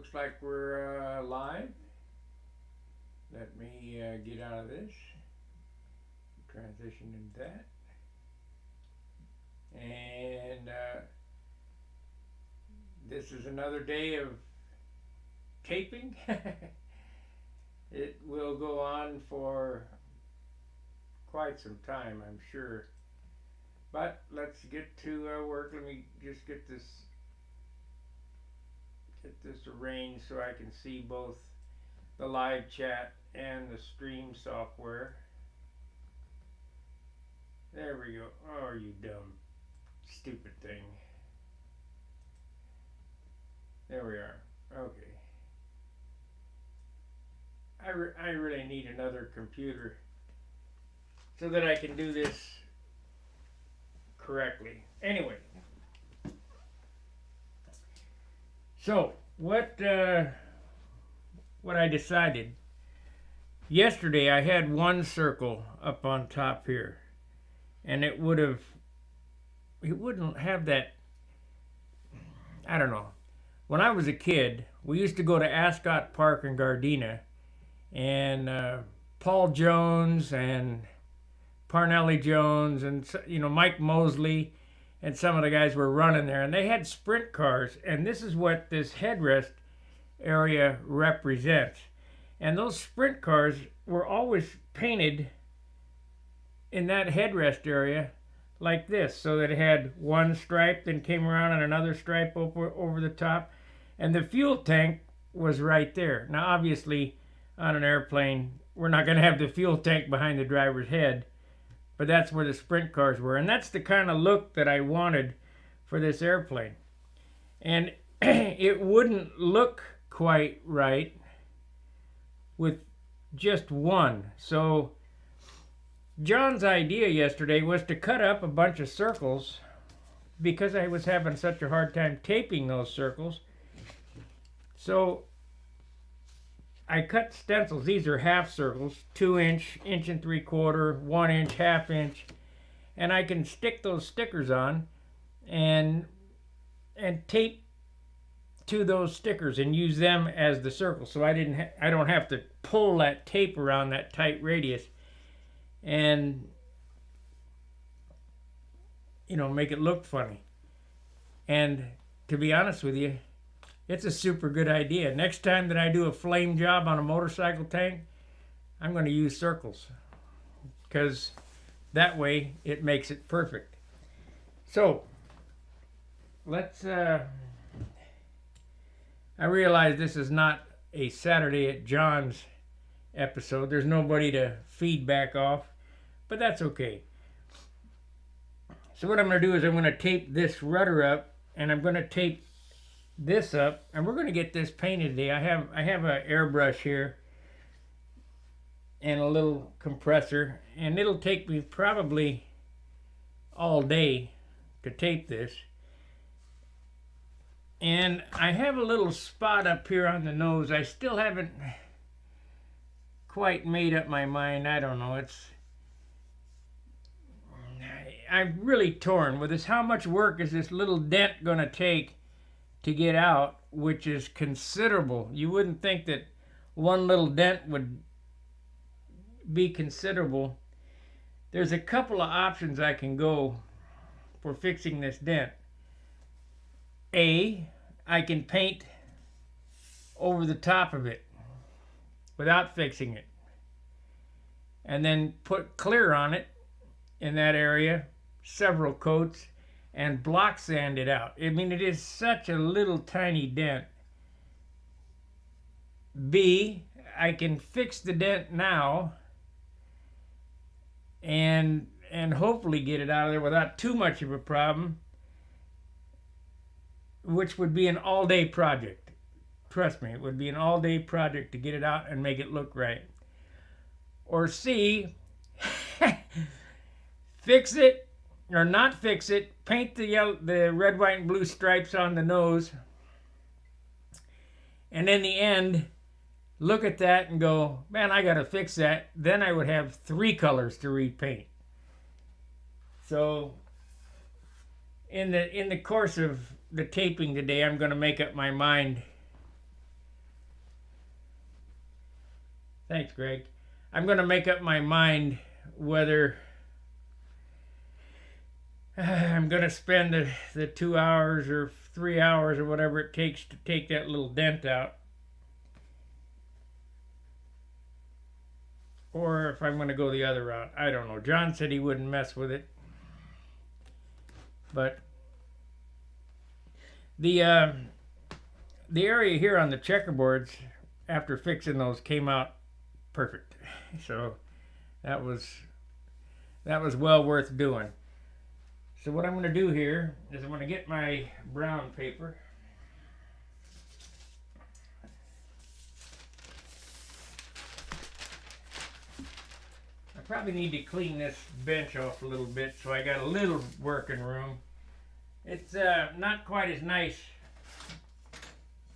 Looks like we're live. Let me get out of this, transition into that, and this is another day of taping. It will go on for quite some time, I'm sure. But let's get to work. Let me just get this arranged so I can see both the live chat and the stream software. There we go. Oh, you dumb, stupid thing. There we are. Okay. I really need another computer so that I can do this correctly. Anyway, so what I decided yesterday, I had one circle up on top here, and it wouldn't have that. I don't know. When I was a kid, we used to go to Ascot Park in Gardena, and Paul Jones and Parnelli Jones and Mike Mosley and some of the guys were running there, and they had sprint cars, and this is what this headrest area represents. And those sprint cars were always painted in that headrest area like this, so that it had one stripe, then came around and another stripe over the top, and the fuel tank was right there. Now obviously on an airplane we're not going to have the fuel tank behind the driver's head, but that's where the sprint cars were, and that's the kind of look that I wanted for this airplane. And it wouldn't look quite right with just one. So John's idea yesterday was to cut up a bunch of circles, because I was having such a hard time taping those circles. So I cut stencils. These are half circles, 2-inch, 1.75 inch, 1-inch, 1/2 inch, and I can stick those stickers on and tape to those stickers and use them as the circle. So I don't have to pull that tape around that tight radius and make it look funny. And to be honest with you, it's a super good idea. Next time that I do a flame job on a motorcycle tank, I'm going to use circles, because that way it makes it perfect. So let's I realize this is not a Saturday at John's episode. There's nobody to feedback off, but that's okay. So what I'm going to do is I'm going to tape this rudder up, and I'm going to tape this up, and we're going to get this painted today. I have an airbrush here and a little compressor, and it'll take me probably all day to tape this. And I have a little spot up here on the nose. I still haven't quite made up my mind. I don't know. I'm really torn with this. How much work is this little dent going to take to get out, which is considerable? You wouldn't think that one little dent would be considerable. There's a couple of options I can go for fixing this dent. I can paint over the top of it without fixing it, and then put clear on it in that area, several coats, and block sand it out. I mean, it is such a little tiny dent. I can fix the dent now and hopefully get it out of there without too much of a problem, which would be an all-day project. Trust me, it would be an all-day project to get it out and make it look right. Or C, fix it or not fix it, paint the red, white, and blue stripes on the nose, and in the end, look at that and go, man, I gotta fix that. Then I would have 3 colors to repaint. So in the course of the taping today, I'm going to make up my mind Thanks, Greg. I'm going to make up my mind whether I'm going to spend the 2 hours or 3 hours or whatever it takes to take that little dent out, or if I'm going to go the other route. I don't know. John said he wouldn't mess with it, but the the area here on the checkerboards after fixing those came out perfect. So that was well worth doing. So what I'm going to do here is I'm going to get my brown paper. I probably need to clean this bench off a little bit so I got a little working room. It's not quite as nice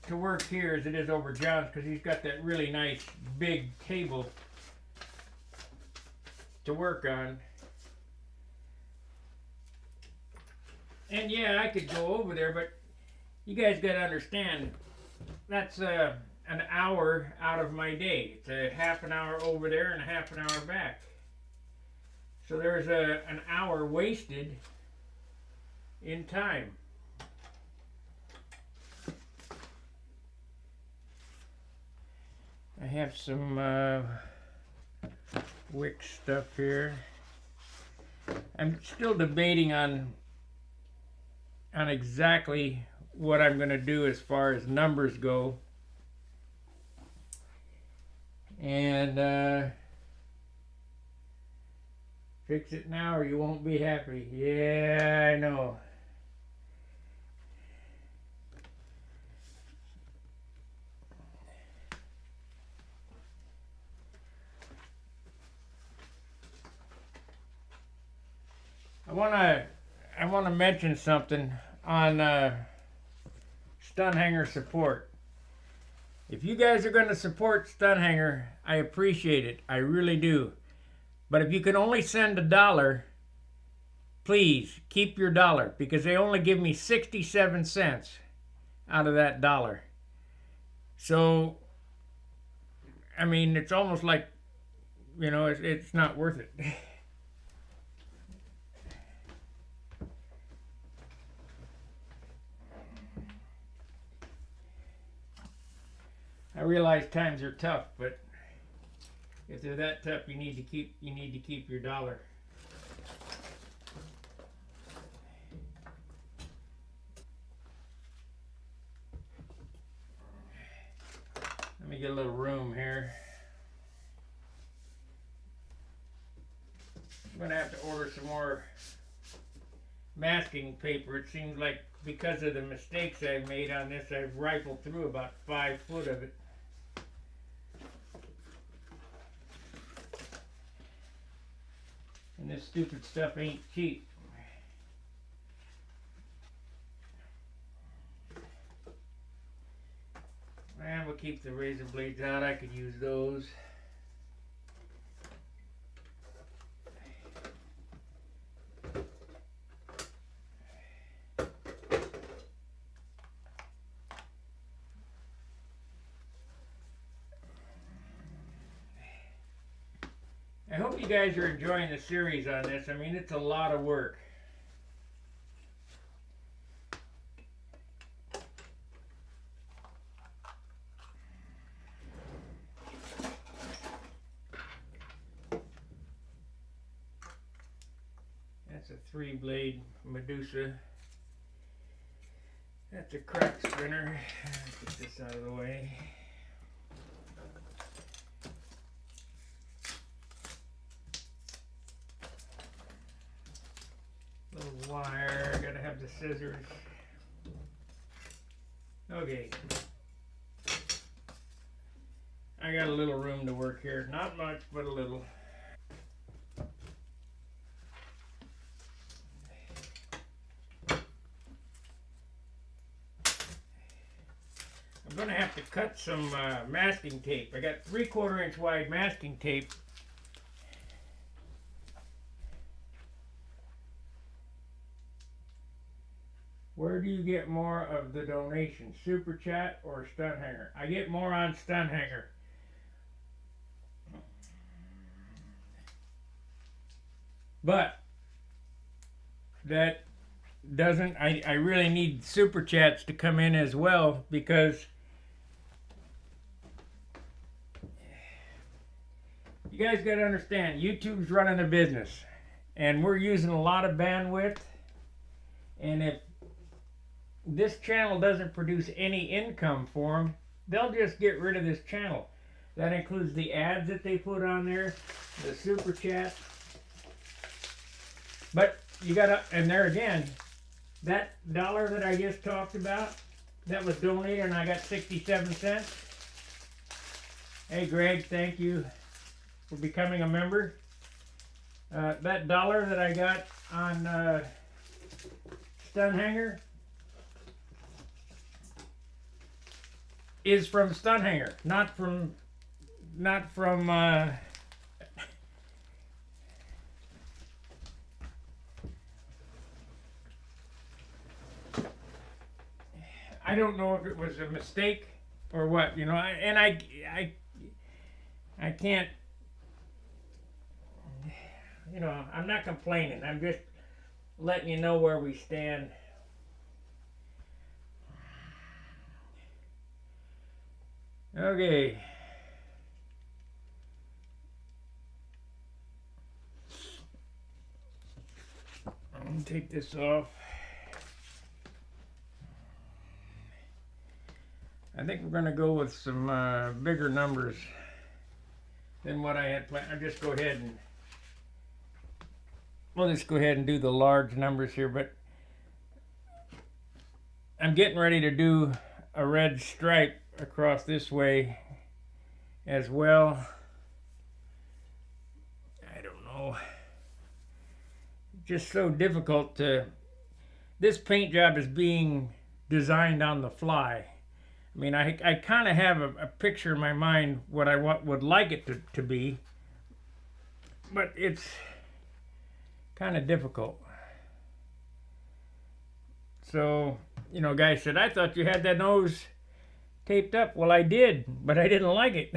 to work here as it is over John's because he's got that really nice big table to work on. And yeah, I could go over there, but you guys got to understand that's an hour out of my day. It's a half an hour over there and a half an hour back. So there's an hour wasted in time. I have some wick stuff here. I'm still debating on exactly what I'm going to do as far as numbers go. And fix it now or you won't be happy. Yeah, I know. I want to mention something on Stunt Hanger support. If you guys are going to support Stunt Hanger, I appreciate it. I really do. But if you can only send $1, please keep your dollar because they only give me 67 cents out of that dollar. So, I mean, it's almost like, you know, it's not worth it. I realize times are tough, but if they're that tough, you need to keep your dollar. Let me get a little room here. I'm gonna have to order some more masking paper. It seems like because of the mistakes I've made on this, I've rifled through about 5 foot of it. And this stupid stuff ain't cheap. And we'll keep the razor blades out. I could use those. I hope you guys are enjoying the series on this. I mean, it's a lot of work. That's a 3-blade Medusa. That's a crack spinner. Get this out of the way. Little wire. Gotta have the scissors. Okay. I got a little room to work here. Not much, but a little. I'm going to have to cut some masking tape. I got 3/4 inch wide masking tape. Where do you get more of the donations? Super Chat or Stunt Hanger? I get more on Stunt Hanger. But that doesn't, I really need super chats to come in as well, because you guys got to understand, YouTube's running a business and we're using a lot of bandwidth, and if this channel doesn't produce any income for them, they'll just get rid of this channel. That includes the ads that they put on there, the super chat. But you gotta, and there again, that dollar that I just talked about, that was donated and I got 67 cents. Hey Greg, thank you for becoming a member. That dollar that I got on Stunt Hanger is from Stunt Hanger, not from I don't know if it was a mistake or what, you know. I can't, you know, I'm not complaining. I'm just letting you know where we stand. Okay. I'm gonna take this off. I think we're gonna go with some bigger numbers than what I had planned. I'll just go ahead and we'll just go ahead and do the large numbers here, but I'm getting ready to do a red stripe across this way as well. I don't know. Just so difficult to, this paint job is being designed on the fly. I mean, I kind of have a picture in my mind what I would like it to be, but it's kind of difficult. So, you know, guys said, I thought you had that nose taped up. Well, I did, but I didn't like it.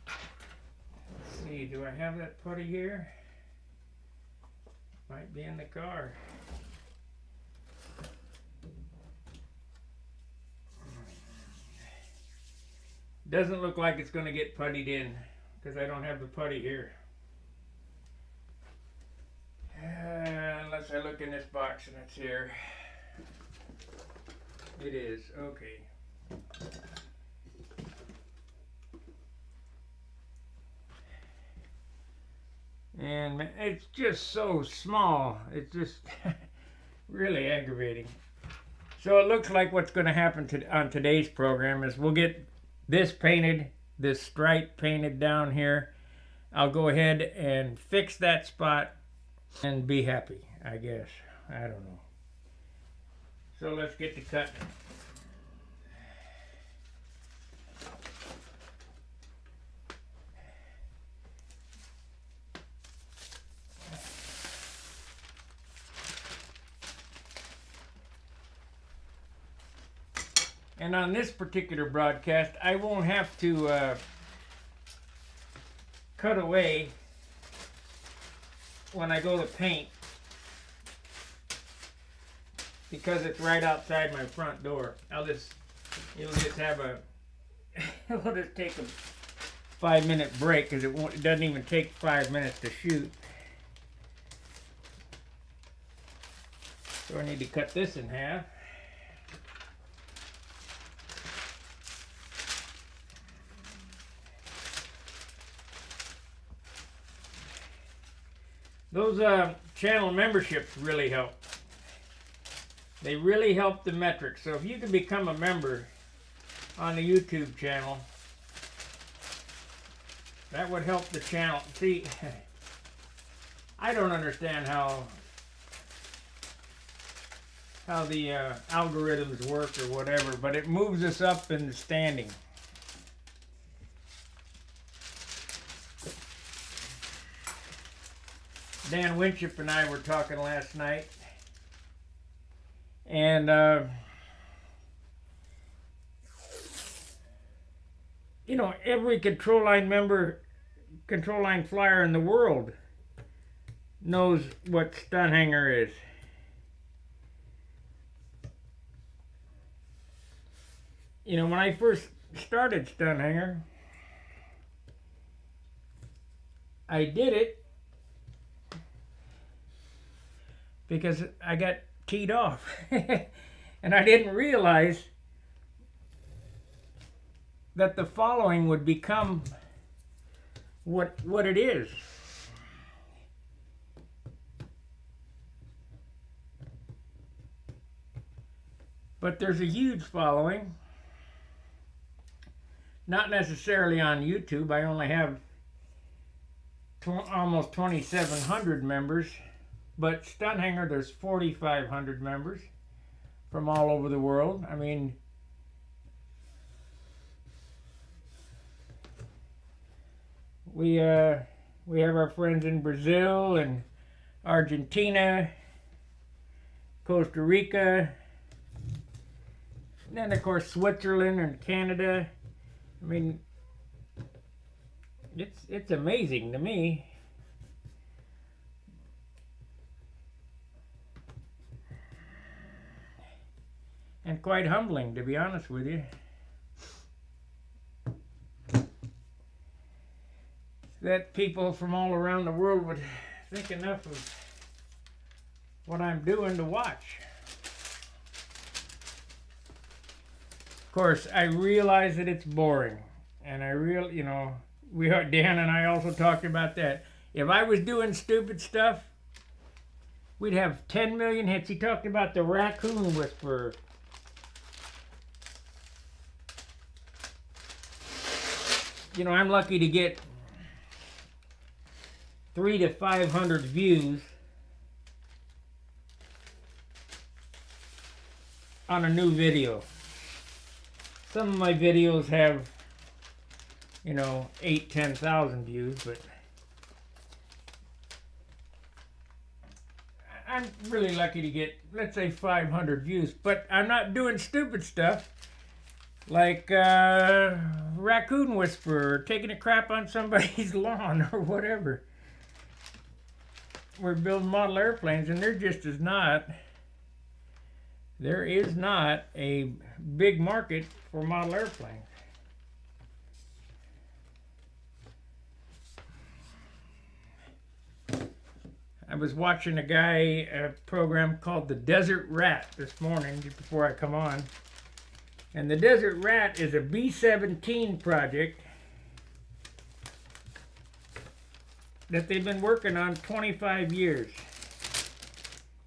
Let's see, do I have that putty here? Might be in the car. Doesn't look like it's going to get puttied in because I don't have the putty here. Unless I look in this box and it's here. It is. Okay. And it's just so small. It's just really aggravating. So it looks like what's going to happen on today's program is we'll get this painted, this stripe painted down here. I'll go ahead and fix that spot and be happy, I guess. I don't know. So let's get to cutting. And on this particular broadcast, I won't have to cut away when I go to paint because it's right outside my front door. It'll just have a, we'll just take a 5-minute break because it doesn't even take 5 minutes to shoot. So I need to cut this in half. Those channel memberships really help. They really help the metrics. So if you can become a member on the YouTube channel, that would help the channel. See, I don't understand how the algorithms work or whatever, but it moves us up in the standing. Dan Winship and I were talking last night, And every control line member, control line flyer in the world knows what Stunt Hanger is. When I first started Stunt Hanger, I did it because I got teed off. And I didn't realize that the following would become what it is. But there's a huge following. Not necessarily on YouTube. I only have almost 2,700 members. But Stunt Hanger, there's 4,500 members from all over the world. I mean, we have our friends in Brazil and Argentina, Costa Rica, and then of course Switzerland and Canada. I mean, it's amazing to me. And quite humbling, to be honest with you. That people from all around the world would think enough of what I'm doing to watch. Of course, I realize that it's boring. And Dan and I also talked about that. If I was doing stupid stuff, we'd have 10 million hits. He talked about the raccoon whisperer. I'm lucky to get 300 to 500 views on a new video. Some of my videos have, 8,000, 10,000 views, but I'm really lucky to get, let's say, 500 views. But I'm not doing stupid stuff like raccoon whisperer or taking a crap on somebody's lawn or whatever. We're building model airplanes, and there is not a big market for model airplanes. I was watching a program called The Desert Rat this morning just before I come on. And the Desert Rat is a B-17 project that they've been working on 25 years.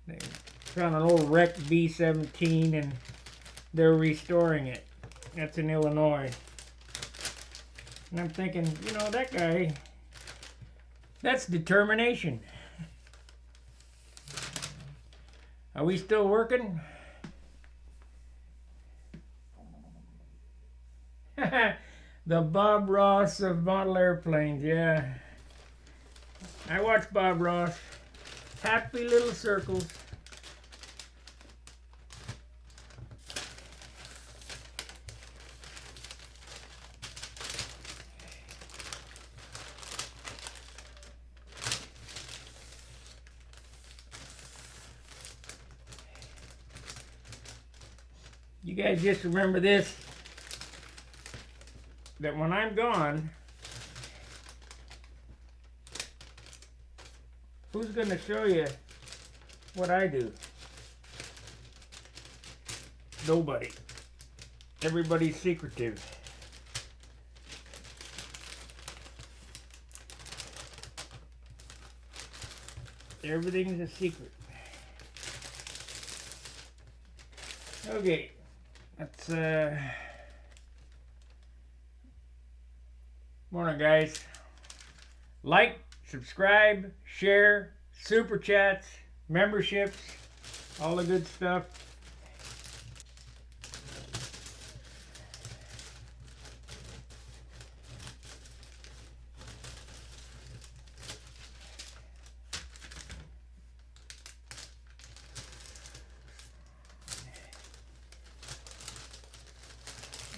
They found an old wrecked B-17 and they're restoring it. That's in Illinois. And I'm thinking, that guy, that's determination. Are we still working? The Bob Ross of model airplanes, yeah. I watch Bob Ross. Happy little circles. You guys just remember this, that when I'm gone, who's going to show you what I do? Nobody. Everybody's secretive. Everything's a secret. Okay, let's morning, guys. Like, subscribe, share, super chats, memberships, all the good stuff.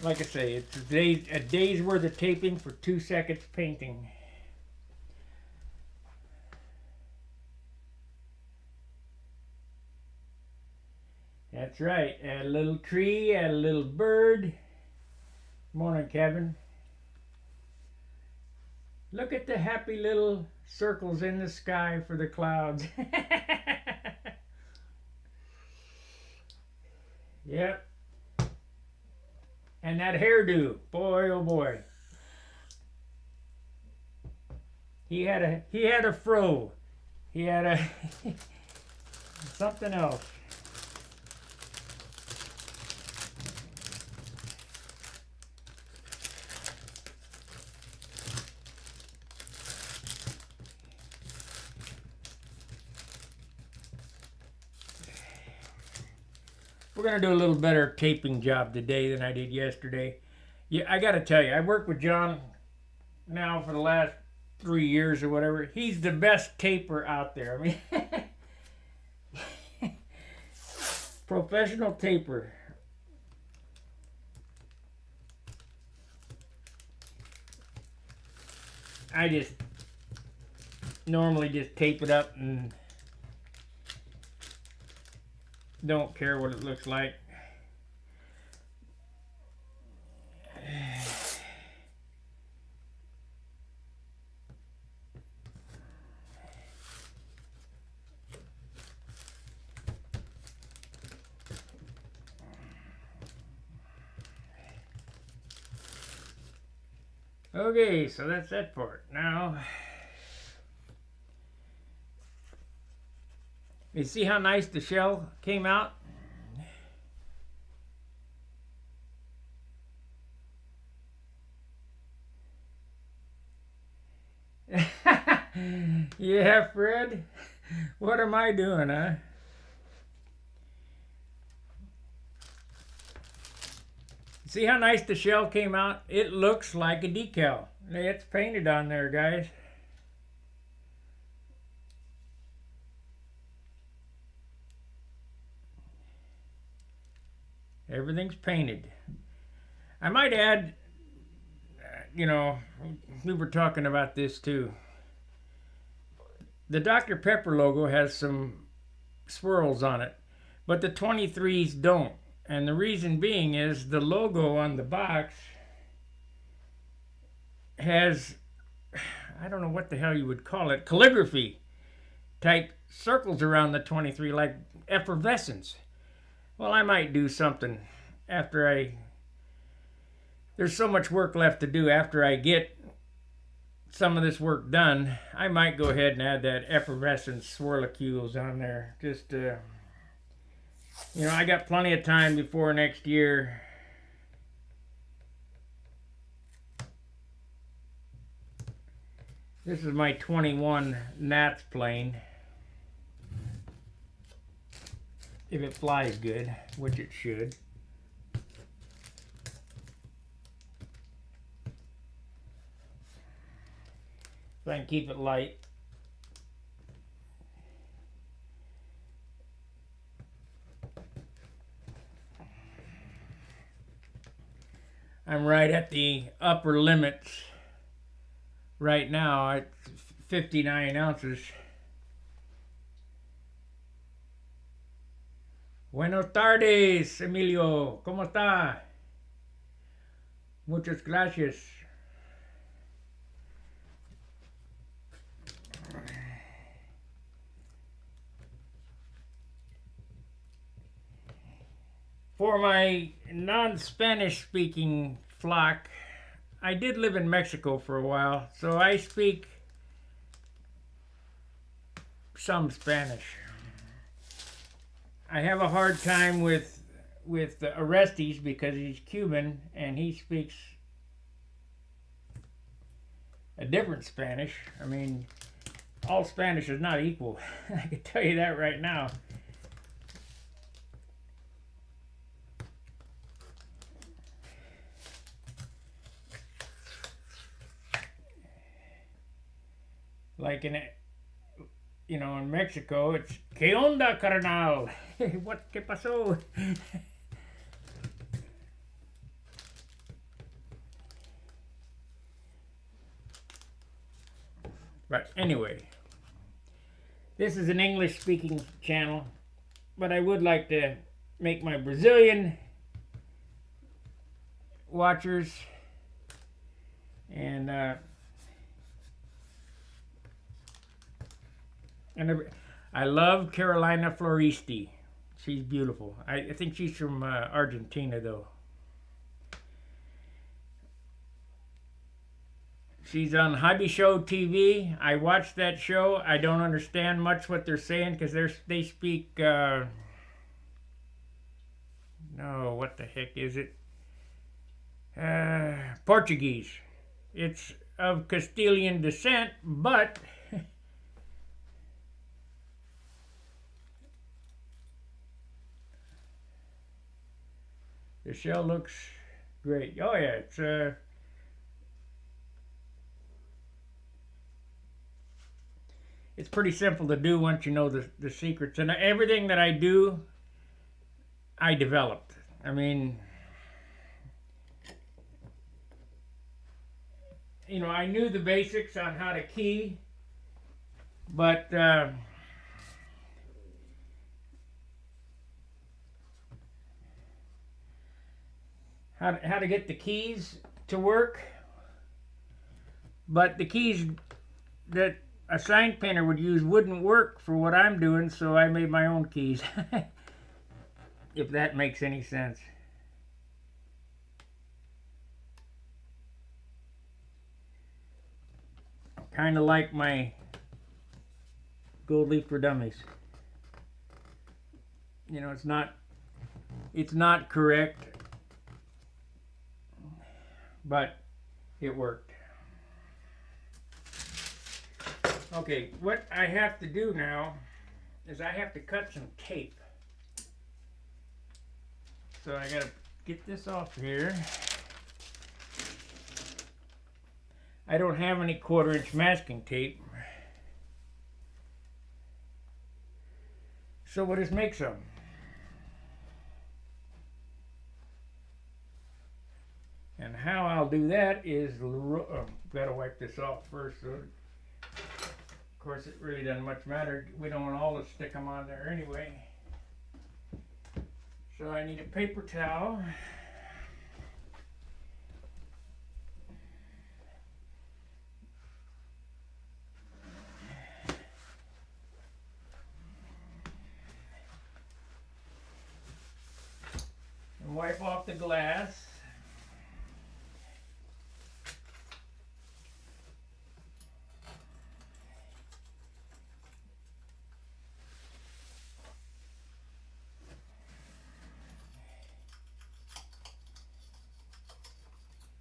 Like I say, it's a day's worth of taping for 2 seconds painting. That's right. Add a little tree, add a little bird. Morning, Kevin. Look at the happy little circles in the sky for the clouds. Yep. And that hairdo, boy oh boy. He had a fro. He had a something else. We're going to do a little better taping job today than I did yesterday. Yeah, I got to tell you, I worked with John now for the last 3 years or whatever. He's the best taper out there. I mean, professional taper. I just normally just tape it up and don't care what it looks like. Okay, so that's that part. Now, you see how nice the shell came out? Yeah, Fred. What am I doing, huh? See how nice the shell came out? It looks like a decal. It's painted on there, guys. Everything's painted. I might add, you know, we were talking about this too. The Dr. Pepper logo has some swirls on it, but the 23s don't. And the reason being is the logo on the box has, I don't know what the hell you would call it, calligraphy type circles around the 23 like effervescence. Well, I might do something after there's so much work left to do after I get some of this work done. I might go ahead and add that effervescence swirlicules on there. Just, you know, I got plenty of time before next year. This is my 21 Nats plane. If it flies good, which it should. So I can keep it light. I'm right at the upper limits right now at 59 ounces. Buenos tardes, Emilio. ¿Cómo está? Muchas gracias. For my non-Spanish speaking flock, I did live in Mexico for a while, so I speak some Spanish. I have a hard time with Orestes because he's Cuban and he speaks a different Spanish. I mean, all Spanish is not equal. I can tell you that right now. Like in Mexico, it's ¿Qué onda, carnal? ¿Qué pasó? But anyway, this is an English speaking channel, but I would like to make my Brazilian watchers and I love Carolina Floristi. She's beautiful. I think she's from Argentina though. She's on Hobby Show TV. I watch that show. I don't understand much what they're saying because they speak no, what the heck is it? Portuguese. It's of Castilian descent, but the shell looks great. Oh yeah, it's pretty simple to do once you know the secrets. And everything that I do, I developed. I mean, you know, I knew the basics on how to key, but how to get the keys to work. But the keys that a sign painter would use wouldn't work for what I'm doing, so I made my own keys. If that makes any sense. Kind of like my gold leaf for dummies. You know, it's not correct, but it worked. Okay, what I have to do now is I have to cut some tape. So I gotta get this off here. I don't have any 1/4-inch masking tape. So we'll just make some. And how I'll do that is, gotta wipe this off first. So of course, it really doesn't much matter. We don't want all to stick them on there anyway. So I need a paper towel. And wipe off the glass.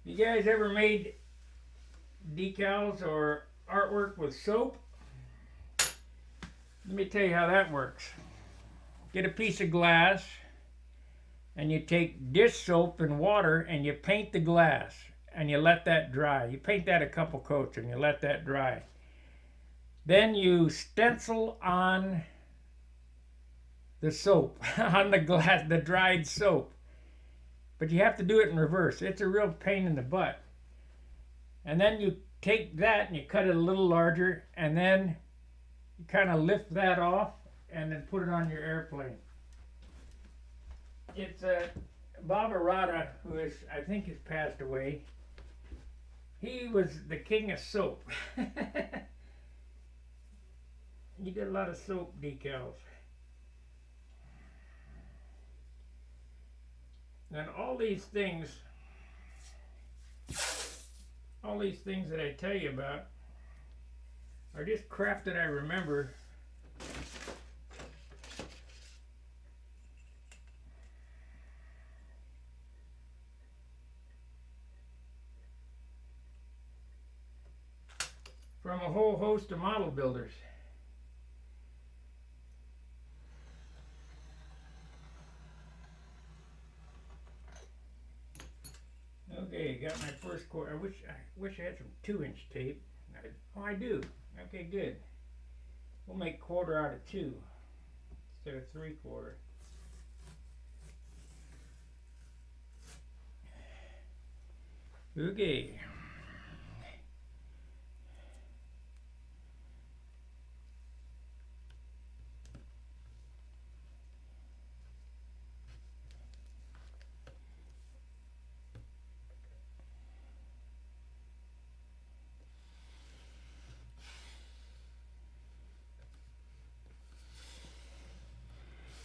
You guys ever made decals or artwork with soap? Let me tell you how that works. Get a piece of glass and you take dish soap and water and you paint the glass and you let that dry. You paint that a couple coats and you let that dry. Then you stencil on the soap, on the glass, the dried soap. But you have to do it in reverse. It's a real pain in the butt. And then you take that and you cut it a little larger, and then you kind of lift that off and then put it on your airplane. It's Bob Arata, who is, I think, has passed away. He was the king of soap. He did a lot of soap decals. And all these things that I tell you about are just crap that I remember. From a whole host of model builders. Okay, got my first quarter. I wish I had some 2-inch tape. Oh, I do. Okay, good. We'll make 1/4 out of 2 instead of 3/4. Okay.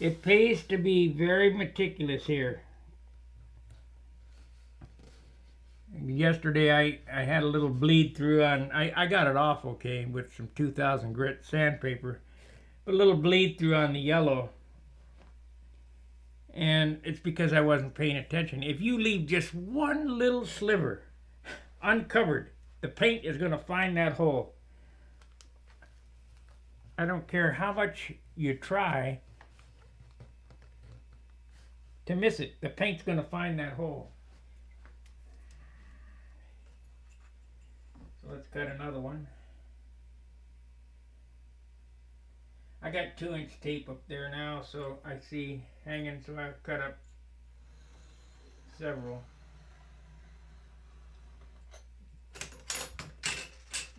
It pays to be very meticulous here. Yesterday I had a little bleed through on, I got it off okay with some 2000 grit sandpaper, but a little bleed through on the yellow. And it's because I wasn't paying attention. If you leave just one little sliver uncovered, the paint is going to find that hole. I don't care how much you try to miss it. The paint's going to find that hole. So let's cut another one. I got 2-inch tape up there now, so I see hanging, so I've cut up several.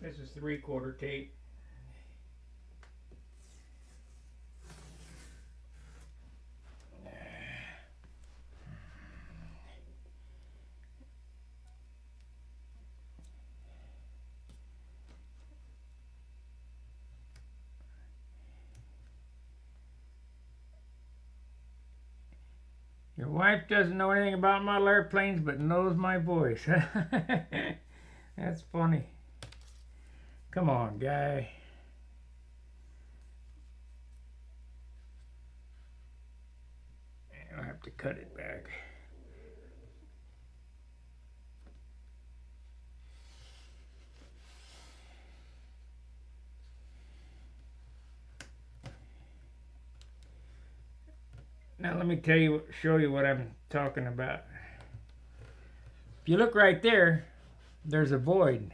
This is 3/4 tape. Your wife doesn't know anything about model airplanes, but knows my voice. That's funny. Come on, guy. I'll have to cut it back. Now let me show you what I'm talking about. If you look right there, there's a void.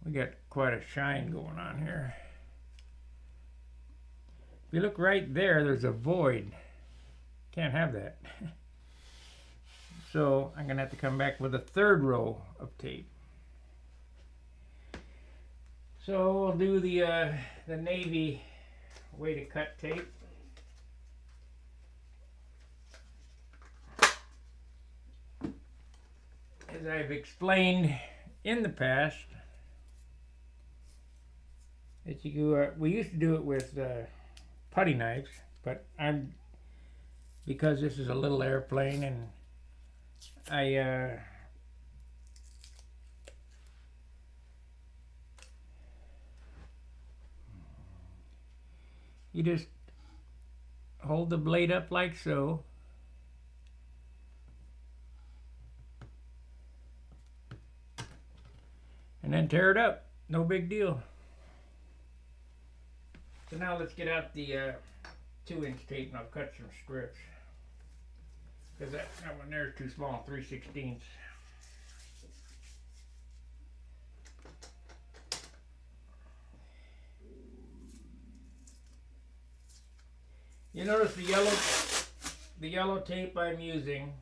We got quite a shine going on here. If you look right there, there's a void. Can't have that. So I'm gonna have to come back with a 3rd row of tape. So we'll do the navy way to cut tape. As I've explained in the past, that we used to do it with putty knives, but because this is a little airplane and you just hold the blade up like so. And then tear it up. No big deal. So now let's get out the 2-inch tape and I'll cut some strips. Because that one there is too small, 3/16. You notice the yellow tape I'm using.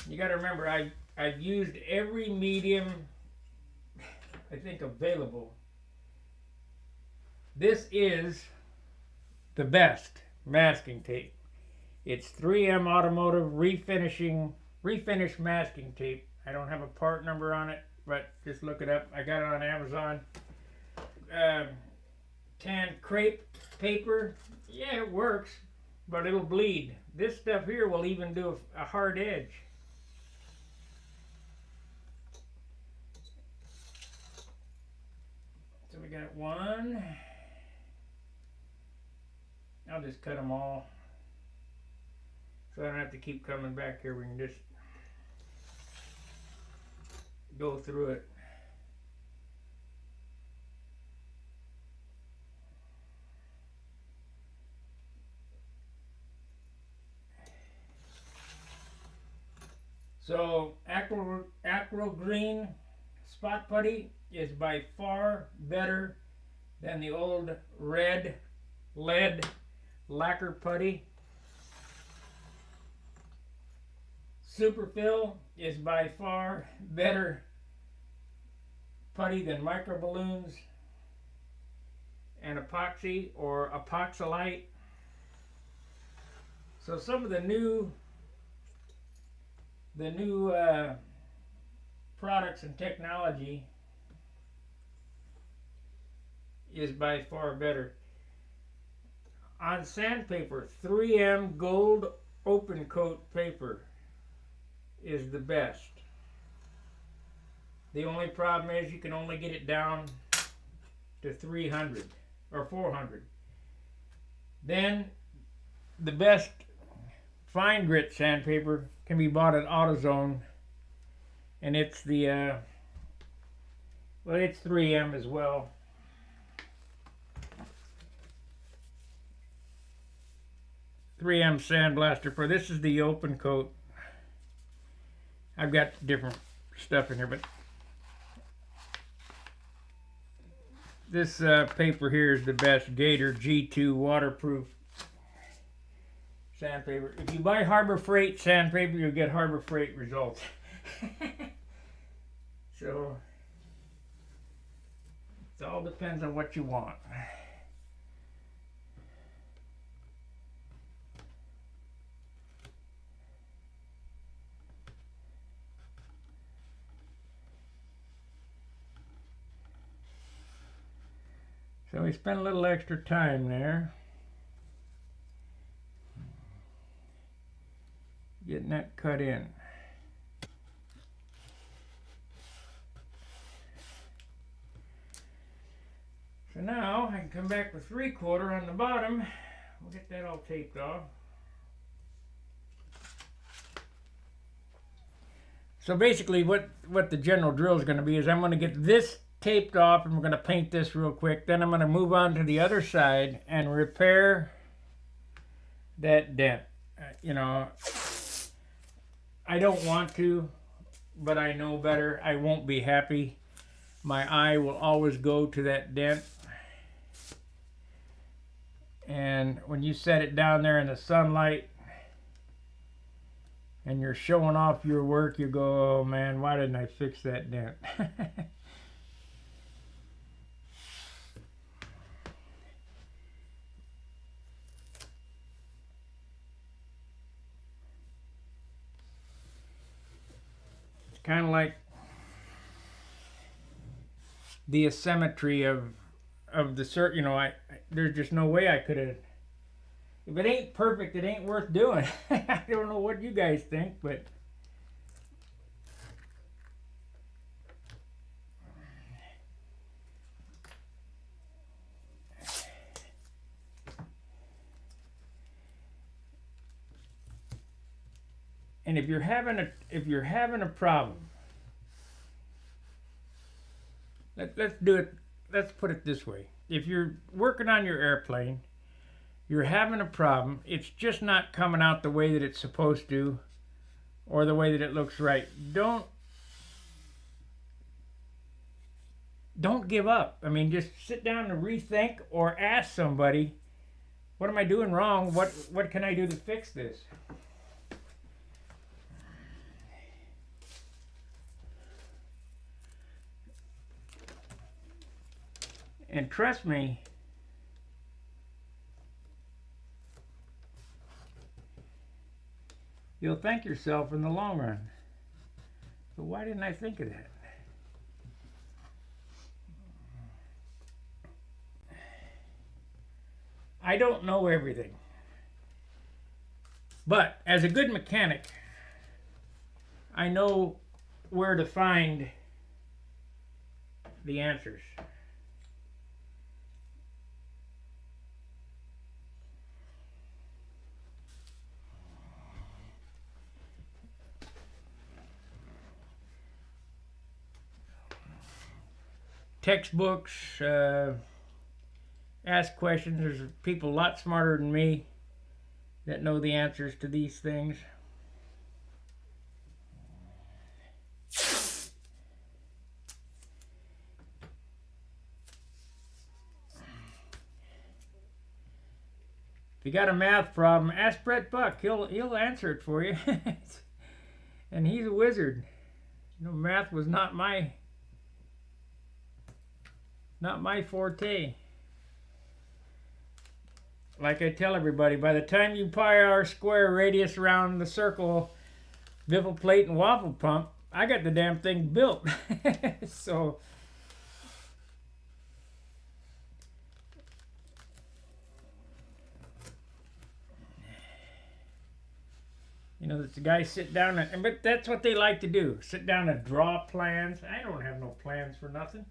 You got to remember, I've used every medium I think available. This is the best masking tape. It's 3M Automotive refinish masking tape. I don't have a part number on it, but just look it up. I got it on Amazon. Tan crepe paper, yeah, it works, but it'll bleed. This stuff here will even do a hard edge. So we got one. I'll just cut them all, so I don't have to keep coming back here. We can just go through it. So Acro Green spot putty is by far better than the old red lead lacquer putty. Superfill is by far better putty than micro balloons and epoxy or epoxylite. So some of the new products and technology is by far better. On sandpaper, 3M Gold Open Coat paper is the best. The only problem is you can only get it down to 300 or 400. Then the best fine grit sandpaper can be bought at AutoZone, and it's the well, it's 3M as well. "3M Sandblaster Pro." This is the open coat. I've got different stuff in here, but this paper here is the best. Gator G2 waterproof sandpaper. If you buy Harbor Freight sandpaper, you'll get Harbor Freight results. So it all depends on what you want. So we spent a little extra time there getting that cut in. So now I can come back with 3/4 on the bottom. We'll get that all taped off. So basically what the general drill is going to be is I'm going to get this taped off, and we're going to paint this real quick. Then I'm going to move on to the other side and repair that dent. You know, I don't want to, but I know better. I won't be happy. My eye will always go to that dent. And when you set it down there in the sunlight and you're showing off your work, you go, "Oh man, why didn't I fix that dent?" Kind of like the asymmetry of the cert. You know, there's just no way I could have. If it ain't perfect, it ain't worth doing. I don't know what you guys think, but and if you're having a problem, let's do it. Let's put it this way: if you're working on your airplane, you're having a problem, it's just not coming out the way that it's supposed to, or the way that it looks right. Don't give up. I mean, just sit down and rethink, or ask somebody, "What am I doing wrong? What can I do to fix this?" And trust me, you'll thank yourself in the long run. So why didn't I think of that? I don't know everything. But as a good mechanic, I know where to find the answers. Textbooks, ask questions. There's people a lot smarter than me that know the answers to these things. If you got a math problem, ask Brett Buck. He'll answer it for you. And he's a wizard. You know, math was not my forte. Like I tell everybody, by the time you pi r square radius around the circle, biffle plate and waffle pump, I got the damn thing built. So know, the guys sit down and but that's what they like to do. Sit down and draw plans. I don't have no plans for nothing.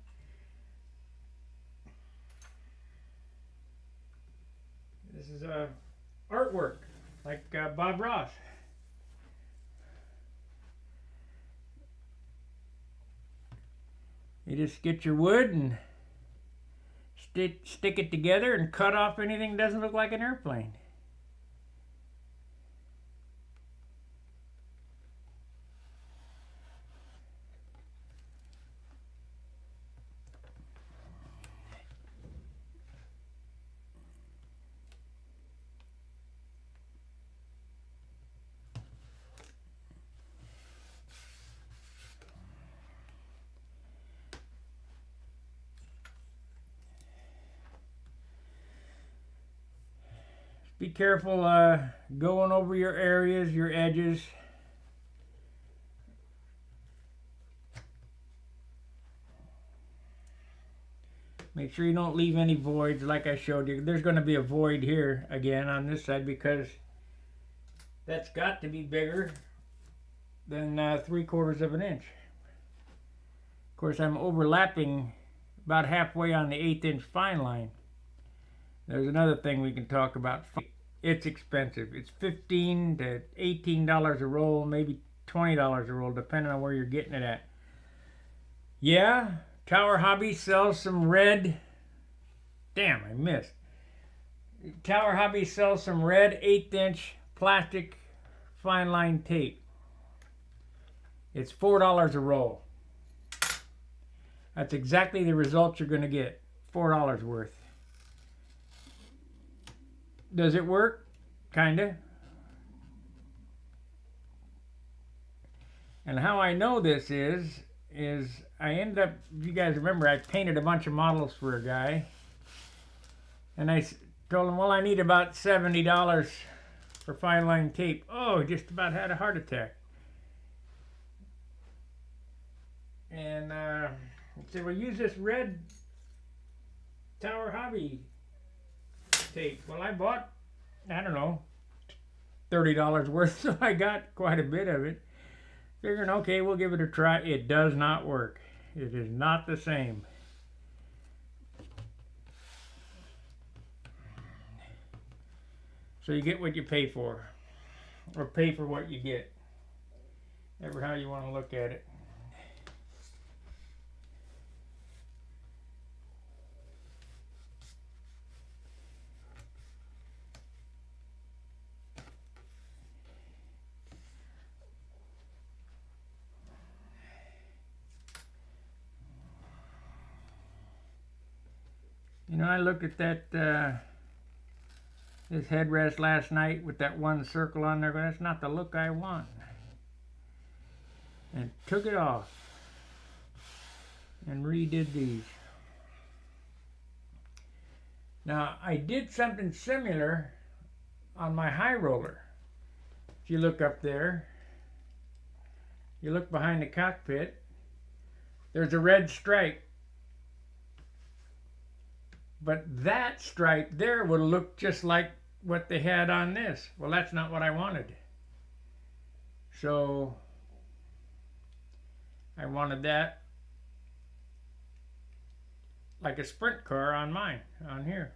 This is artwork, like Bob Ross. You just get your wood and stick it together and cut off anything that doesn't look like an airplane. Be careful going over your areas, your edges. Make sure you don't leave any voids like I showed you. There's going to be a void here again on this side because that's got to be bigger than 3/4 of an inch. Of course, I'm overlapping about halfway on the 1/8 inch fine line. There's another thing we can talk about. It's expensive. It's $15 to $18 a roll, maybe $20 a roll, depending on where you're getting it at. Yeah, Tower Hobby sells some red. Damn, I missed. Tower Hobby sells some red 1/8 inch plastic fine line tape. It's $4 a roll. That's exactly the results you're going to get. $4 worth. Does it work? Kinda. And how I know this is I ended up, if you guys remember, I painted a bunch of models for a guy. And I told him, well, I need about $70 for fine line tape. Oh, he just about had a heart attack. And he said, well, use this red Tower Hobby tape. Well, I bought, I don't know, $30 worth, so I got quite a bit of it. Figuring, okay, we'll give it a try. It does not work. It is not the same. So you get what you pay for, or pay for what you get. Ever how you want to look at it. You know, I looked at that this headrest last night with that one circle on there, but that's not the look I want. And took it off and redid these. Now, I did something similar on my high roller. If you look up there, you look behind the cockpit, there's a red stripe. But that stripe there would have looked just like what they had on this. Well, that's not what I wanted. So I wanted that like a sprint car on mine, on here.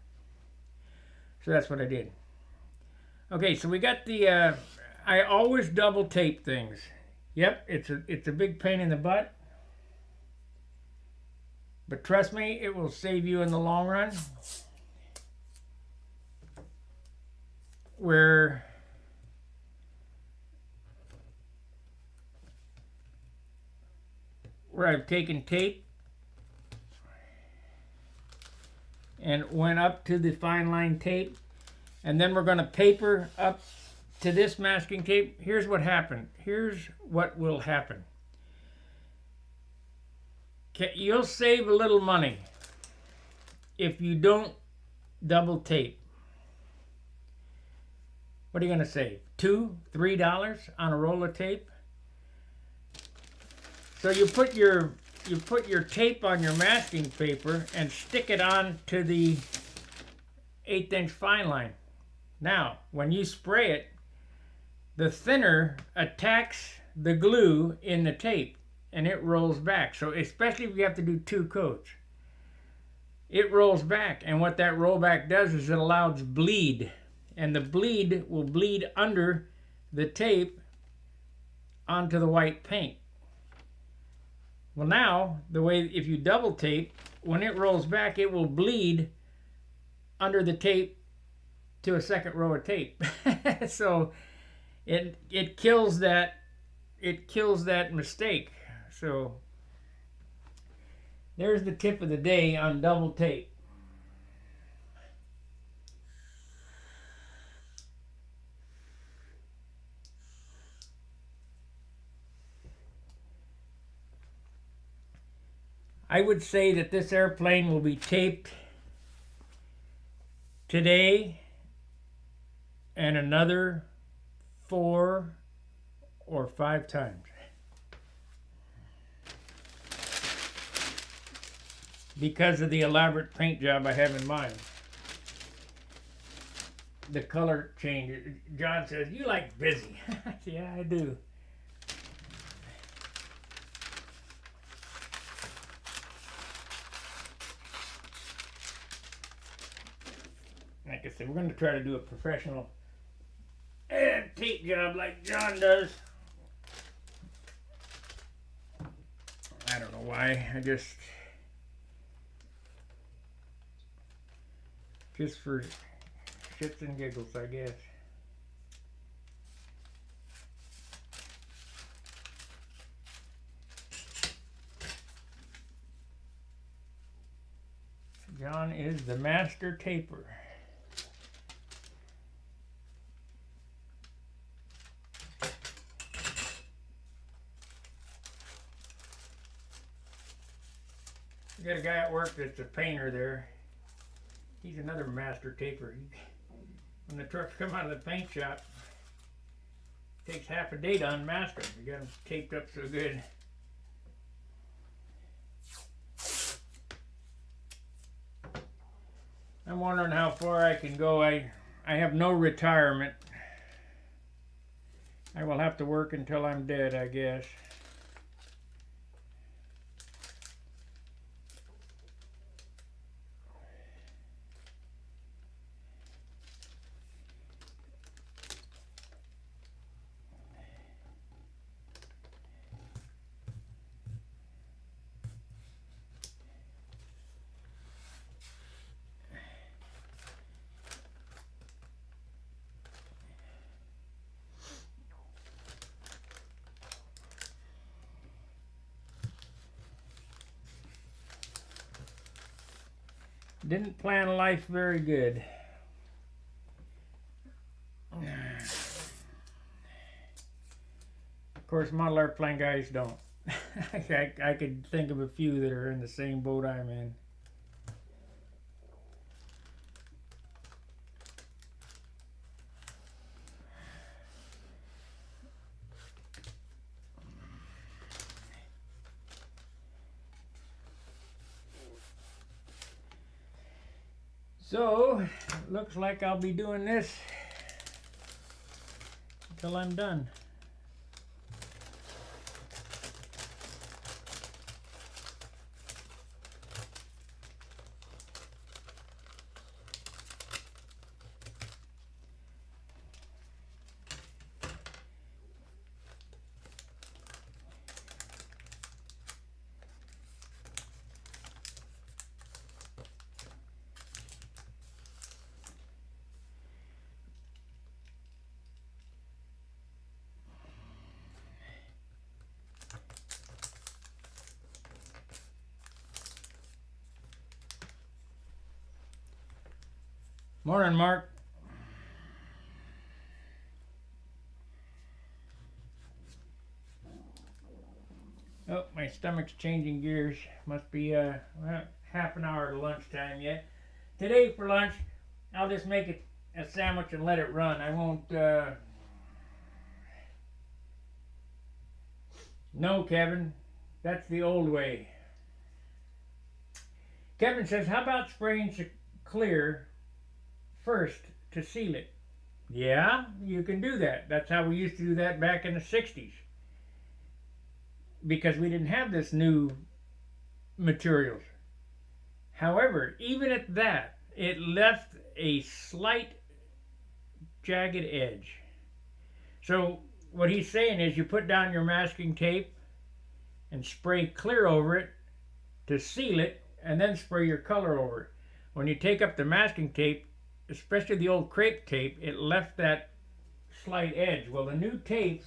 So that's what I did. Okay, so we got the, I always double tape things. Yep, it's a big pain in the butt. But trust me, it will save you in the long run. Where I've taken tape and went up to the fine line tape, and then we're going to paper up to this masking tape. Here's what happened. Here's what will happen. You'll save a little money if you don't double tape. What are you going to save? $2, $3 on a roll of tape? So you put your tape on your masking paper and stick it on to the 1/8 inch fine line. Now, when you spray it, the thinner attacks the glue in the tape and it rolls back. So especially if you have to do 2 coats, it rolls back, and what that rollback does is it allows bleed, and the bleed will bleed under the tape onto the white paint. Well, now the way, if you double tape, when it rolls back, it will bleed under the tape to a second row of tape. So it kills that mistake. So there's the tip of the day on double tape. I would say that this airplane will be taped today and another 4 or 5 times. Because of the elaborate paint job I have in mind. The color change. John says, you like busy. Yeah, I do. Like I said, we're going to try to do a professional tape job like John does. I don't know why. I just for shits and giggles, I guess. John is the master taper. We got a guy at work that's a painter there. He's another master taper. When the trucks come out of the paint shop, it takes half a day to unmask them. You got them taped up so good. I'm wondering how far I can go. I have no retirement. I will have to work until I'm dead, I guess. Didn't plan life very good. Of course, model airplane guys don't. I could think of a few that are in the same boat I'm in. So, looks like I'll be doing this until I'm done. Morning, Mark. Oh, my stomach's changing gears. Must be well, half an hour to lunchtime yet. Today for lunch, I'll just make it a sandwich and let it run. I won't. No, Kevin, that's the old way. Kevin says, how about spraying clear first to seal it? Yeah, you can do that. That's how we used to do that back in the 60s because we didn't have this new materials. However, even at that, it left a slight jagged edge. So what he's saying is you put down your masking tape and spray clear over it to seal it, and then spray your color over it. When you take up the masking tape, especially the old crepe tape, it left that slight edge. Well, the new tapes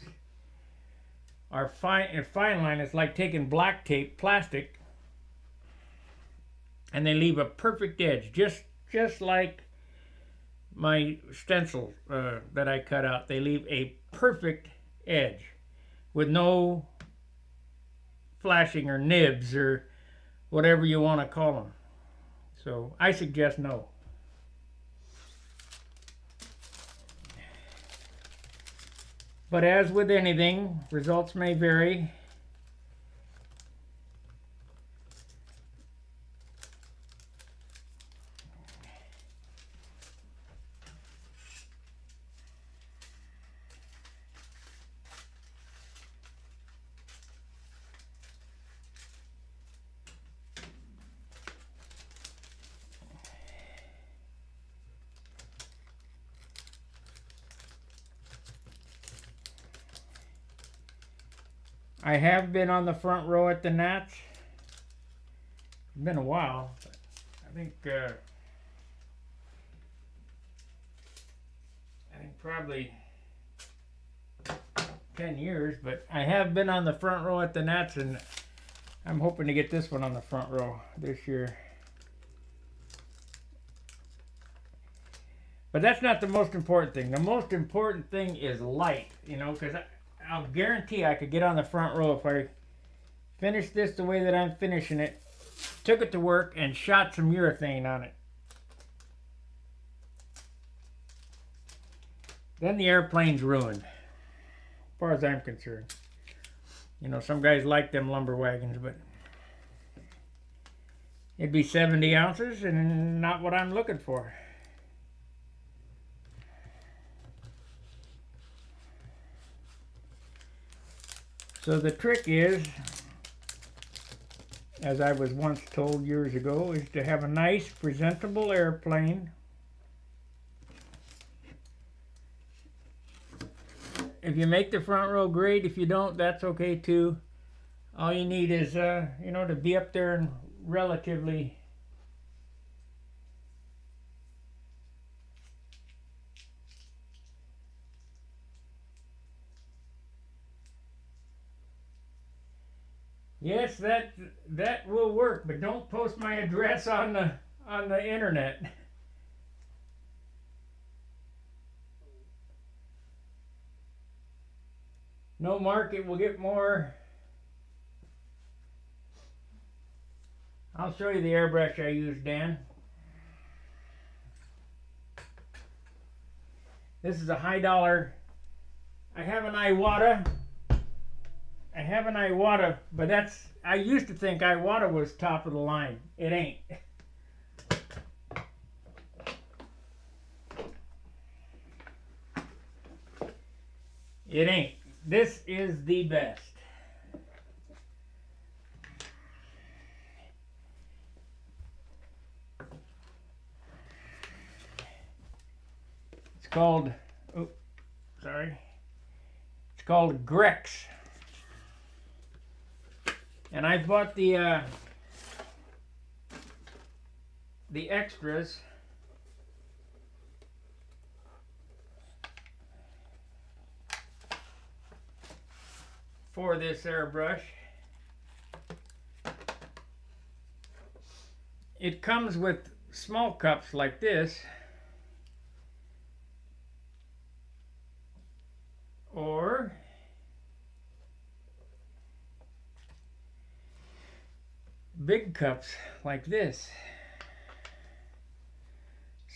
are fine. And fine line is like taking black tape, plastic, and they leave a perfect edge, just like my stencil that I cut out. They leave a perfect edge with no flashing or nibs or whatever you want to call them. So I suggest no. But as with anything, results may vary. I have been on the front row at the Nats. It's been a while. I think probably 10 years, but I have been on the front row at the Nats, and I'm hoping to get this one on the front row this year. But that's not the most important thing. The most important thing is light, you know, because I'll guarantee I could get on the front row if I finished this the way that I'm finishing it, took it to work, and shot some urethane on it. Then the airplane's ruined, as far as I'm concerned. You know, some guys like them lumber wagons, but it'd be 70 ounces and not what I'm looking for. So the trick is, as I was once told years ago, is to have a nice, presentable airplane. If you make the front row, great. If you don't, that's okay too. All you need is, you know, to be up there and relatively yes, that will work, but don't post my address on the internet. No market will get more. I'll show you the airbrush I use, Dan. This is a high dollar. I have an Iwata. But I used to think Iwata was top of the line. It ain't. It ain't. This is the best. It's called, oh, sorry. It's called Grex. And I bought the extras for this airbrush. It comes with small cups like this, or big cups like this.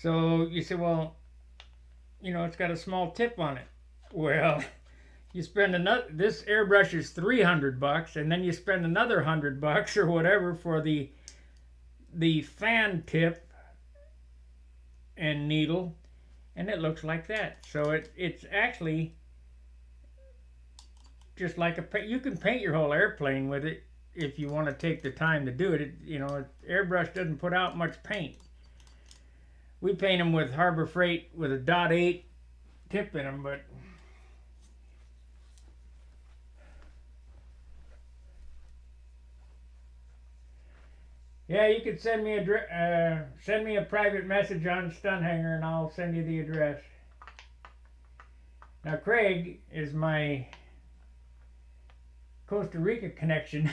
So you say, well, you know, it's got a small tip on it. Well, you spend another, this airbrush is $300, and then you spend another $100 or whatever for the fan tip and needle, and it looks like that. So it's actually just like you can paint your whole airplane with it if you want to take the time to do it. Airbrush doesn't put out much paint. We paint them with Harbor Freight with a .8 tip in them, but yeah, you could send me a private message on Stunt Hanger, and I'll send you the address. Now, Craig is my Costa Rica connection.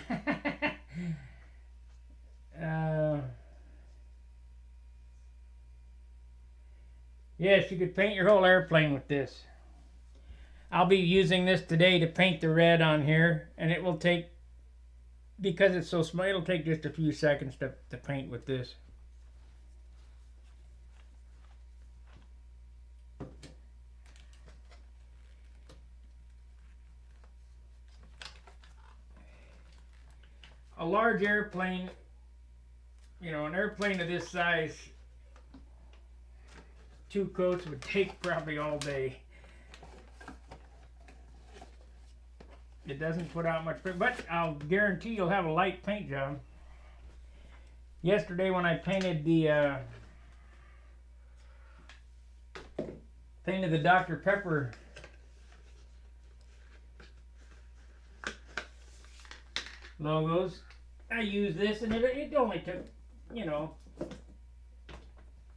Yes, you could paint your whole airplane with this. I'll be using this today to paint the red on here, and it will take, because it's so small, it'll take just a few seconds to paint with this. A large airplane, an airplane of this size, 2 coats would take probably all day. It doesn't put out much paint, but I'll guarantee you'll have a light paint job. Yesterday when I painted the Dr. Pepper logos, I used this, and it only took,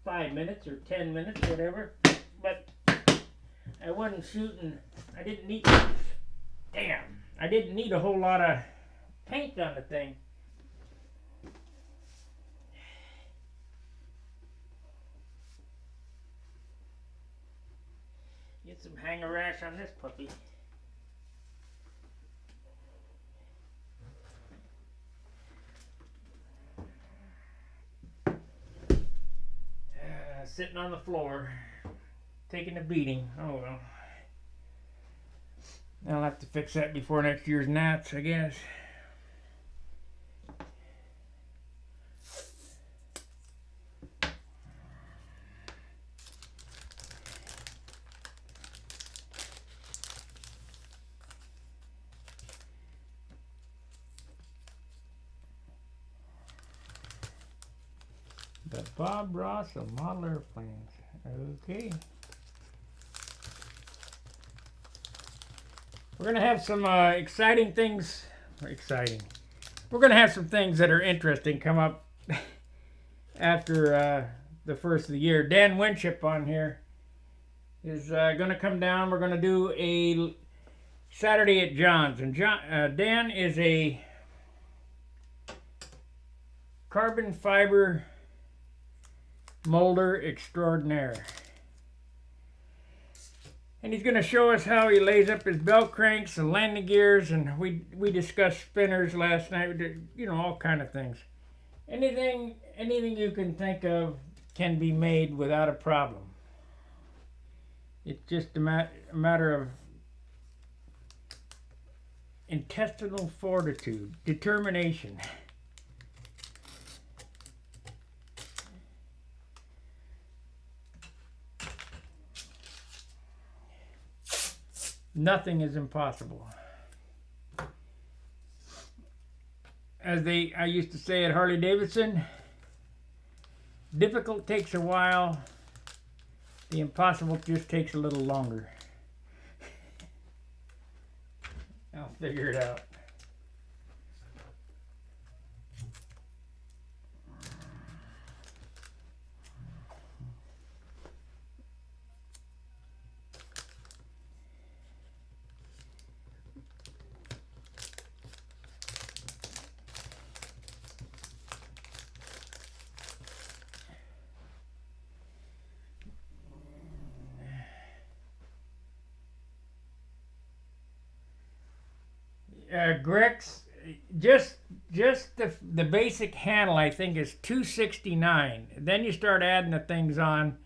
5 minutes or 10 minutes, whatever. But I wasn't shooting. I didn't need a whole lot of paint on the thing. Get some hanger rash on this puppy. Sitting on the floor, taking a beating. Oh well. I'll have to fix that before next year's Nats, I guess. The Bob Ross of model airplanes. Okay. We're going to have some exciting things. Exciting. We're going to have some things that are interesting come up after the first of the year. Dan Winship on here is going to come down. We're going to do a Saturday at John's. And Dan is a carbon fiber molder extraordinaire. And he's going to show us how he lays up his belt cranks and landing gears, and we discussed spinners last night, all kind of things. Anything you can think of can be made without a problem. It's just a matter of intestinal fortitude, determination. Nothing is impossible. As I used to say at Harley Davidson, difficult takes a while, the impossible just takes a little longer. I'll figure it out. Grex, just the basic handle, I think, is $269. Then you start adding the things on.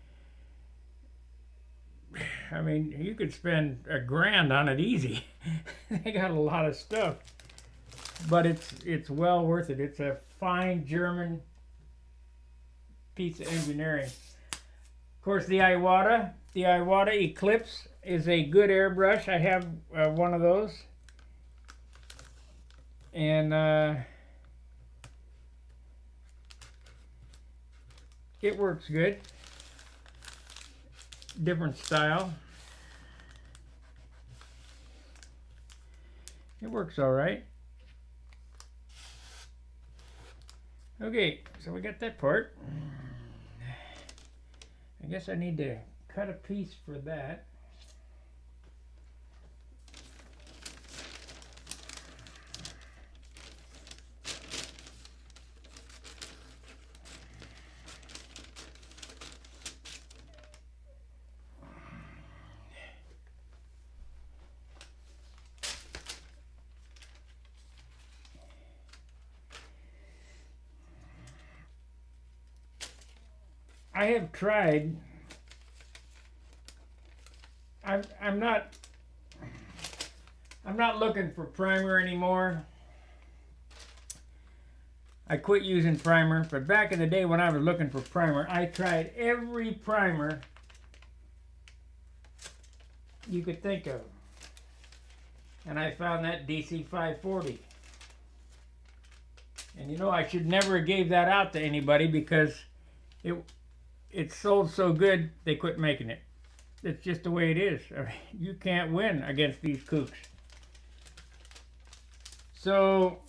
I mean, you could spend $1,000 on it easy. They got a lot of stuff, but it's well worth it. It's a fine German piece of engineering. Of course, the Iwata The Iwata Eclipse is a good airbrush. I have one of those. And it works good. Different style. It works all right. Okay, so we got that part. I guess I need to cut a piece for that. I have tried. I'm not looking for primer anymore. I quit using primer, but back in the day when I was looking for primer, I tried every primer you could think of. And I found that DC 540. And you know, I should never have gave that out to anybody because it sold so good they quit making it. It's just the way it is. I mean, you can't win against these kooks. So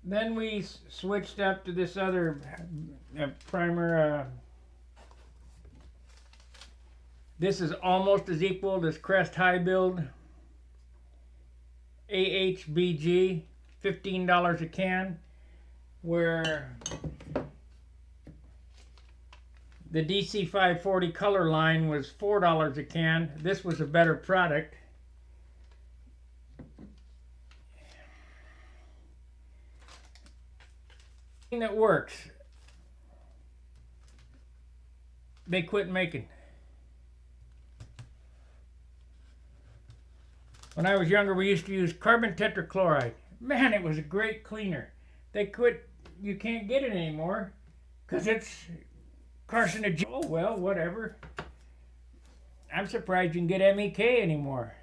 then we switched up to this other primer. This is almost as equal as Crest High Build. AHBG, $15 a can, where the DC 540 color line was $4 a can. This was a better product. Thing that works, they quit making. When I was younger, we used to use carbon tetrachloride. Man, it was a great cleaner. They quit. You can't get it anymore because it's carcinogenic. Oh, well, whatever. I'm surprised you can get MEK anymore.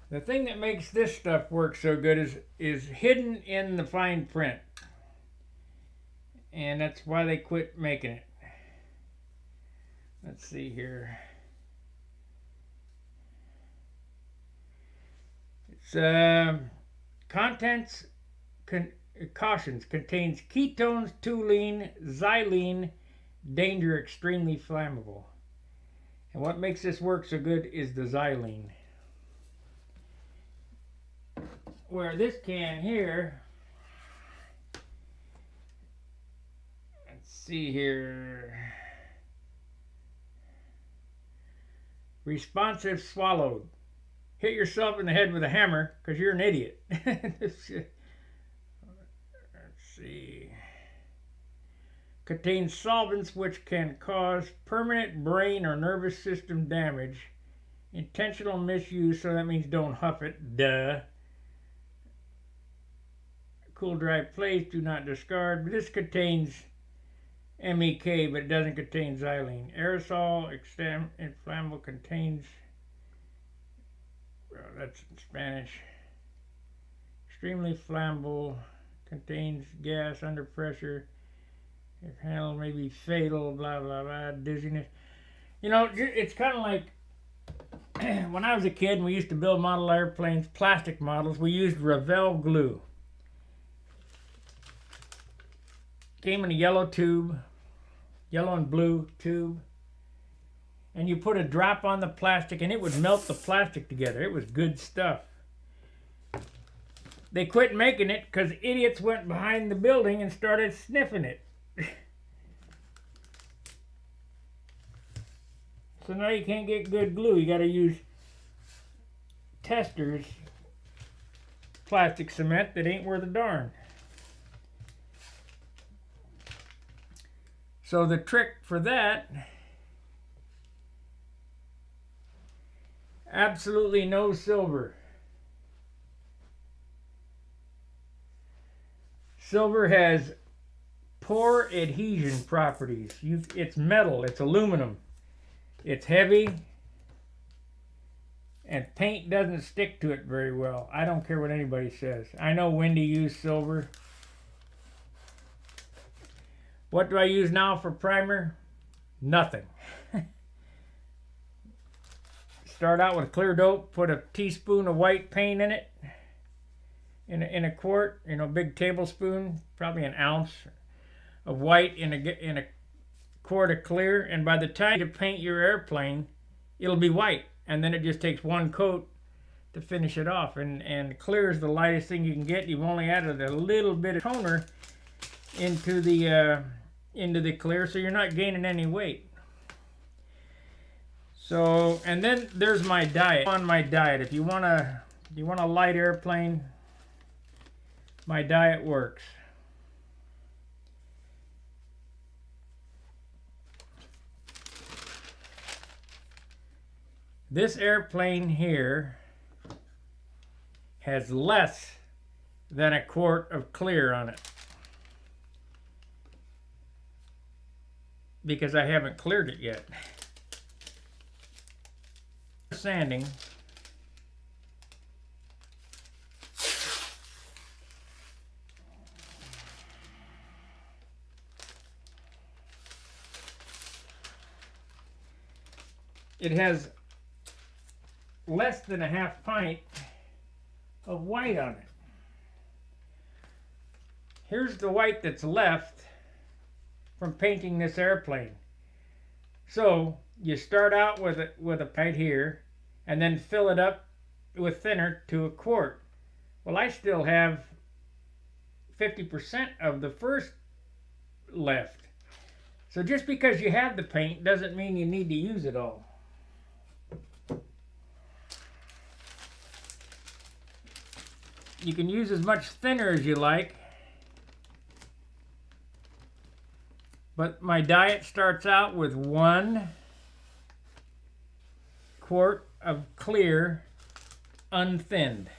The thing that makes this stuff work so good is hidden in the fine print, and that's why they quit making it. Let's see here. It's contents cautions contains ketones, toluene, xylene, danger, extremely flammable. And what makes this work so good is the xylene. Where this can here, let's see here, responsive swallowed. Hit yourself in the head with a hammer because you're an idiot. Let's see. Contains solvents which can cause permanent brain or nervous system damage. Intentional misuse, so that means don't huff it. Duh. Cool, dry place, do not discard. But this contains MEK, but it doesn't contain xylene. Aerosol, inflammable, contains, well, that's in Spanish. Extremely flammable, contains gas under pressure. If handled may be fatal, blah, blah, blah, dizziness. You know, it's kind of like when I was a kid and we used to build model airplanes, plastic models, we used Revell glue. Came in a yellow tube, yellow and blue tube, and you put a drop on the plastic and it would melt the plastic together. It was good stuff. they quit making it because idiots went behind the building and started sniffing it. So now you can't get good glue. You got to use Testors plastic cement that ain't worth a darn. So the trick for that, absolutely no silver. Silver has poor adhesion properties. It's metal, it's aluminum, it's heavy, and paint doesn't stick to it very well. I don't care what anybody says. I know Wendy used silver. What do I use now for primer? Nothing. Start out with clear dope, put a teaspoon of white paint in it, in a quart, you know, big tablespoon, probably an ounce of white in a quart of clear, and by the time you paint your airplane, it'll be white, and then it just takes one coat to finish it off. And clear is the lightest thing you can get. You've only added a little bit of toner into the clear, so you're not gaining any weight. So, and then there's my diet. On my diet, if you want a light airplane, my diet works. This airplane here has less than a quart of clear on it, because I haven't cleared it yet. Sanding. It has less than a half pint of white on it. Here's the white that's left from painting this airplane. So you start out with a pint here, and then fill it up with thinner to a quart. Well, I still have 50% of the first left. So just because you have the paint doesn't mean you need to use it all. You can use as much thinner as you like, but my diet starts out with 1 quart of clear unthinned.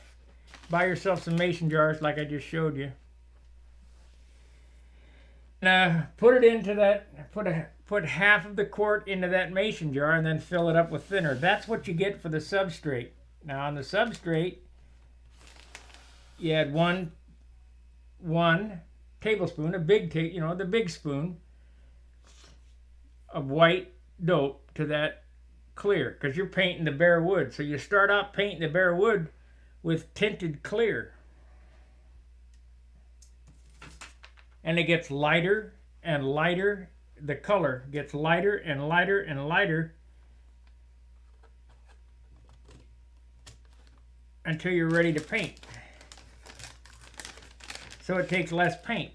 Buy yourself some mason jars like I just showed you. Put it into that, put half of the quart into that mason jar and then fill it up with thinner. That's what you get for the substrate. Now on the substrate, you add one tablespoon, the big spoon of white dope to that clear, because you're painting the bare wood. So you start out painting the bare wood with tinted clear, and it gets lighter and lighter. The color gets lighter and lighter and lighter until you're ready to paint. So it takes less paint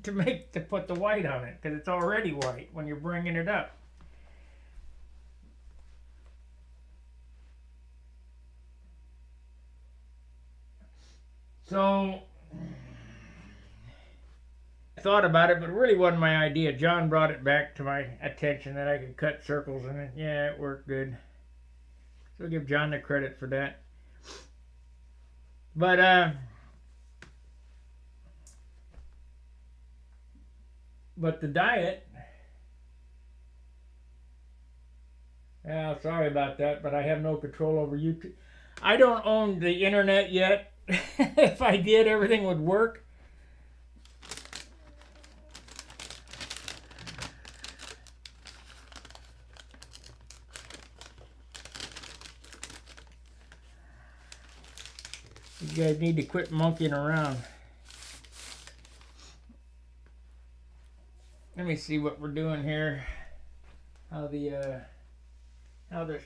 to put the white on it, because it's already white when you're bringing it up. So I thought about it, but it really wasn't my idea. John brought it back to my attention that I could cut circles in it. Yeah, it worked good. So I'll give John the credit for that. But the diet, yeah, sorry about that, but I have no control over YouTube. I don't own the internet yet. If I did, everything would work. You guys need to quit monkeying around. Let me see what we're doing here. How the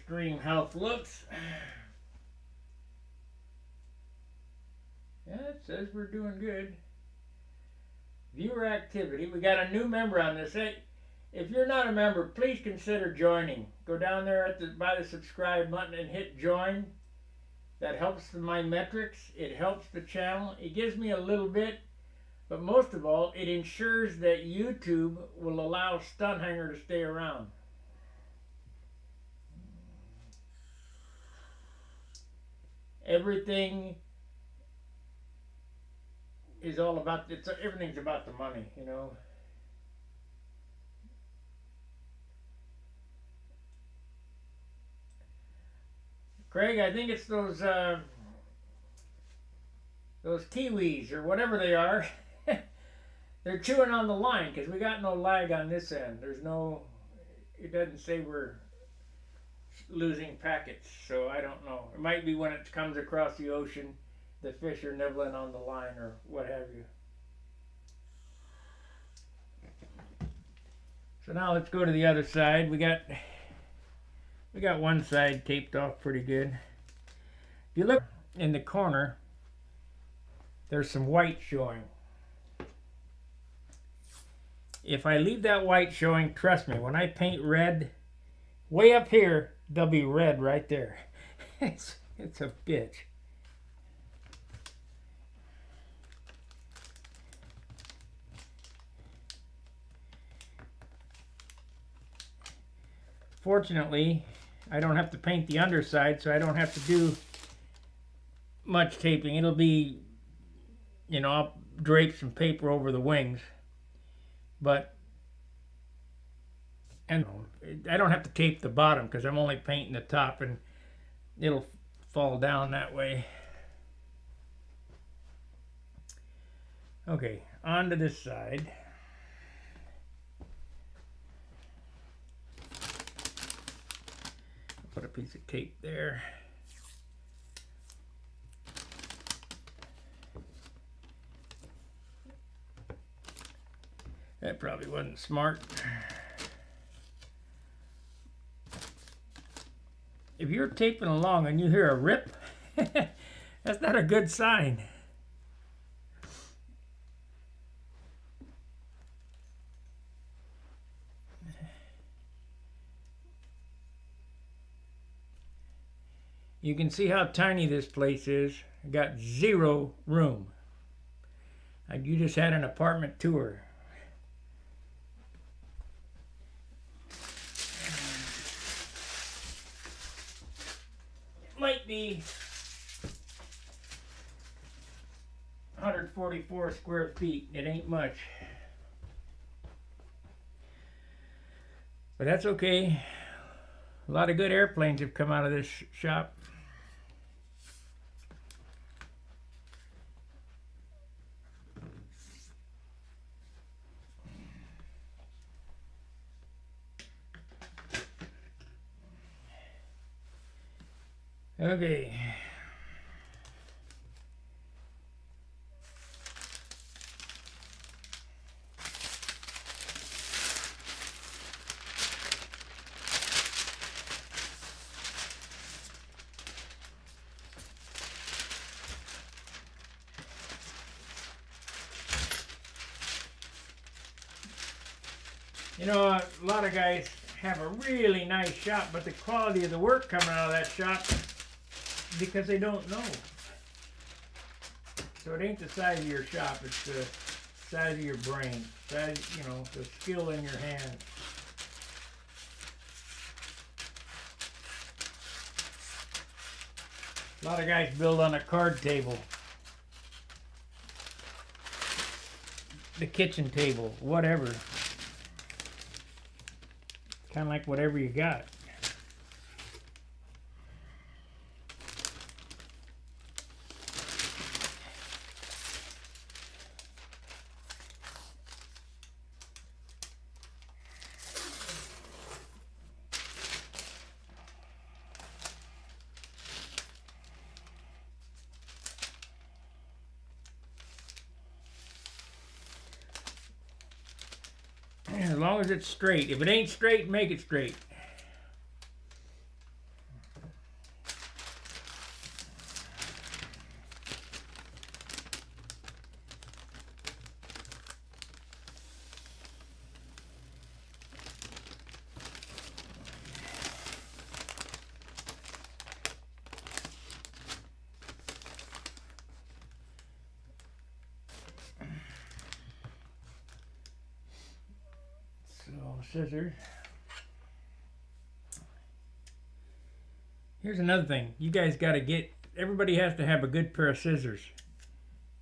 stream health looks. Yeah, it says we're doing good. Viewer activity. We got a new member on this. Hey, if you're not a member, please consider joining. Go down there by the subscribe button and hit join. That helps my metrics. It helps the channel. It gives me a little bit, but most of all, it ensures that YouTube will allow Stunt Hanger to stay around. Everything is all about, everything's about the money, you know. Craig, I think it's those kiwis or whatever they are. They're chewing on the line because we got no lag on this end. There's no, it doesn't say we're losing packets, so I don't know. It might be when it comes across the ocean, the fish are nibbling on the line or what have you. So now let's go to the other side. We got one side taped off pretty good. If you look in the corner, there's some white showing. If I leave that white showing, trust me, when I paint red, way up here, there'll be red right there. It's a bitch. Fortunately, I don't have to paint the underside, so I don't have to do much taping. It'll be, you know, I'll drape some paper over the wings. But, and I don't have to tape the bottom because I'm only painting the top and it'll fall down that way. Okay, on to this side. Put a piece of tape there. That probably wasn't smart. If you're taping along and you hear a rip, that's not a good sign. You can see how tiny this place is. I got zero room. You just had an apartment tour. It might be 144 square feet. It ain't much. But that's okay. A lot of good airplanes have come out of this shop. Okay. You know, a lot of guys have a really nice shop, but the quality of the work coming out of that shop, because they don't know. So it ain't the size of your shop, it's the size of your brain, size, you know, the skill in your hand. A lot of guys build on a card table, the kitchen table, whatever. Kind of like whatever you got. As long as it's straight. If it ain't straight, make it straight. scissors. Here's another thing. You guys got to get, everybody has to have a good pair of scissors.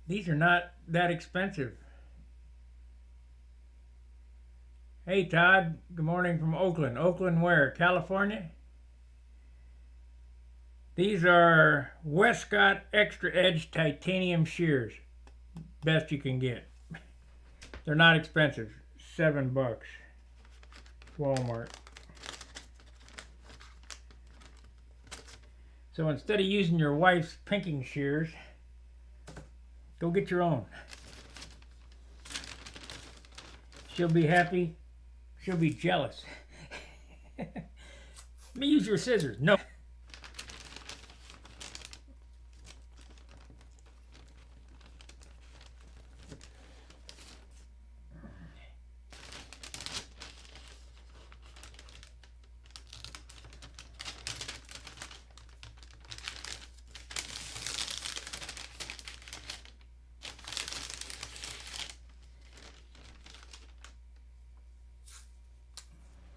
These are not that expensive. Hey Todd, good morning from Oakland. Oakland where? California? These are Westcott Extra Edge Titanium shears. Best you can get. They're not expensive. $7. Walmart. So instead of using your wife's pinking shears, go get your own. She'll be happy. She'll be jealous. Let me use your scissors. No.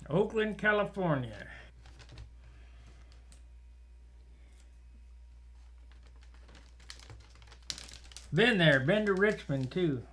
Oakland, California. Been there, been to Richmond too.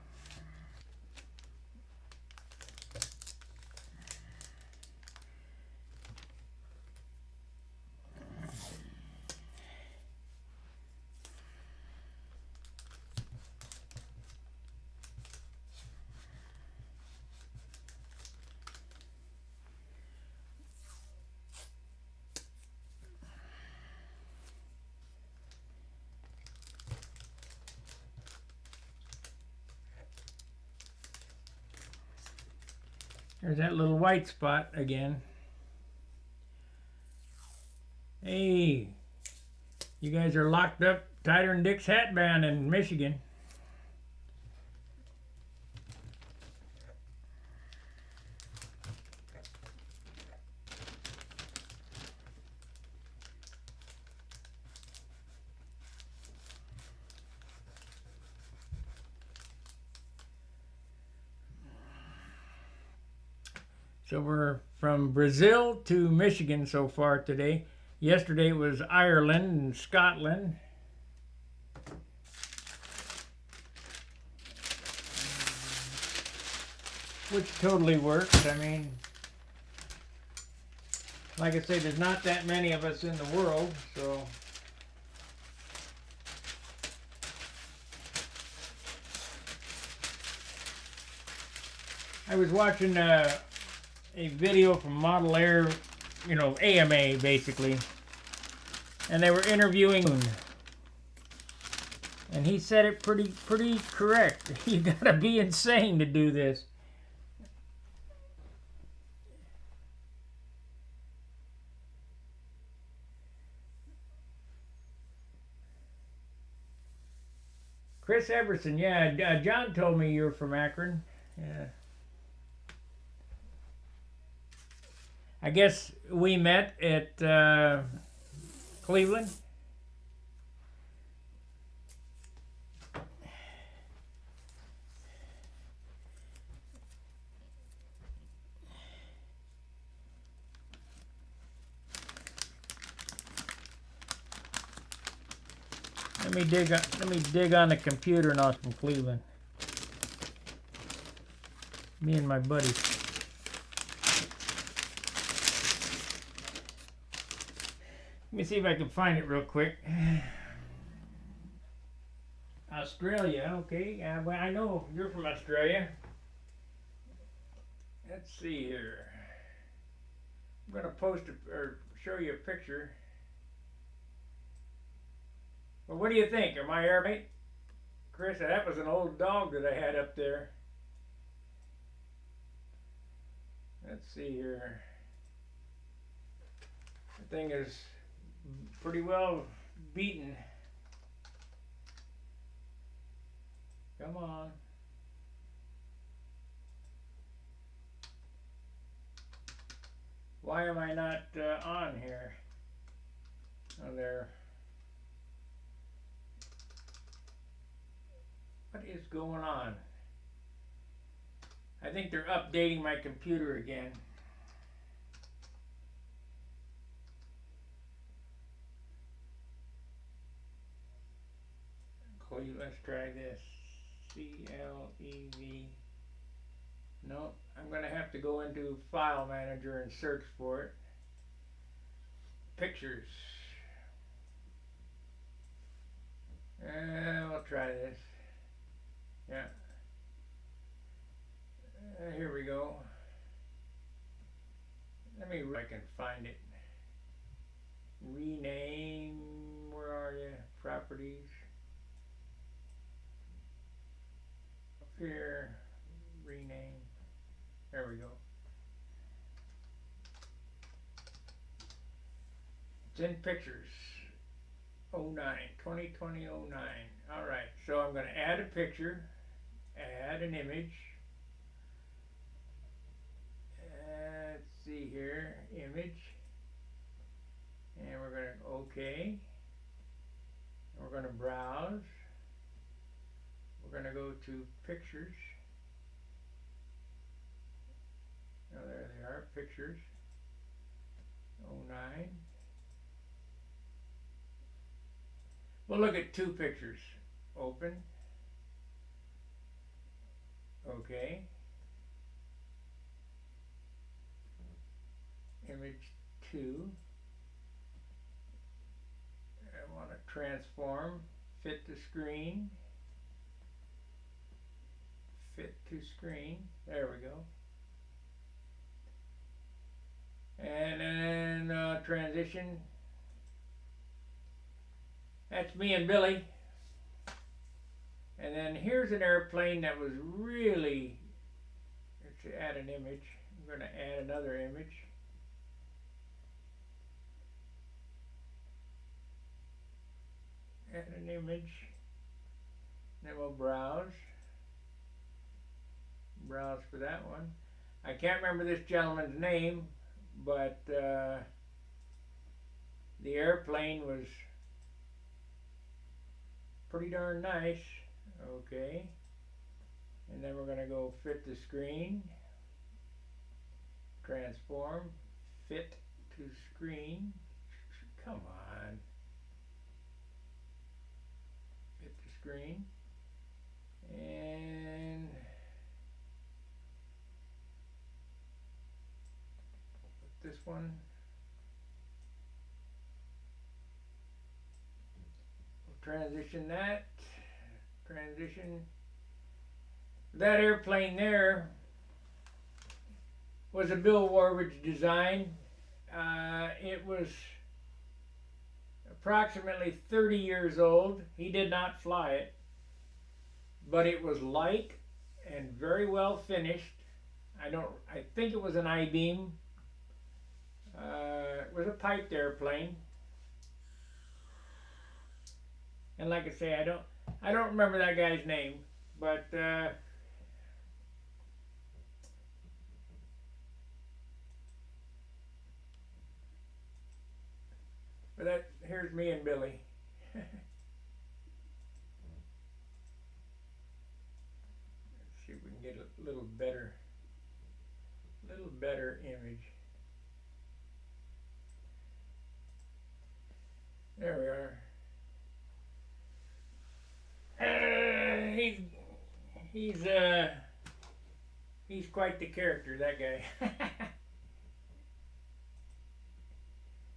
There's that little white spot again. Hey, you guys are locked up tighter than Dick's hat band in Michigan. So we're from Brazil to Michigan so far today. Yesterday was Ireland and Scotland. Which totally works. I mean, like I say, there's not that many of us in the world, so. I was watching a video from Model Air, you know, AMA basically, and they were interviewing, and he said it pretty correct. You gotta be insane to do this. Chris Everson, yeah, John told me you're from Akron. Yeah. I guess we met at Cleveland. Let me dig on the computer, and I'm from Cleveland. Me and my buddy. Let me see if I can find it real quick. Australia, okay. Well, I know you're from Australia. Let's see here. I'm gonna post or show you a picture. Well, what do you think? Am I airmate? Chris, that was an old dog that I had up there. Let's see here. The thing is pretty well beaten. Come on. Why am I not on here? Oh, there. What is going on? I I think they're updating my computer again. Let's try this. CLEV. No, I'm going to have to go into File Manager and search for it. Pictures. We'll try this. Yeah. Here we go. Let me, if I can find it. Rename. Where are you? Properties. Up here. Rename. There we go. It's in pictures. 09, 2020 09. Alright, so I'm going to add a picture, add an image. Let's see here, image. And we're going to OK. And we're going to browse. We're going to go to pictures. Oh, there they are, pictures. 09. We'll look at two pictures. Open. OK. Image 2. I want to transform, fit to screen. Fit to screen. There we go. And then transition. That's me and Billy. And then here's an airplane that was really, let's add an image. I'm going to add another image. Add an image. Then we'll browse. Browse for that one. I can't remember this gentleman's name, but the airplane was pretty darn nice. Okay. And then we're going to go fit to screen. Transform. Fit to screen. Come on. Fit to screen. And this one. We'll transition that. Transition. That airplane there was a Bill Warridge design. It was approximately 30 years old. He did not fly it, but it was light and very well finished. I think it was an I-beam. It was a piped airplane. And like I say, I don't remember that guy's name, but here's me and Billy. Let's see if we can get a little better image. There we are. He's quite the character, that guy.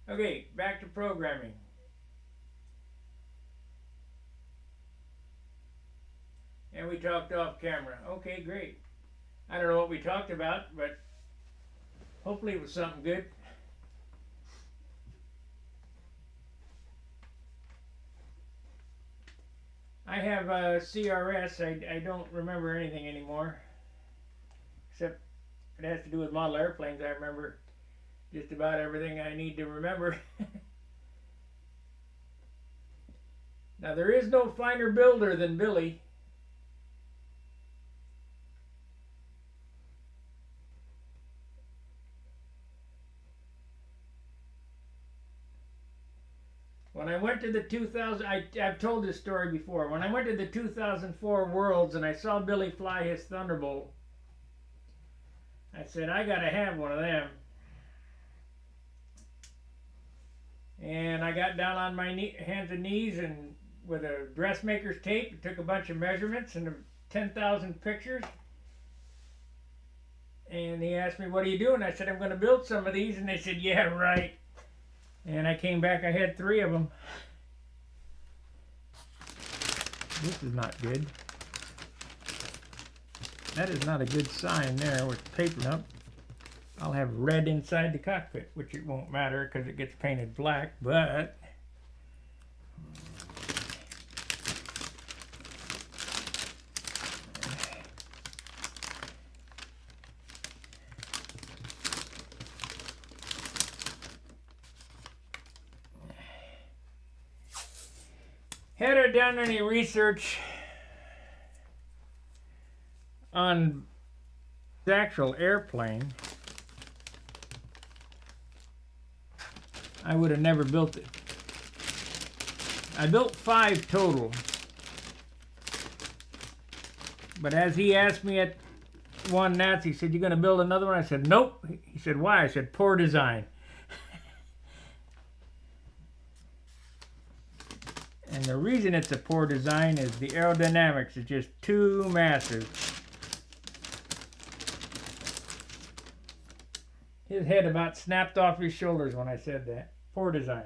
Okay, back to programming. And we talked off camera. Okay, great. I don't know what we talked about, but hopefully it was something good. I have CRS. I don't remember anything anymore, except it has to do with model airplanes. I remember just about everything I need to remember. Now there is no finer builder than Billy. When I went to the 2000, I've told this story before. When I went to the 2004 Worlds and I saw Billy fly his Thunderbolt, I said, I gotta have one of them. And I got down on my hands and knees and with a dressmaker's tape, took a bunch of measurements and 10,000 pictures. And he asked me, what are you doing? I said, I'm going to build some of these. And they said, yeah, right. And I came back, I had 3 of them. This is not good. That is not a good sign there with paper up. I'll have red inside the cockpit, which it won't matter because it gets painted black, but had I done any research on the actual airplane, I would have never built it. I built 5 total. But as he asked me at one Nats, he said, you going to build another one? I said, nope. He said, why? I said, poor design. And the reason it's a poor design is the aerodynamics is just too massive. His head about snapped off his shoulders when I said that. Poor design.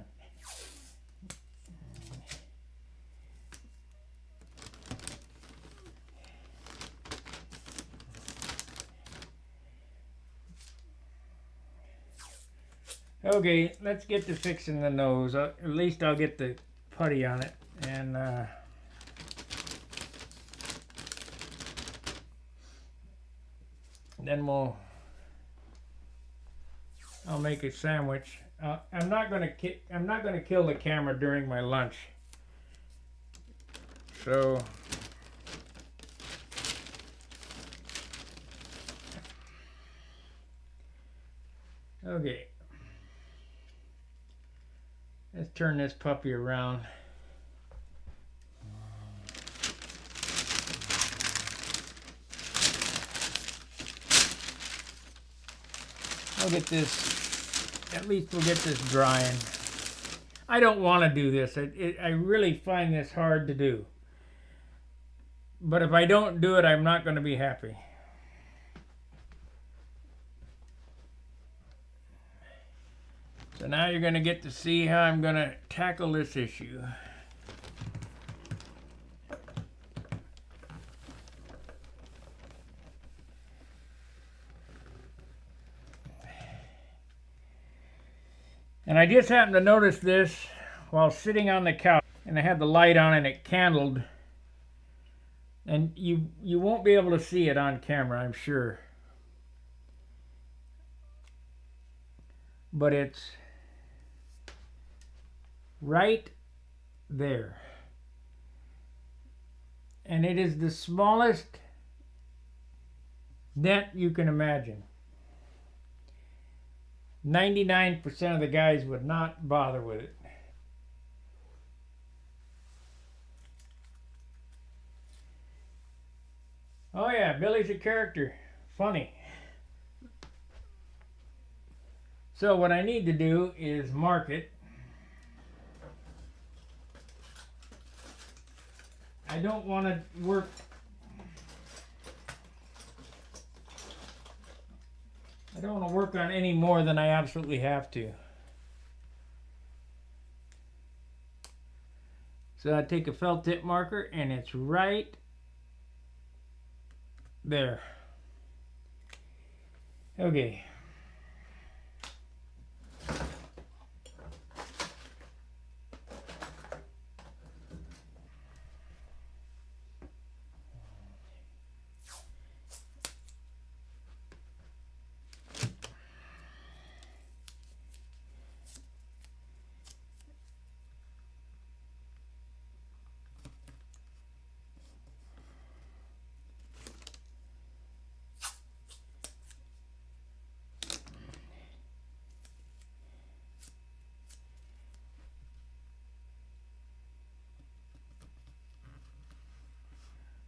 Okay, let's get to fixing the nose. At least I'll get the putty on it. And then I'll make a sandwich. I'm not gonna kill the camera during my lunch. So okay, let's turn this puppy around. I'll get this, at least we'll get this drying. I don't want to do this. I really find this hard to do. But if I don't do it, I'm not going to be happy. So now you're going to get to see how I'm going to tackle this issue. And I just happened to notice this while sitting on the couch, and I had the light on and it candled. And you won't be able to see it on camera, I'm sure. But it's right there. And it is the smallest dent you can imagine. 99% of the guys would not bother with it. Oh yeah, Billy's a character. Funny. So what I need to do is mark it. I don't want to work on any more than I absolutely have to. So I take a felt tip marker and it's right there. Okay.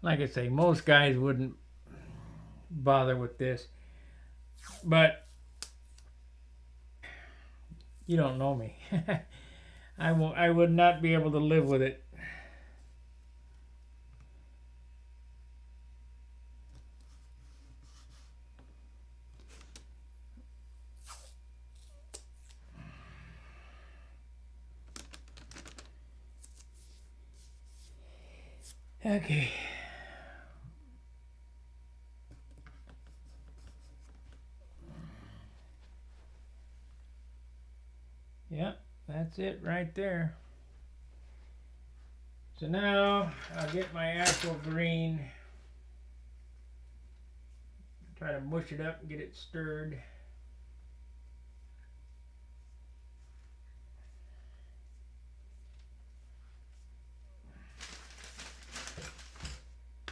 Like I say, most guys wouldn't bother with this. But you don't know me. I would not be able to live with it. Okay. Yep, that's it right there. So now I'll get my actual green, try to mush it up and get it stirred.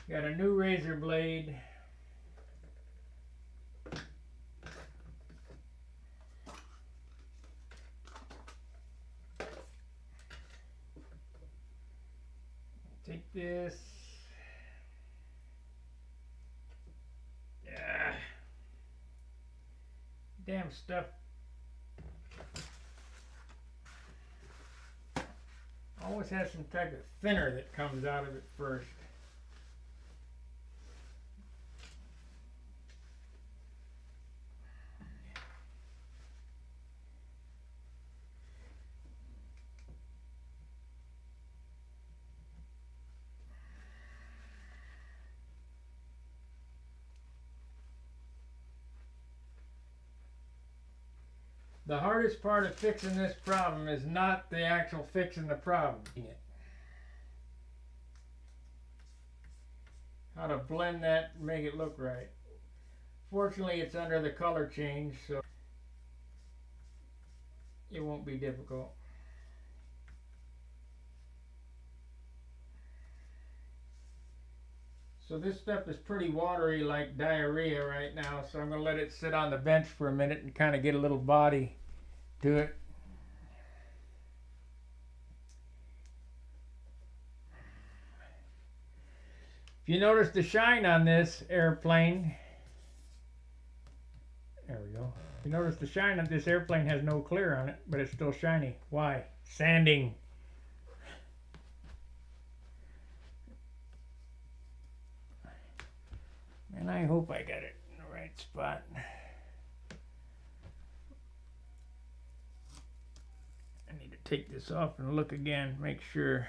Got a new razor blade. Take this. Yeah. Damn stuff. Always has some type of thinner that comes out of it first. The hardest part of fixing this problem is not the actual fixing the problem. How to blend that and make it look right. Fortunately, it's under the color change, so it won't be difficult. So this stuff is pretty watery, like diarrhea right now, so I'm going to let it sit on the bench for a minute and kind of get a little body to it. If you notice the shine on this airplane, there we go. If you notice the shine on this airplane has no clear on it, but it's still shiny. Why? Sanding. And I hope I got it in the right spot. I need to take this off and look again, make sure.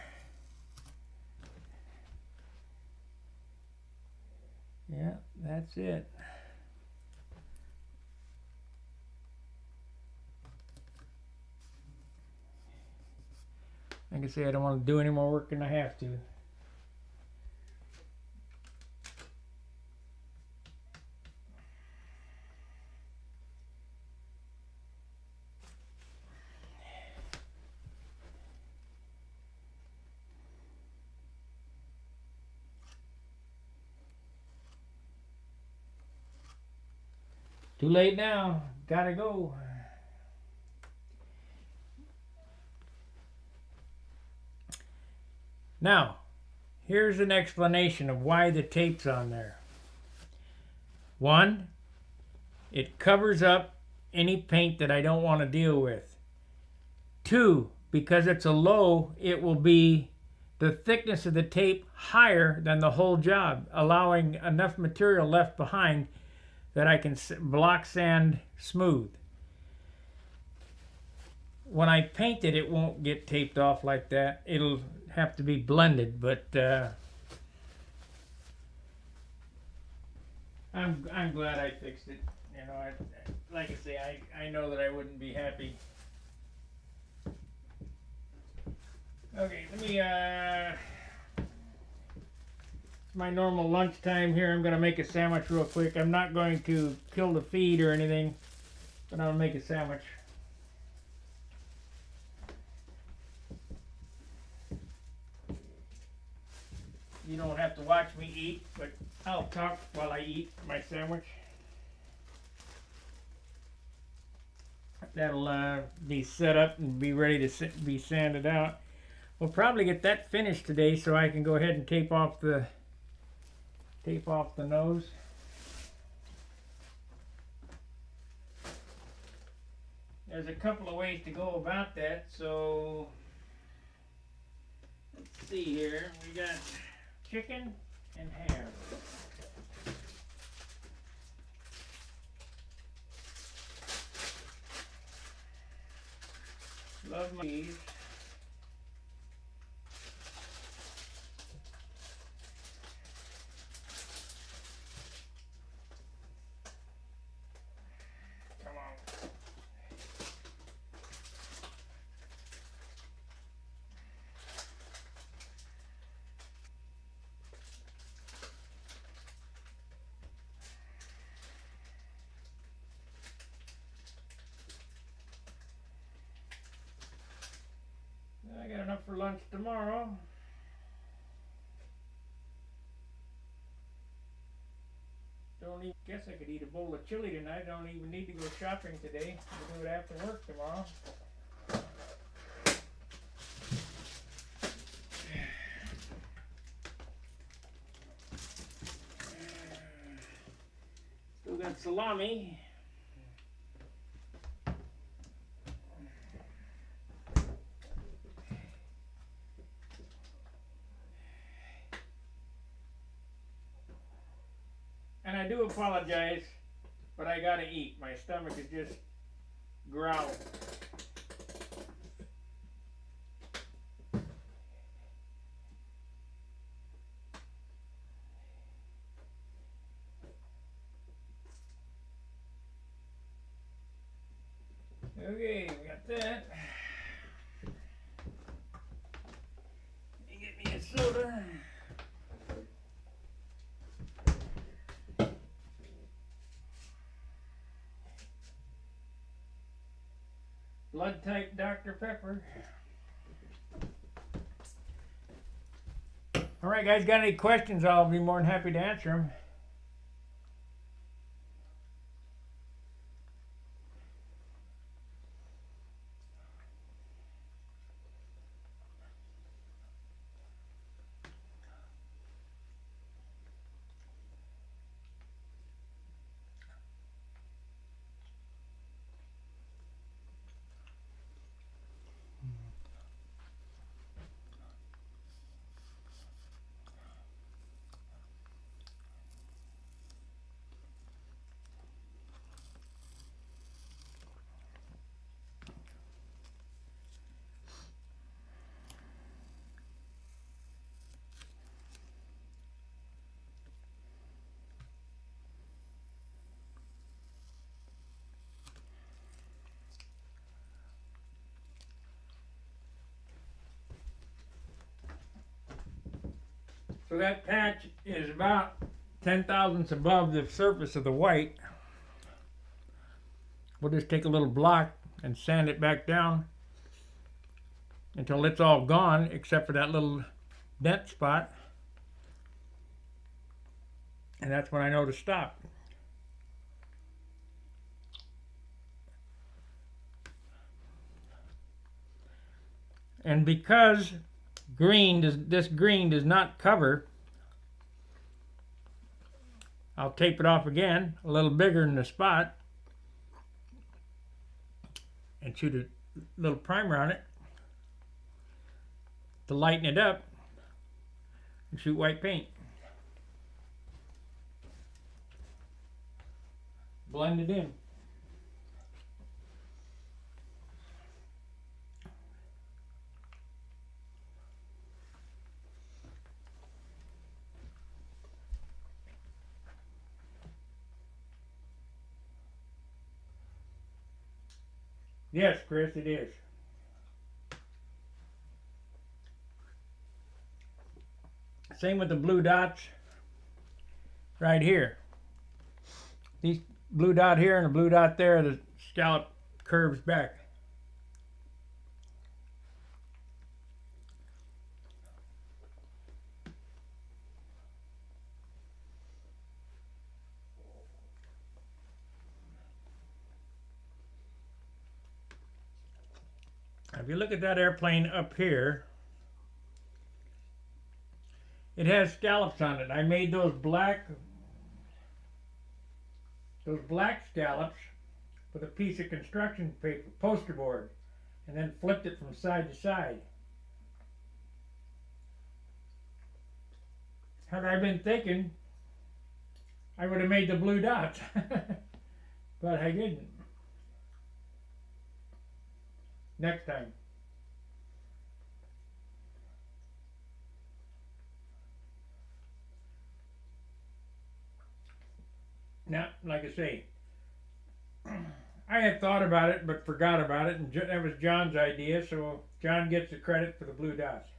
Yeah, that's it. Like I say, I don't want to do any more work than I have to. Too late now. Gotta go. Now, here's an explanation of why the tape's on there. One, it covers up any paint that I don't want to deal with. Two, because it's a low, it will be the thickness of the tape higher than the whole job, allowing enough material left behind that I can block sand smooth. When I paint it, it won't get taped off like that. It'll have to be blended, but I'm glad I fixed it. You know, like I say, I know that I wouldn't be happy. Okay, let me it's my normal lunchtime here. I'm gonna make a sandwich real quick. I'm not going to kill the feed or anything, but I'll make a sandwich. You don't have to watch me eat, but I'll talk while I eat my sandwich. That'll be set up and be ready to be sanded out. We'll probably get that finished today, so I can go ahead and tape off the nose. there's a couple of ways to go about that. So let's see here. We got chicken and ham. Love my cheese. Come on. I got enough for lunch tomorrow. Don't even guess I could eat a bowl of chili tonight. Don't even need to go shopping today. We'll do it after work tomorrow. Still got salami. And I do apologize, but I gotta eat. My stomach is just growling. Okay, we got that. Let me get me a soda. Blood type Dr. Pepper. All right, guys, got any questions? I'll be more than happy to answer them. So that patch is about 10 thousandths above the surface of the white. We'll just take a little block and sand it back down until it's all gone except for that little dent spot. And that's when I know to stop. And because this green does not cover, I'll tape it off again, a little bigger than the spot, and shoot a little primer on it to lighten it up and shoot white paint. Blend it in. Yes, Chris, it is. Same with the blue dots right here. These blue dot here and a blue dot there, the scallop curves back. If you look at that airplane up here, it has scallops on it. I made those black scallops with a piece of construction paper, poster board, and then flipped it from side to side. Had I been thinking, I would have made the blue dots, but I didn't. Next time. Now, like I say, I had thought about it but forgot about it, and that was John's idea, so John gets the credit for the blue dots.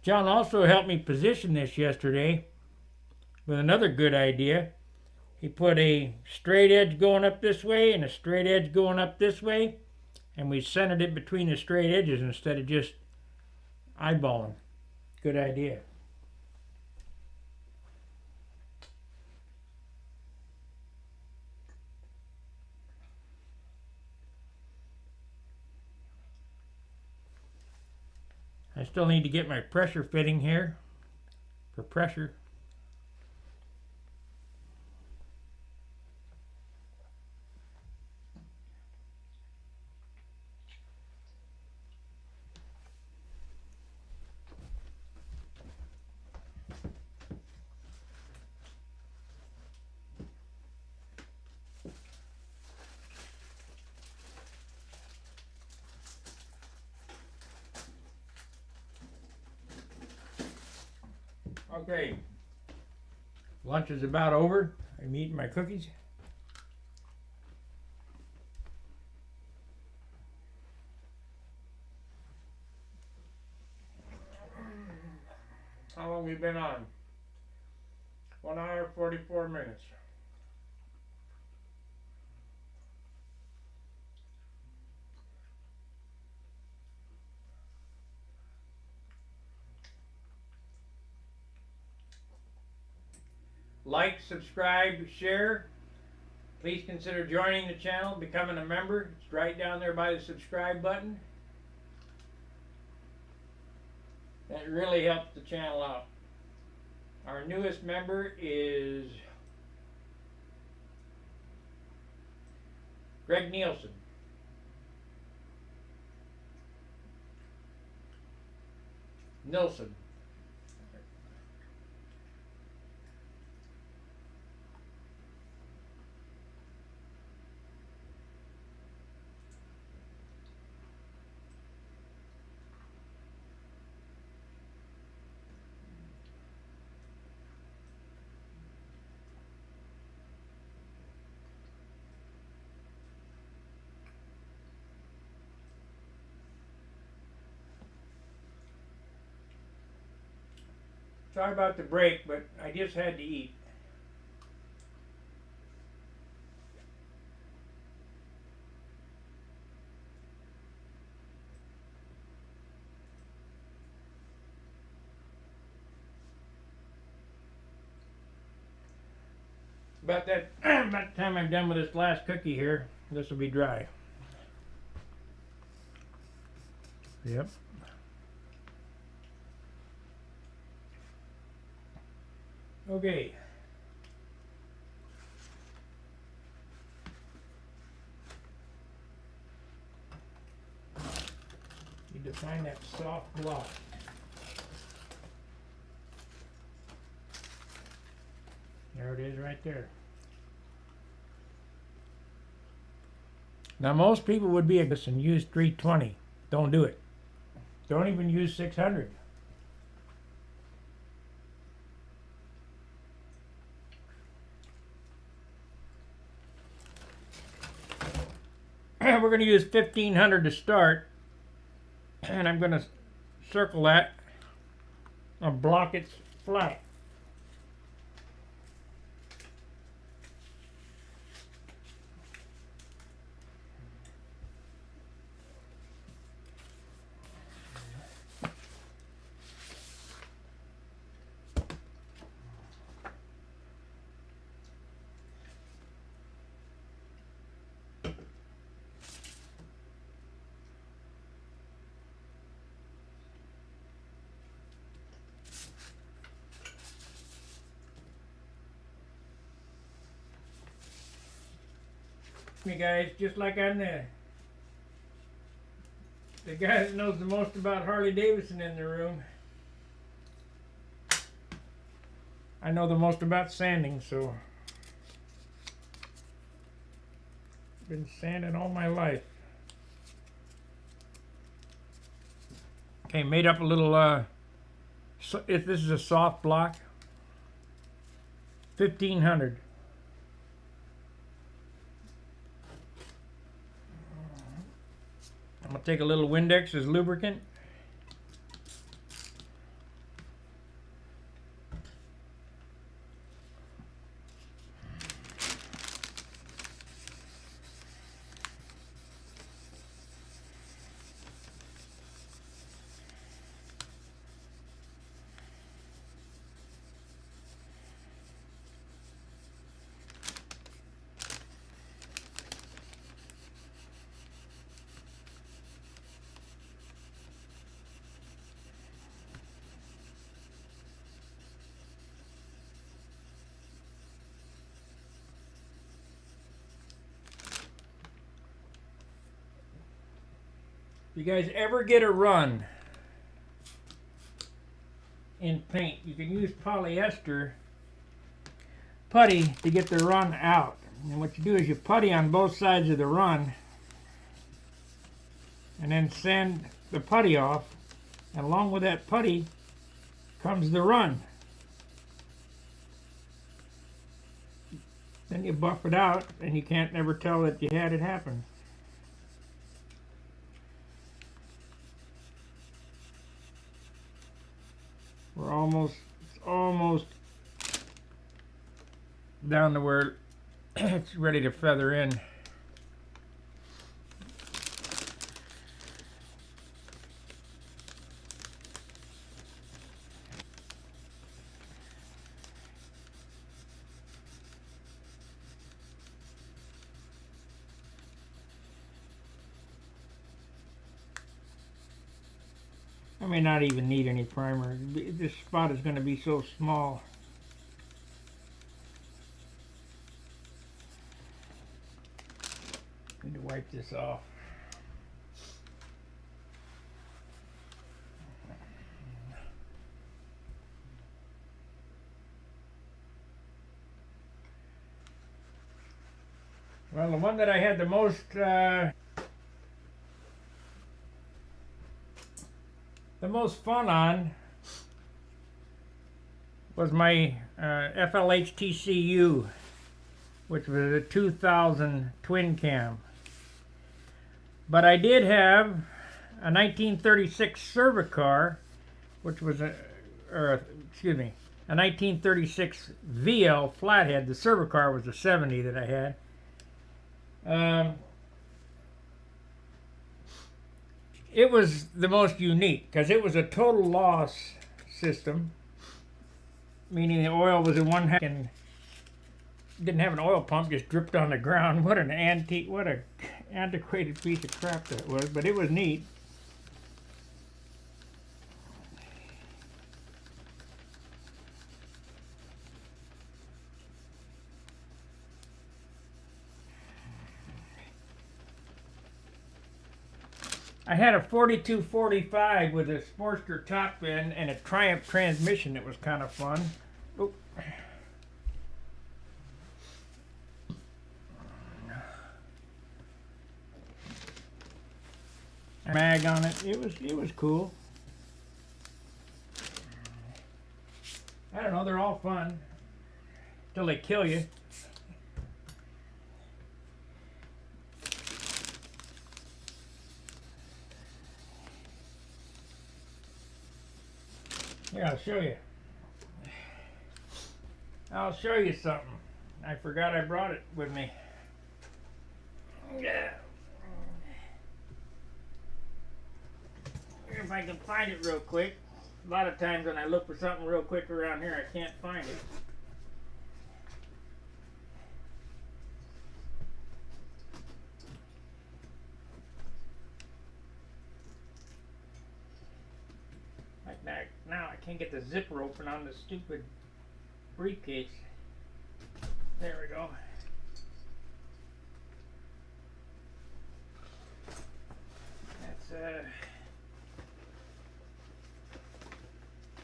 John also helped me position this yesterday with another good idea. He put a straight edge going up this way and a straight edge going up this way, and we centered it between the straight edges instead of just eyeballing. Good idea. I still need to get my pressure fitting here for pressure. Okay, lunch is about over. I'm eating my cookies. How long have we been on? 1 hour, 44 minutes. Like, subscribe, share. Please consider joining the channel, becoming a member. It's right down there by the subscribe button. That really helps the channel out. Our newest member is Greg Nielsen. Nilsson. Sorry about the break, but I just had to eat. About the time I'm done with this last cookie here, this will be dry. Yep. Okay. Need to find that soft block. There it is right there. Now most people would be this and use 320. Don't do it. Don't even use 600. we're going to use 1500 to start, and I'm going to circle that and block it flat. Me guys, just like I'm the guy that knows the most about Harley Davidson in the room. I know the most about sanding, so been sanding all my life. Okay, made up a little if this is a soft block, 1500. I'm going to take a little Windex as lubricant. If you guys ever get a run in paint, you can use polyester putty to get the run out. And what you do is you putty on both sides of the run and then sand the putty off, and along with that putty comes the run. Then you buff it out and you can't ever tell that you had it happen. We're almost down to where it's ready to feather in. I may not even need any primer. This spot is going to be so small. Need to wipe this off. Well, the one that I had the most fun on was my FLHTCU, which was a 2000 twin cam. But I did have a 1936 Cervicar, which was a 1936 VL flathead. The Cervicar was the 70 that I had. It was the most unique because it was a total loss system, meaning the oil was in one half and didn't have an oil pump, just dripped on the ground. What an antiquated piece of crap that was, but it was neat. I had a 4245 with a Sportster top end and a Triumph transmission that was kind of fun. Oop. Mag on it. It was cool. I don't know, they're all fun till they kill you. Here, I'll show you. I'll show you something. I forgot I brought it with me. Yeah. If I can find it real quick. A lot of times when I look for something real quick around here, I can't find it. Like that. Now I can't get the zipper open on the stupid briefcase. There we go. That's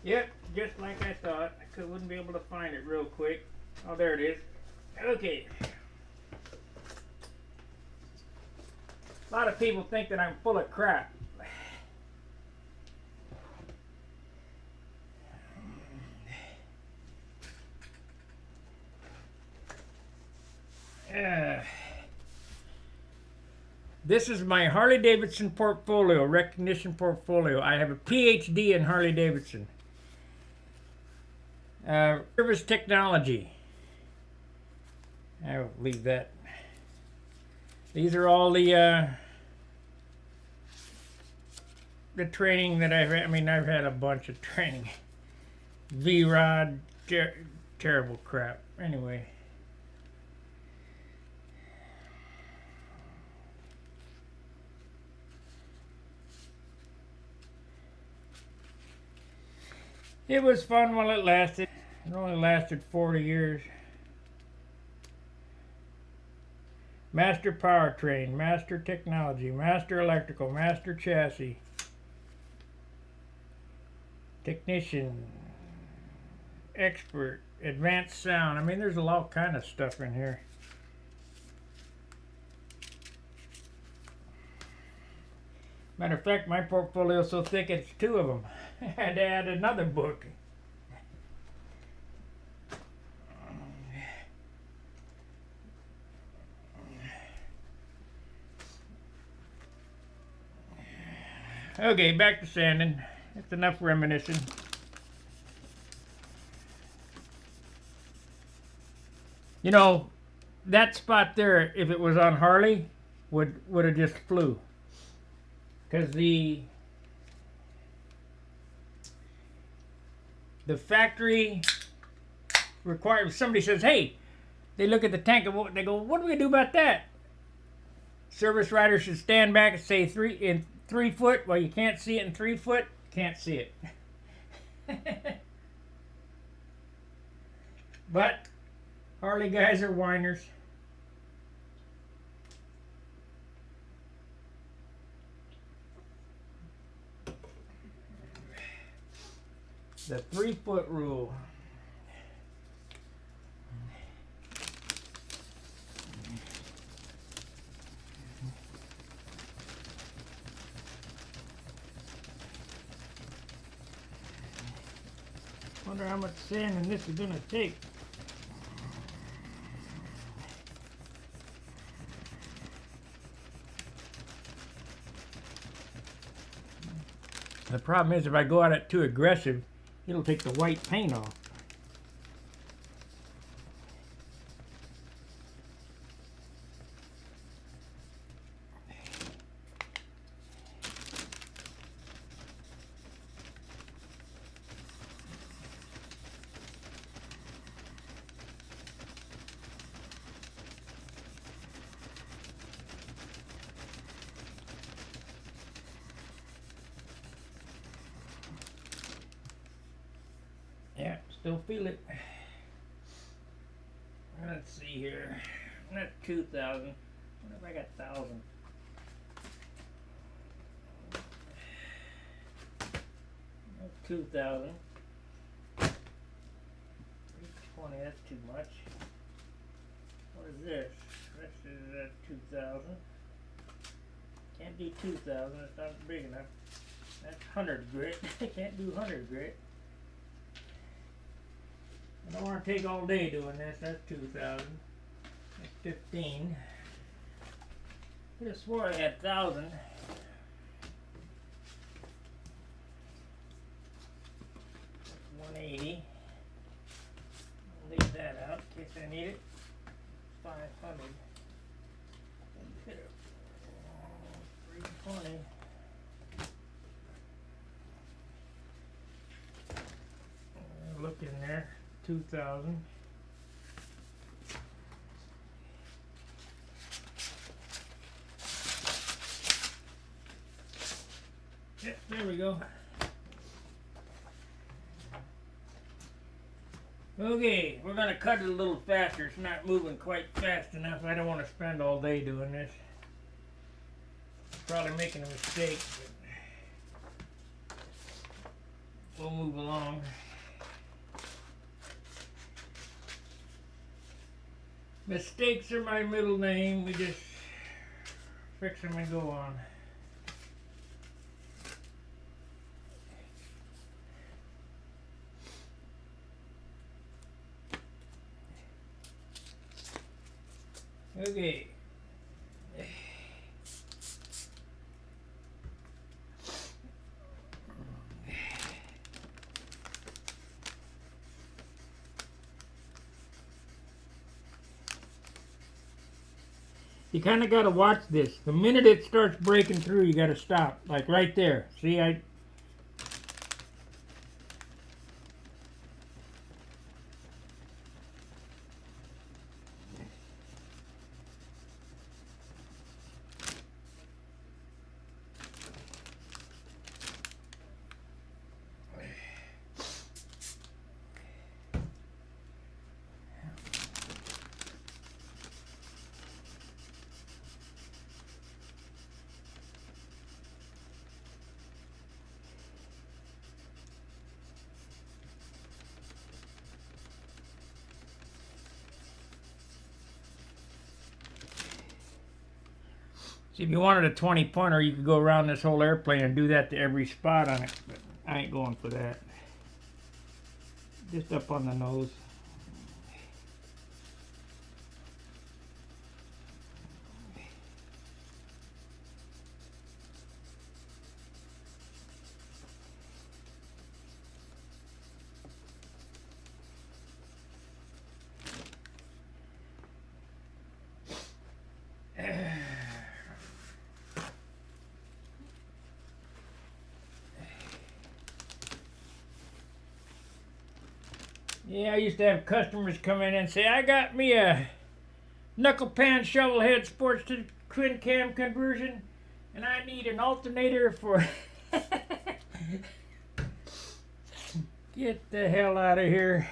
yep, just like I thought. I wouldn't be able to find it real quick. Oh, there it is. Okay. A lot of people think that I'm full of crap. This is my Harley Davidson portfolio, recognition portfolio. I have a PhD in Harley Davidson. Service technology. I'll leave that. These are all the training that I've had. I mean, I've had a bunch of training. V-Rod, terrible crap. Anyway. It was fun while it lasted. It only lasted 40 years. Master powertrain, master technology, master electrical, master chassis, technician, expert, advanced sound. I mean, there's a lot kind of stuff in here. Matter of fact, my portfolio is so thick it's 2 of them. I had to add another book. Okay, back to sanding. That's enough reminiscing. You know, that spot there, if it was on Harley, would have just flew. Because the factory requires, somebody says, hey, they look at the tank and they go, what do we do about that? Service rider should stand back and say 3 foot. Well, you can't see it in 3 foot. Can't see it. But Harley guys are whiners. The 3 foot rule. Wonder how much sanding this is gonna take. The problem is if I go at it too aggressive, it'll take the white paint off. Yeah, still feel it. Let's see here. That's 2,000. What if I got 1,000? That's 2,000. 320. That's too much. What is this? This is 2,000. Can't do 2,000. It's not big enough. That's 100 grit. I can't do 100 grit. I don't want to take all day doing this. That's 2,000. That's 15. I could have swore I had 1,000. $180. Leave that out in case I need it. 500. 320. Look in there. 2,000. Yep, there we go. Okay, we're going to cut it a little faster. It's not moving quite fast enough. I don't want to spend all day doing this. Probably making a mistake, but we'll move along. Mistakes are my middle name. We just fix them and go on. Okay. You kind of got to watch this. The minute it starts breaking through, you got to stop. Like right there. See, see, if you wanted a 20-pointer, you could go around this whole airplane and do that to every spot on it. But I ain't going for that. Just up on the nose. Yeah, I used to have customers come in and say, I got me a knuckle pan shovel head sports to twin cam conversion and I need an alternator for get the hell out of here.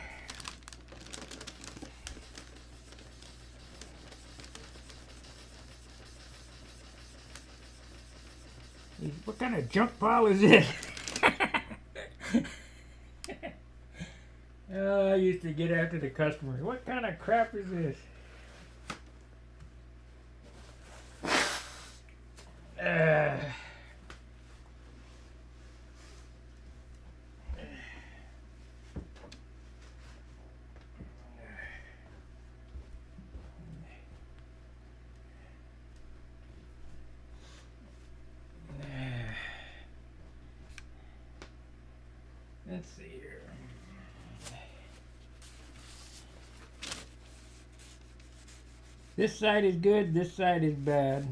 What kind of junk pile is this? I used to get after the customers. What kind of crap is this? Let's see here. This side is good, this side is bad.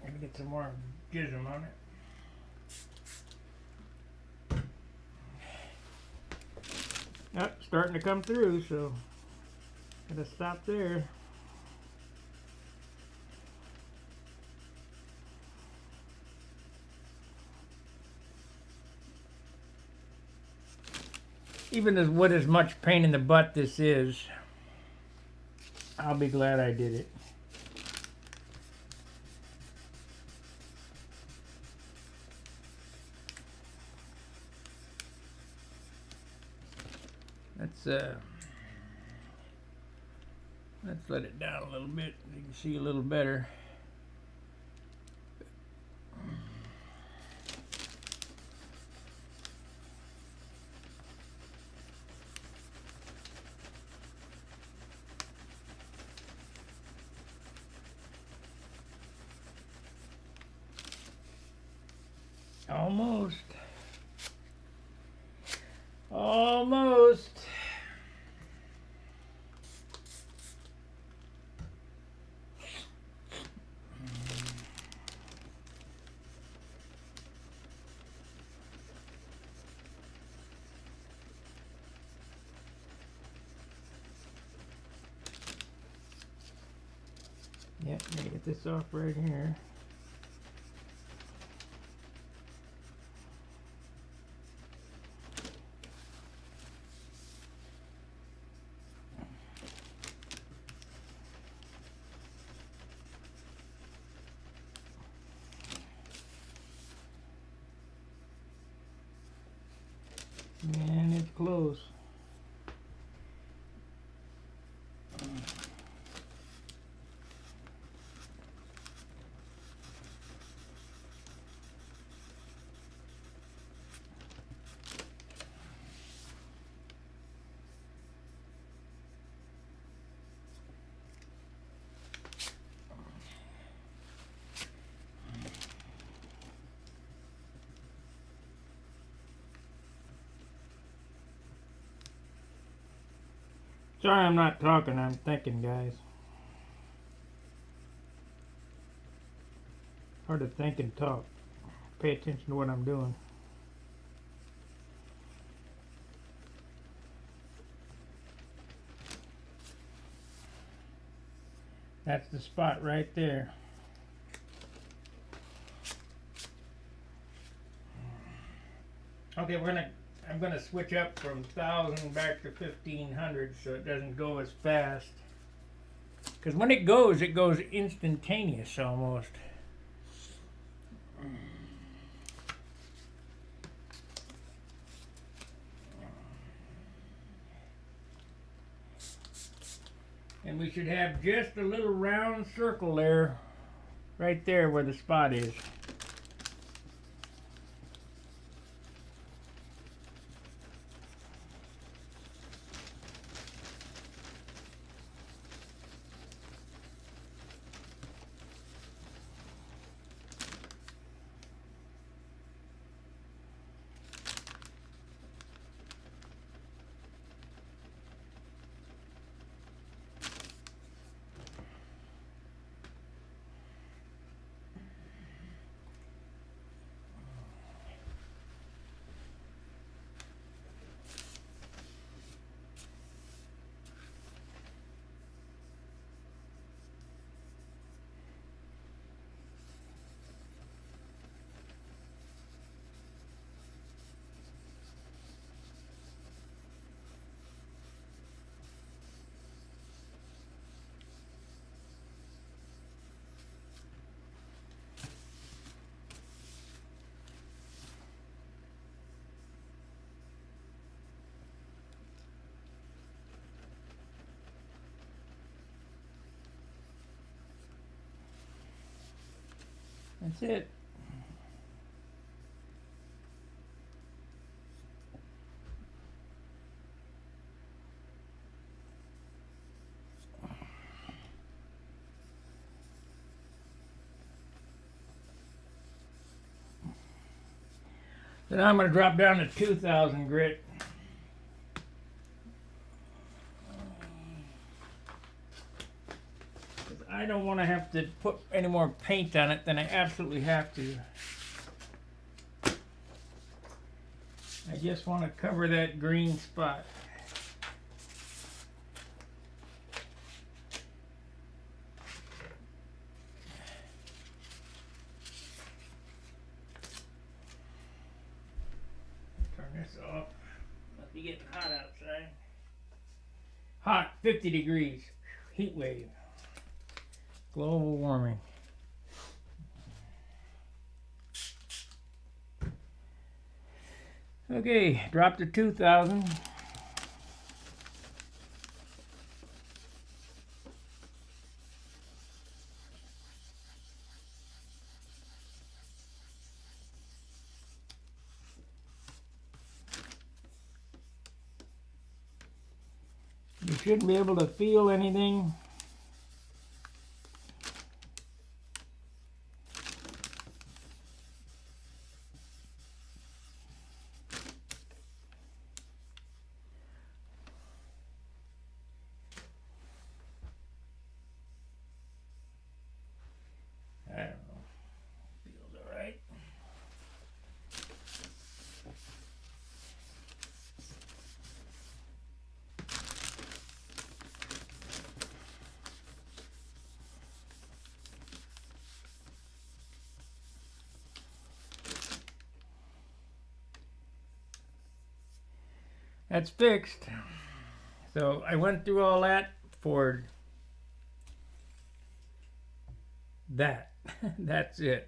Let me get some more gizm on it. Oh, starting to come through, so gotta stop there. Even with as much pain in the butt this is, I'll be glad I did it. Let's let it down a little bit so you can see a little better. Almost. Almost. Yep, let me get this off right here. And it's close. Sorry I'm not talking, I'm thinking, guys. Hard to think and talk. Pay attention to what I'm doing. That's the spot right there. Okay, I'm gonna switch up from 1,000 back to 1,500 so it doesn't go as fast. Because when it goes instantaneous almost. And we should have just a little round circle there, right there where the spot is. That's it. So now I'm going to drop down to 2,000 grit. I don't want to have to put any more paint on it than I absolutely have to. I just want to cover that green spot. Turn this off. Must be getting hot outside. Hot, 50 degrees. Heat wave. Global warming. Okay, drop to 2,000. You shouldn't be able to feel anything. That's fixed. So I went through all that for that. That's it.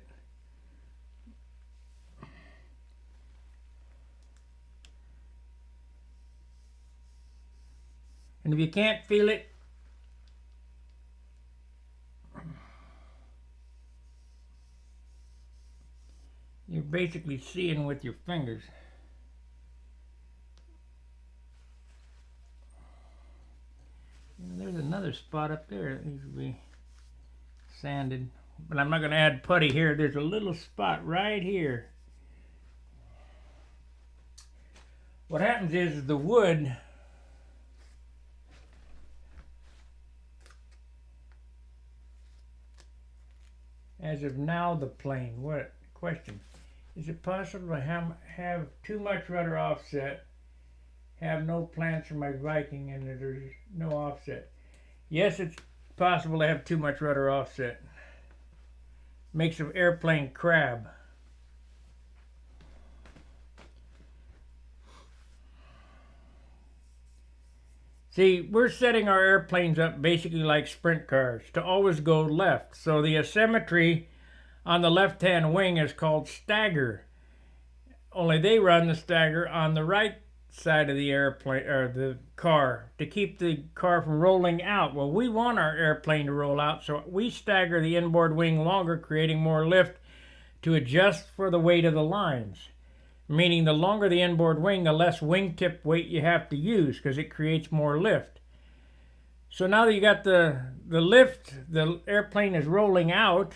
And if you can't feel it, you're basically seeing with your fingers. There's another spot up there that needs to be sanded. But I'm not going to add putty here. There's a little spot right here. What happens is the wood as of now the plane. What question? Is it possible to have too much rudder offset, have no plans for my Viking, and there's no offset? Yes, it's possible to have too much rudder offset. Makes an airplane crab. See, we're setting our airplanes up basically like sprint cars to always go left. So the asymmetry on the left-hand wing is called stagger. Only they run the stagger on the right side of the airplane or the car to keep the car from rolling out. Well, we want our airplane to roll out, so we stagger the inboard wing longer, creating more lift to adjust for the weight of the lines. Meaning the longer the inboard wing, the less wingtip weight you have to use because it creates more lift. So now that you got the lift, the airplane is rolling out,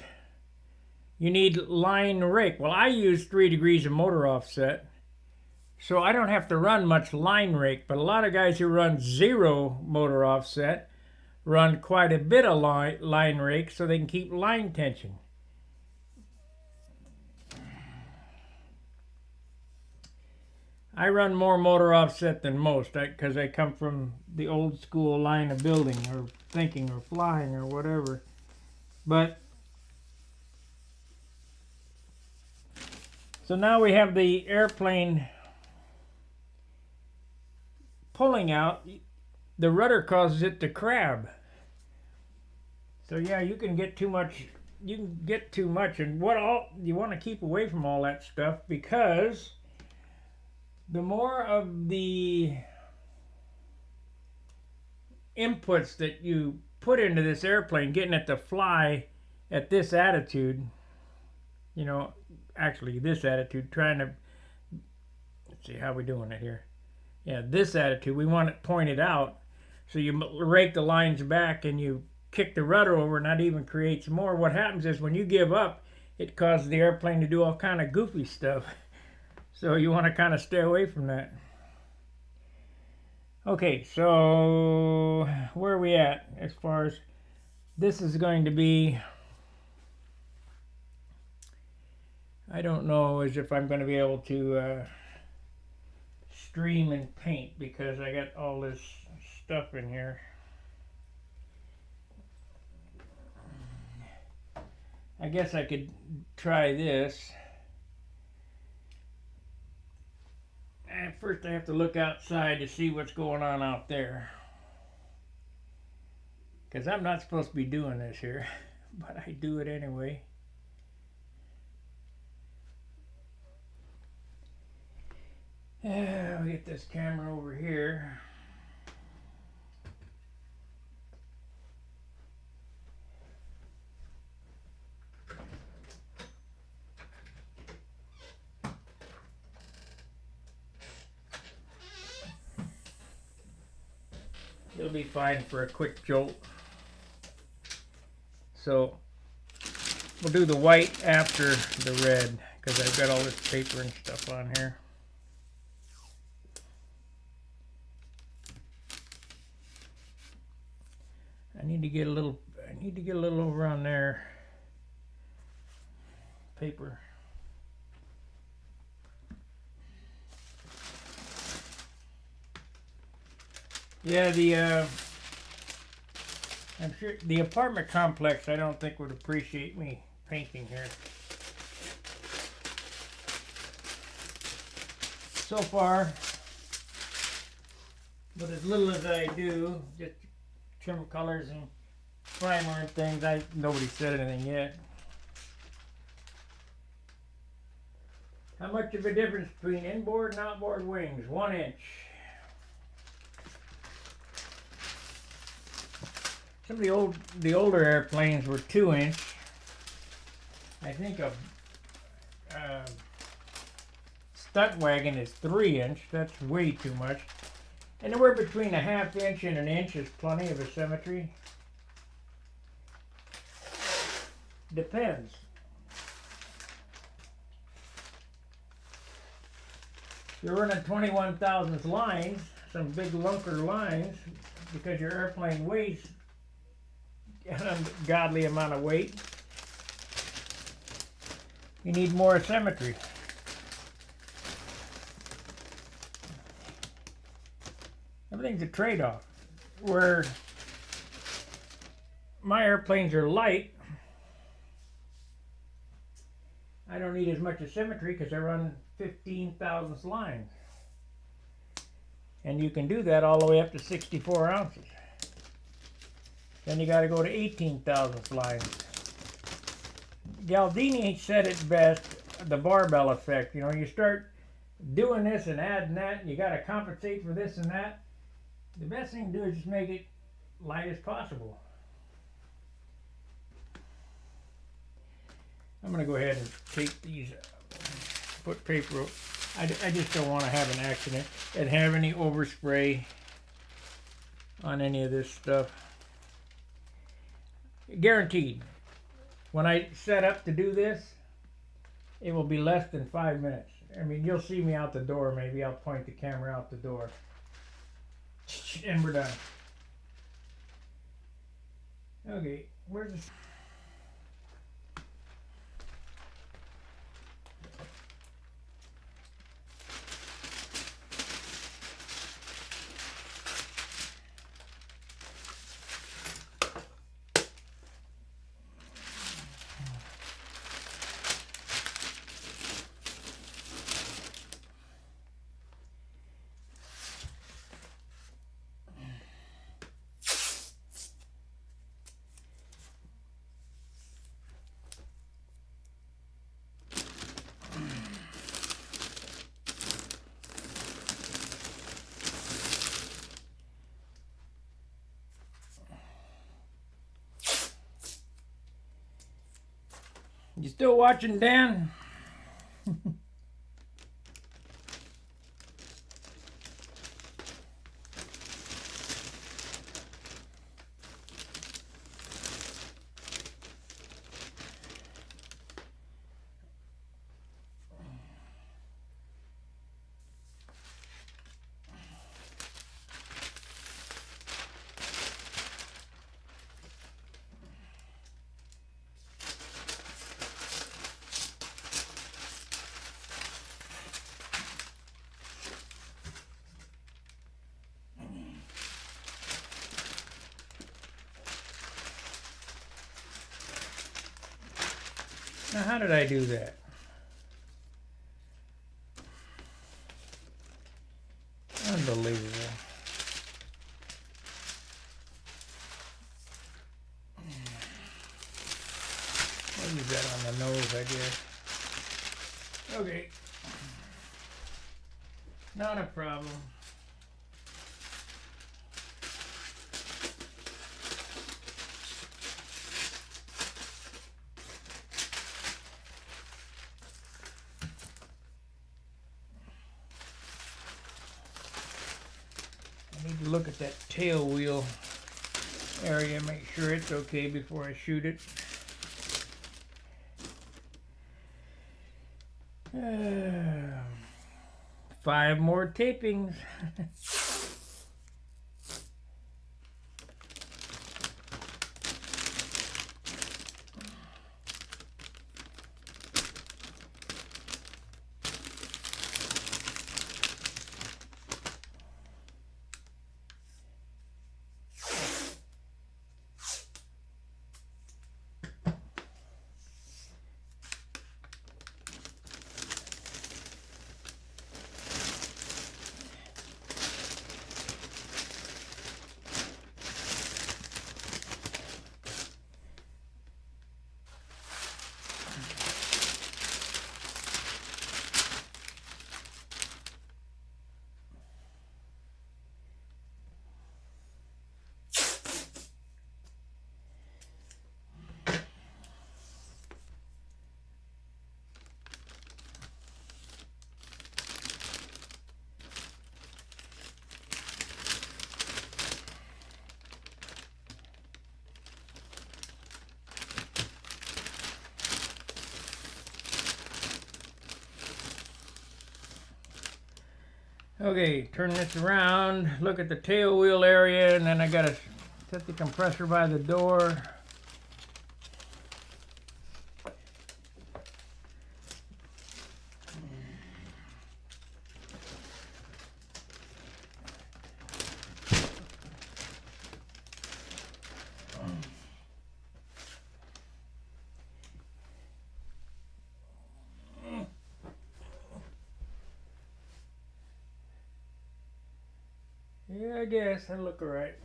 you need line rake. Well, I use 3 degrees of motor offset, so I don't have to run much line rake, but a lot of guys who run 0 motor offset run quite a bit of line rake so they can keep line tension. I run more motor offset than most because I come from the old school line of building or thinking or flying or whatever. But so now we have the airplane pulling out. The rudder causes it to crab. So yeah, you can get too much. You can get too much, and you want to keep away from all that stuff because the more of the inputs that you put into this airplane, getting it to fly at this attitude, actually this attitude, trying to, let's see how we're doing it here. Yeah, this attitude, we want it pointed out. So you rake the lines back and you kick the rudder over, and that even creates more. What happens is when you give up, it causes the airplane to do all kind of goofy stuff. So you want to kind of stay away from that. Okay, so where are we at as far as this is going to be? I don't know as if I'm going to be able to stream and paint because I got all this stuff in here. I guess I could try this. At first I have to look outside to see what's going on out there. Because I'm not supposed to be doing this here, but I do it anyway. I'll get this camera over here. It'll be fine for a quick jolt. So we'll do the white after the red because I've got all this paper and stuff on here. I need to get a little over on there. Paper. Yeah, I'm sure the apartment complex I don't think would appreciate me painting here. So far, But as little as I do, just trim colors and primer and things, nobody said anything yet. How much of a difference between inboard and outboard wings? 1 inch. Some of the older airplanes were 2 inch. I think a stunt wagon is 3 inch. That's way too much. Anywhere between a 1/2 inch and 1 inch is plenty of asymmetry. Depends. You're running 21 thousandths lines, some big lunker lines, because your airplane weighs an ungodly amount of weight. You need more symmetry. Everything's a trade-off. Where my airplanes are light, I don't need as much asymmetry because I run 15 thousandths lines. And you can do that all the way up to 64 ounces. Then you got to go to 18 thousandths lines. Galdini said it best, the barbell effect. You know, you start doing this and adding that, and you got to compensate for this and that. The best thing to do is just make it light as possible. I'm going to go ahead and take these, put paper. I just don't want to have an accident and have any overspray on any of this stuff. Guaranteed. When I set up to do this, it will be less than 5 minutes. I mean, you'll see me out the door. Maybe I'll point the camera out the door. And we're done. Okay, where's the... You still watching, Dan? Now, how did I do that? Unbelievable. I'll use that on the nose, I guess. Okay. Not a problem. I need to look at that tail wheel area, make sure it's okay before I shoot it. 5 more tapings. Okay, turn this around, look at the tail wheel area, and then I gotta set the compressor by the door. Yeah, I guess that'll look alright.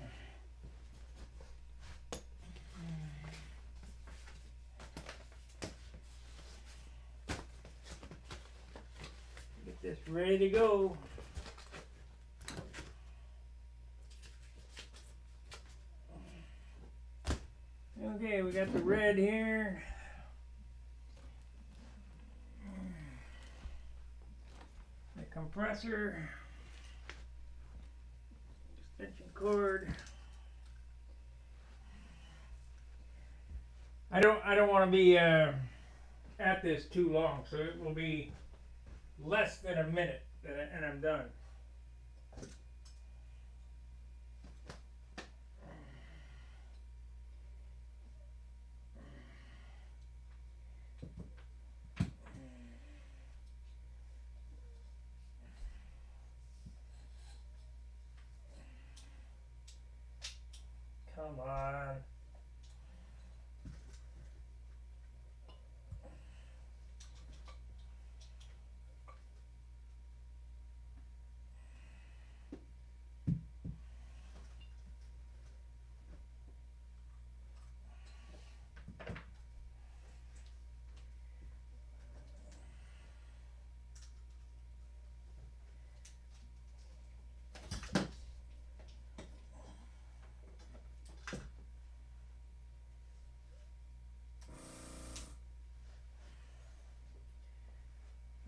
Get this ready to go. Okay, we got the red here. The compressor. Extension cord. I don't want to be at this too long, so it will be less than a minute and I'm done. Come on.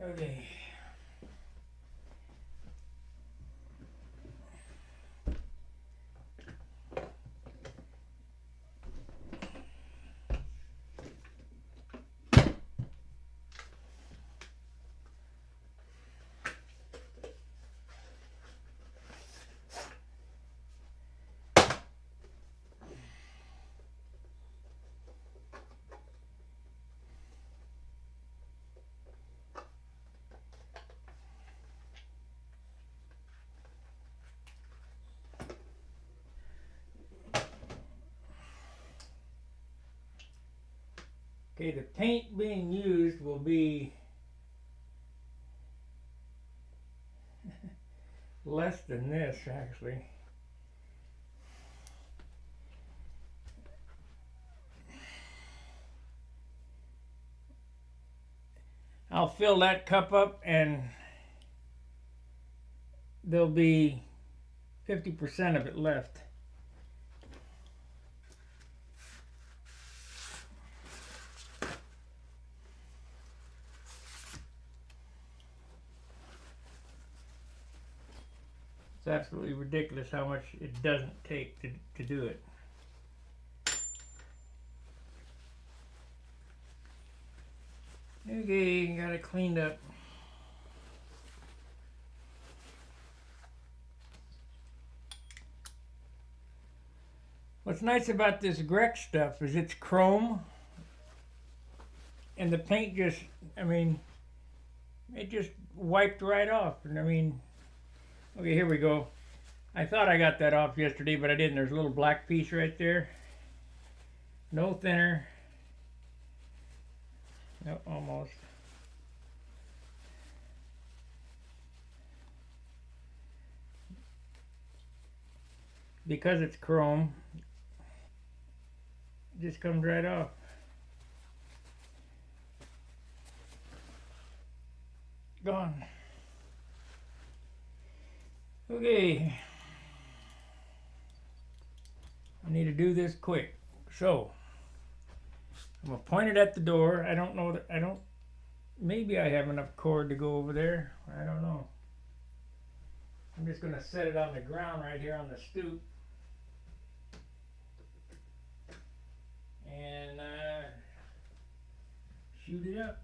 Okay. Okay, the paint being used will be less than this actually. I'll fill that cup up and there'll be 50% of it left. It's absolutely ridiculous how much it doesn't take to do it. Okay, got it cleaned up. What's nice about this Grex stuff is it's chrome and the paint just, I mean, it just wiped right off. And I mean, okay, here we go. I thought I got that off yesterday, but I didn't. There's a little black piece right there. No thinner. No, almost. Because it's chrome, it just comes right off. Gone. Okay. I need to do this quick. So, I'm gonna point it at the door. I don't know that, maybe I have enough cord to go over there. I don't know. I'm just gonna set it on the ground right here on the stoop. And shoot it up.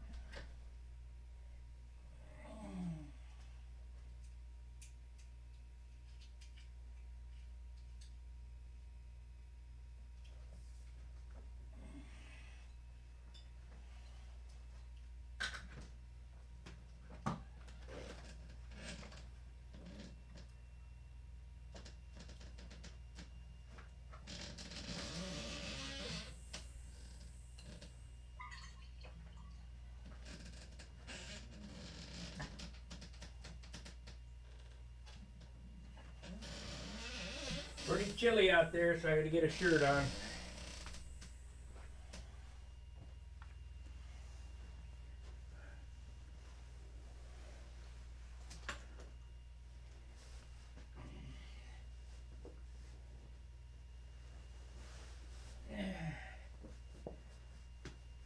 Pretty chilly out there, so I got to get a shirt on.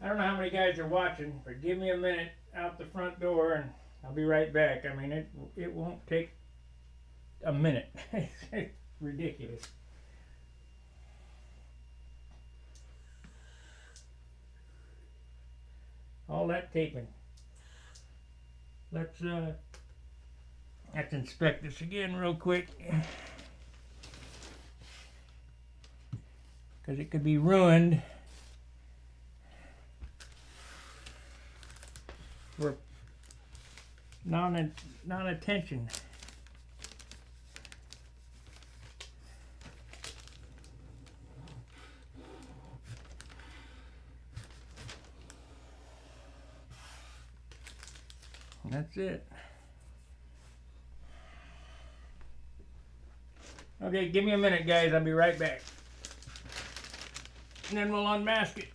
I don't know how many guys are watching, but give me a minute out the front door and I'll be right back. I mean, it won't take a minute. It's ridiculous. All that taping. Let's inspect this again real quick, because it could be ruined for non-attention. That's it. Okay, give me a minute, guys. I'll be right back. And then we'll unmask it.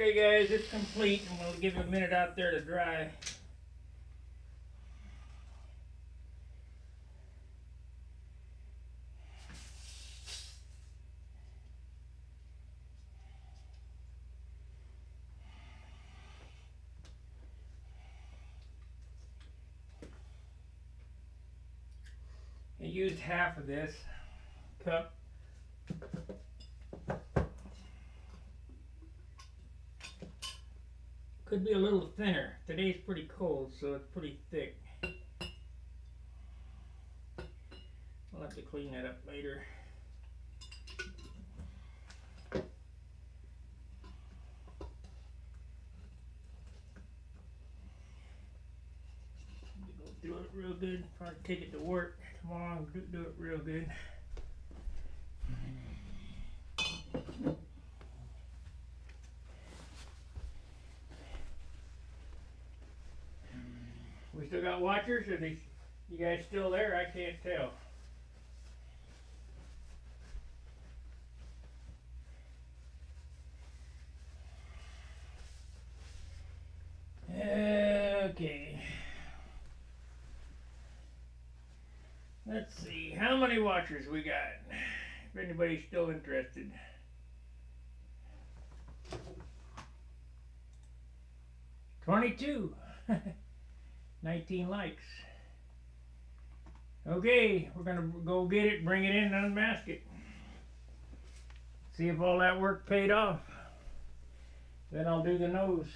Okay guys, it's complete. I'm going to give it a minute out there to dry. I used half of this cup. Could be a little thinner. Today's pretty cold, so it's pretty thick. I'll have to clean that up later. Go through it real good. Probably take it to work tomorrow and do it real good. We still got watchers? Are they, you guys still there? I can't tell. Okay. Let's see. How many watchers we got? If anybody's still interested. 22. 19 likes. Okay, we're gonna go get it, bring it in, and unmask it. See if all that work paid off. Then I'll do the nose.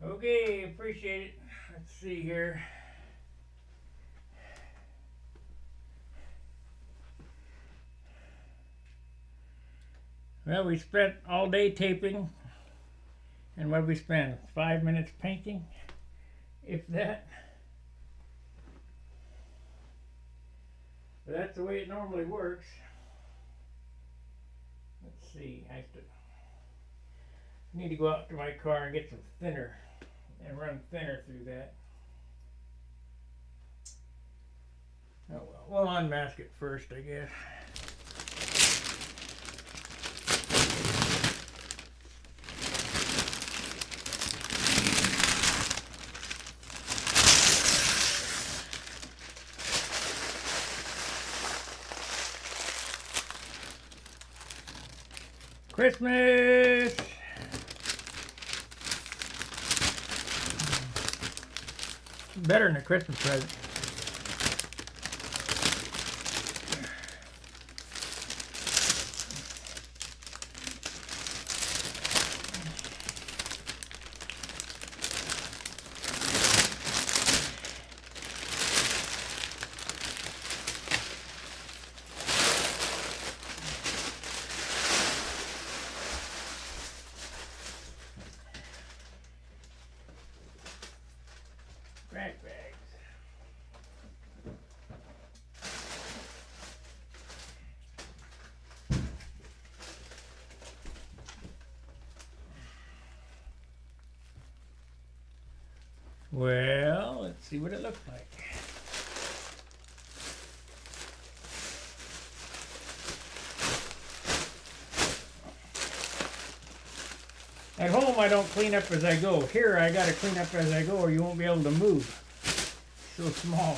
Okay, appreciate it. Let's see here. Well, we spent all day taping. And what did we spend? 5 minutes painting? If that. But that's the way it normally works. Let's see. I need to go out to my car and get some thinner. And run thinner through that. Oh well, we'll unmask it first, I guess. Christmas! Better than a Christmas present. Crack bags. Well, let's see what it looks like. At home, I don't clean up as I go. Here, I gotta clean up as I go or you won't be able to move. So small.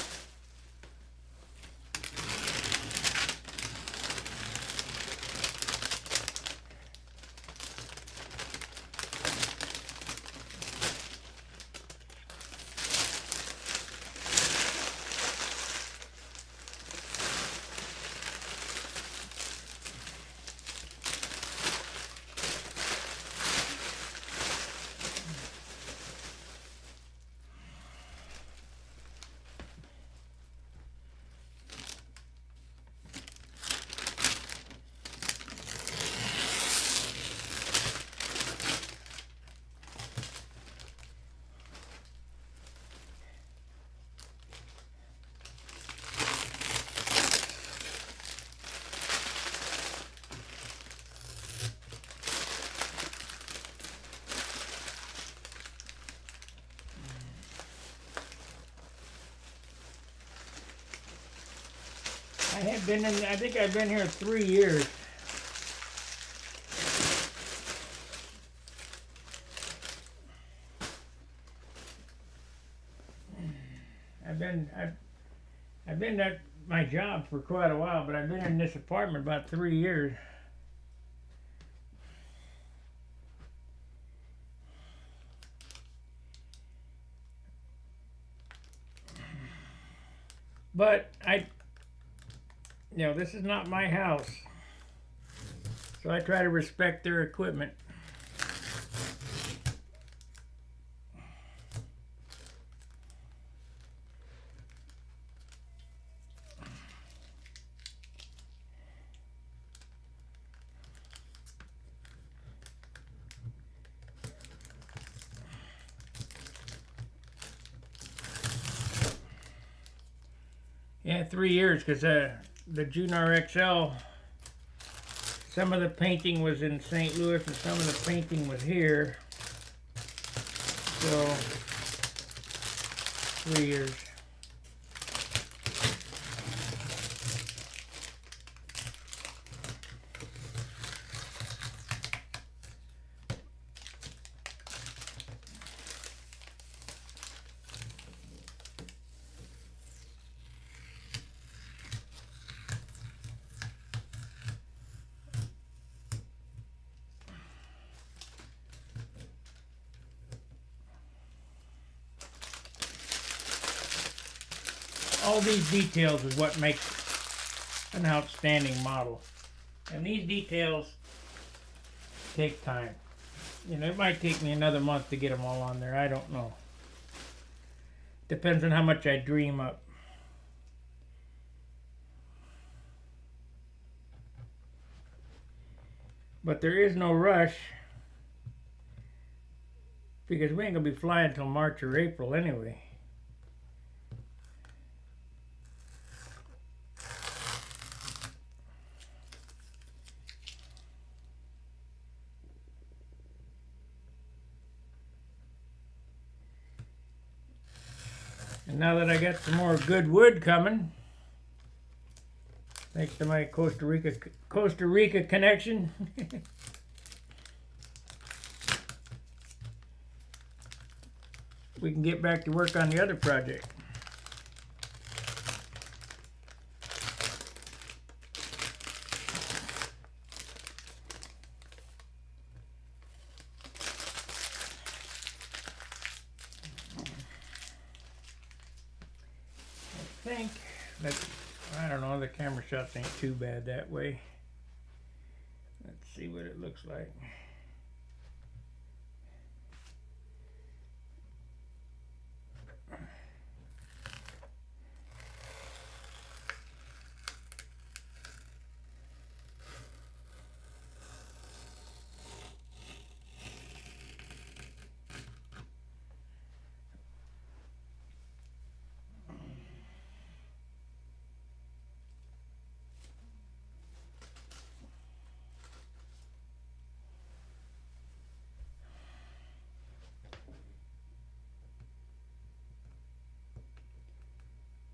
I have been in. I think I've been here 3 years. I've been at my job for quite a while, but I've been in this apartment about 3 years. But this is not my house, so I try to respect their equipment. Yeah, 3 years, because the Junar XL, some of the painting was in St. Louis and some of the painting was here. So, 3 years. All these details is what makes an outstanding model. And these details take time. It might take me another month to get them all on there. I don't know. Depends on how much I dream up. But there is no rush, because we ain't gonna be flying until March or April anyway. And now that I got some more good wood coming, thanks to my Costa Rica connection, we can get back to work on the other project. I don't know, the camera shots ain't too bad that way. Let's see what it looks like.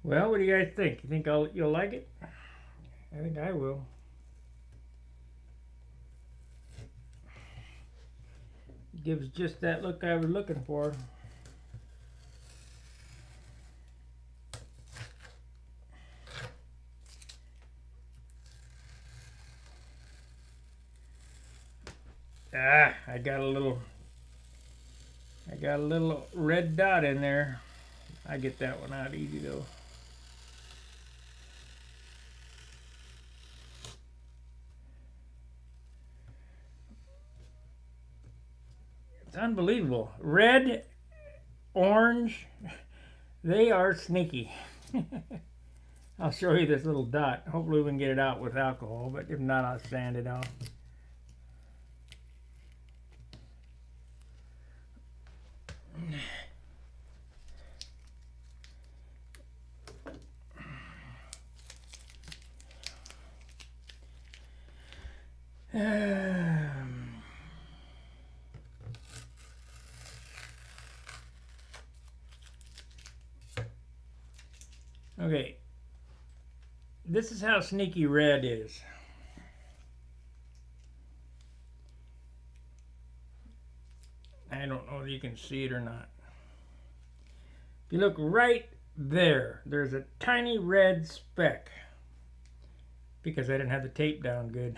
Well, what do you guys think? You think you'll like it? I think I will. Gives just that look I was looking for. I got a little red dot in there. I get that one out easy though. It's unbelievable. Red, orange, they are sneaky. I'll show you this little dot. Hopefully we can get it out with alcohol, but if not, I'll sand it off. Okay. This is how sneaky red is. I don't know if you can see it or not. If you look right there, there's a tiny red speck because I didn't have the tape down good.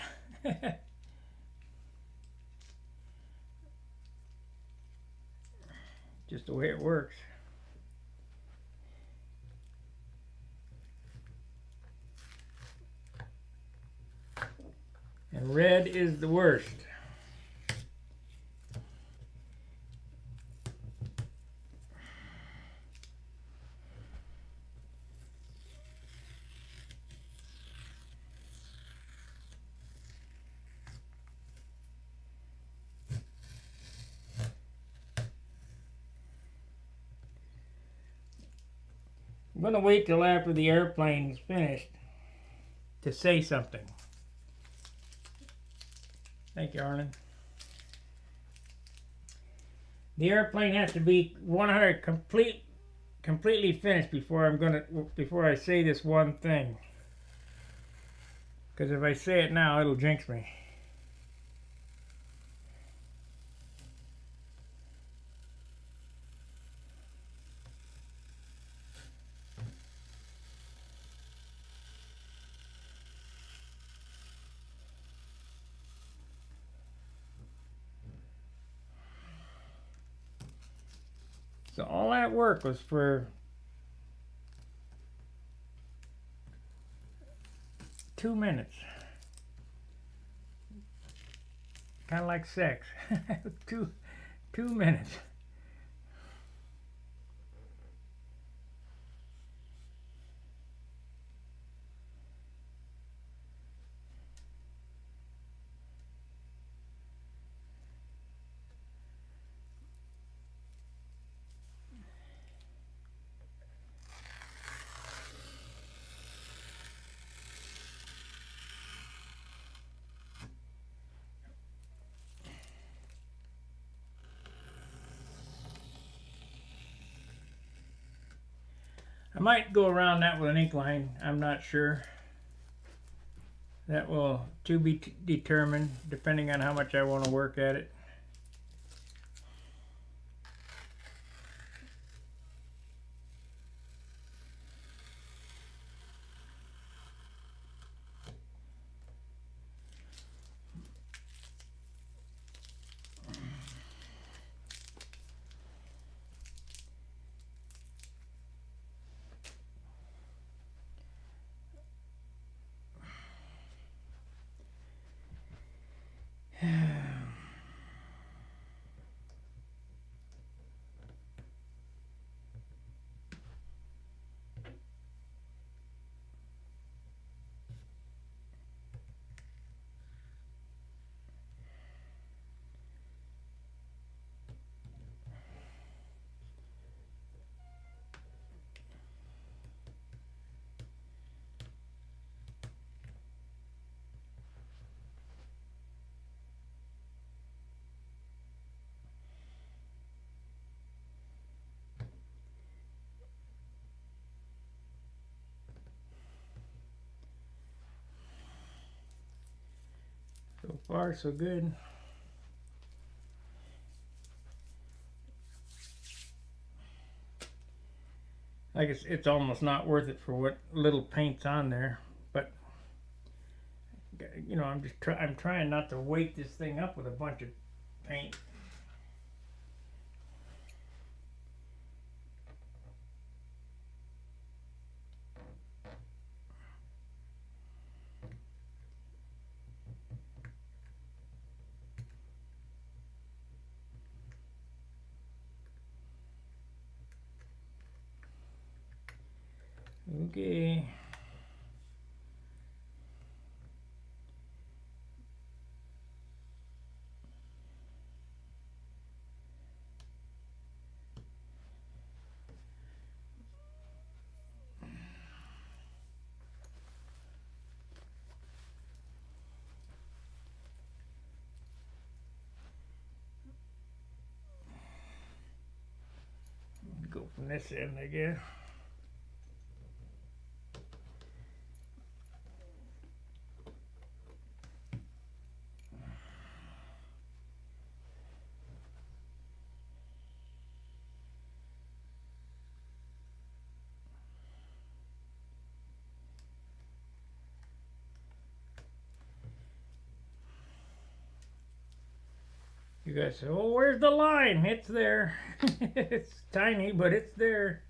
Just the way it works. And red is the worst. I'm going to wait till after the airplane's finished to say something. Thank you, Arlen. The airplane has to be 100 completely finished before I say this one thing. Because if I say it now, it'll jinx me. So all that work was for 2 minutes. Kind of like sex. 2 minutes. I might go around that with an ink line. I'm not sure. That will to be determined depending on how much I want to work at it. So far, so good. I guess it's almost not worth it for what little paint's on there, but you know, I'm trying not to weight this thing up with a bunch of paint. Okay. Go from this end, I guess. You guys say, "Oh, where's the line?" It's there. It's tiny, but it's there.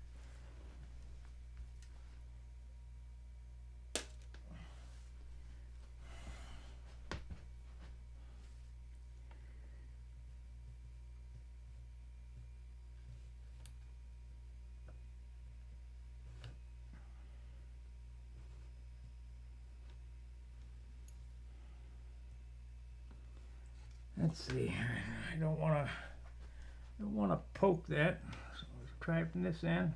Let's see. I don't want to poke that. So let's try it from this end.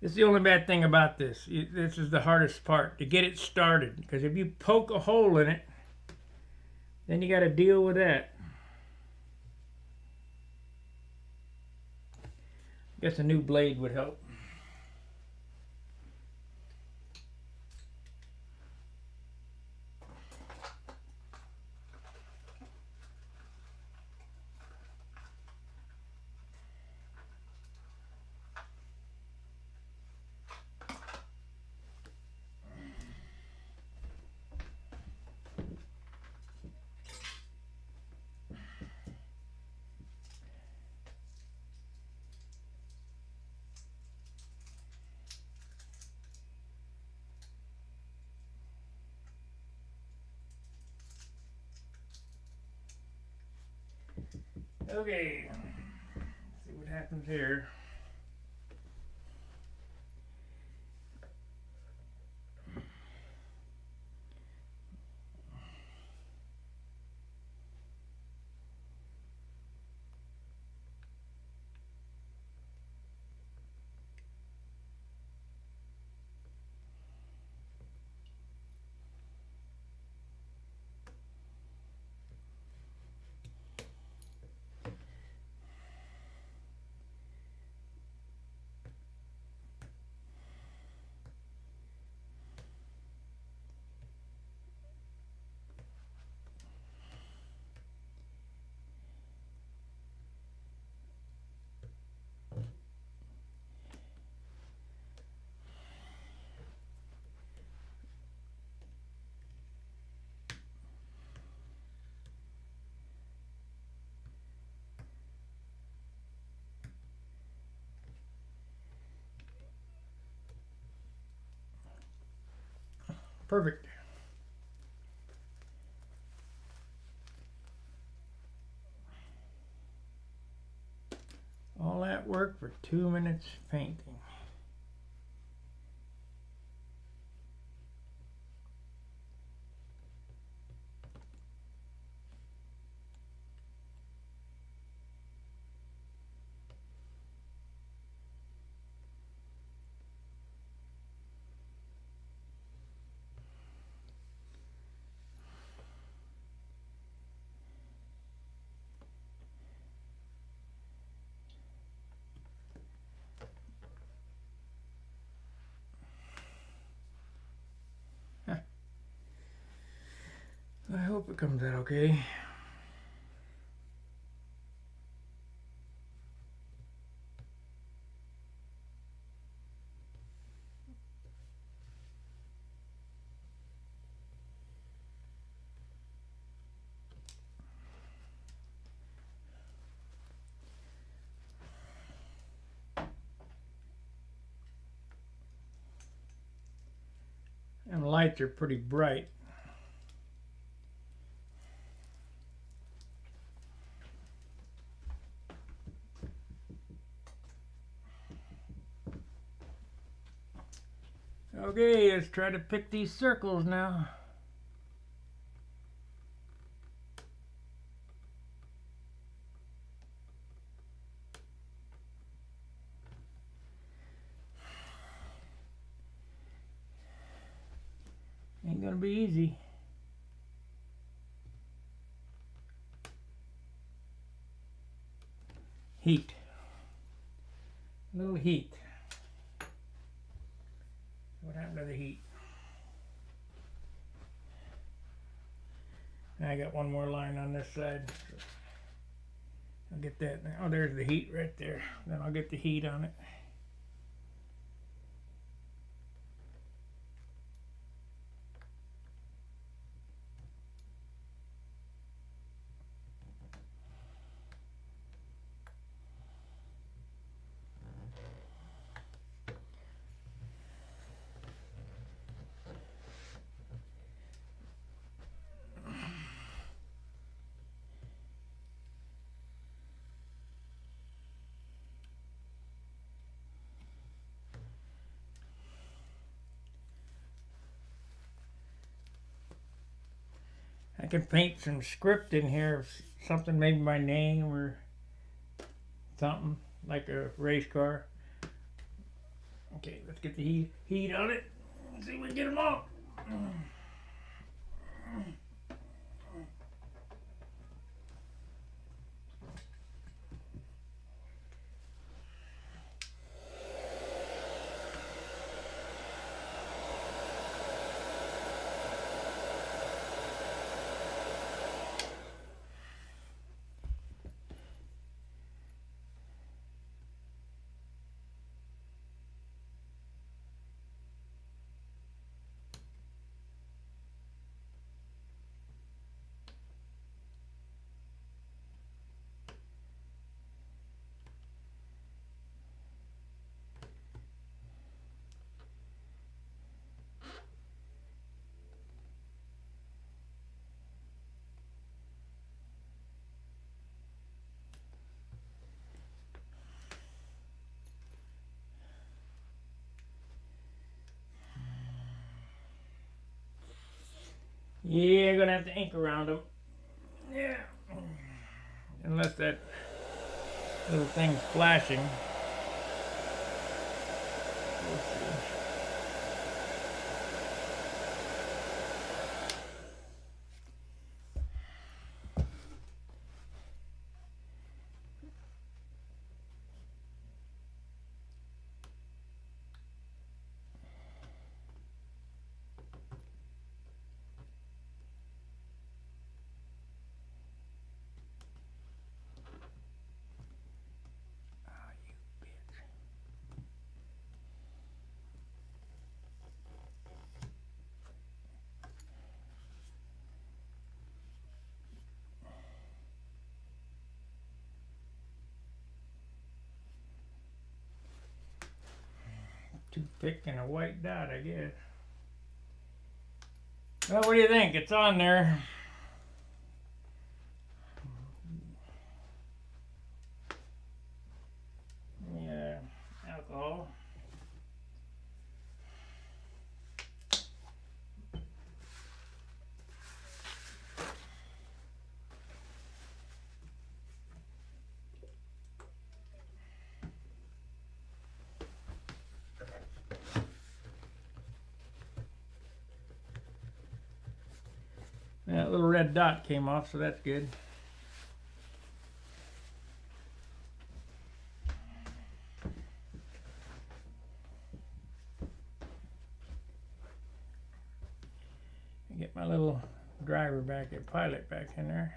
This is the only bad thing about this. This is the hardest part, to get it started. Because if you poke a hole in it, then you got to deal with that. I guess a new blade would help. Okay, let's see what happens here. Perfect. All that work for 2 minutes painting. I hope it comes out okay. And the lights are pretty bright. Okay, let's try to pick these circles now. Ain't gonna be easy. Heat. A little heat. What happened to the heat? I got one more line on this side. I'll get that. Oh, there's the heat right there. Then I'll get the heat on it. I can paint some script in here, something, maybe my name or something, like a race car. Okay, let's get the heat on it. Let's see if we can get them off. Yeah, I'm gonna have to ink around them. Yeah. Unless that little thing's flashing. We'll see. Toothpick and a white dot, I guess. Well, what do you think? It's on there. Yeah, alcohol. That little red dot came off, so that's good. Get my little driver back at pilot back in there.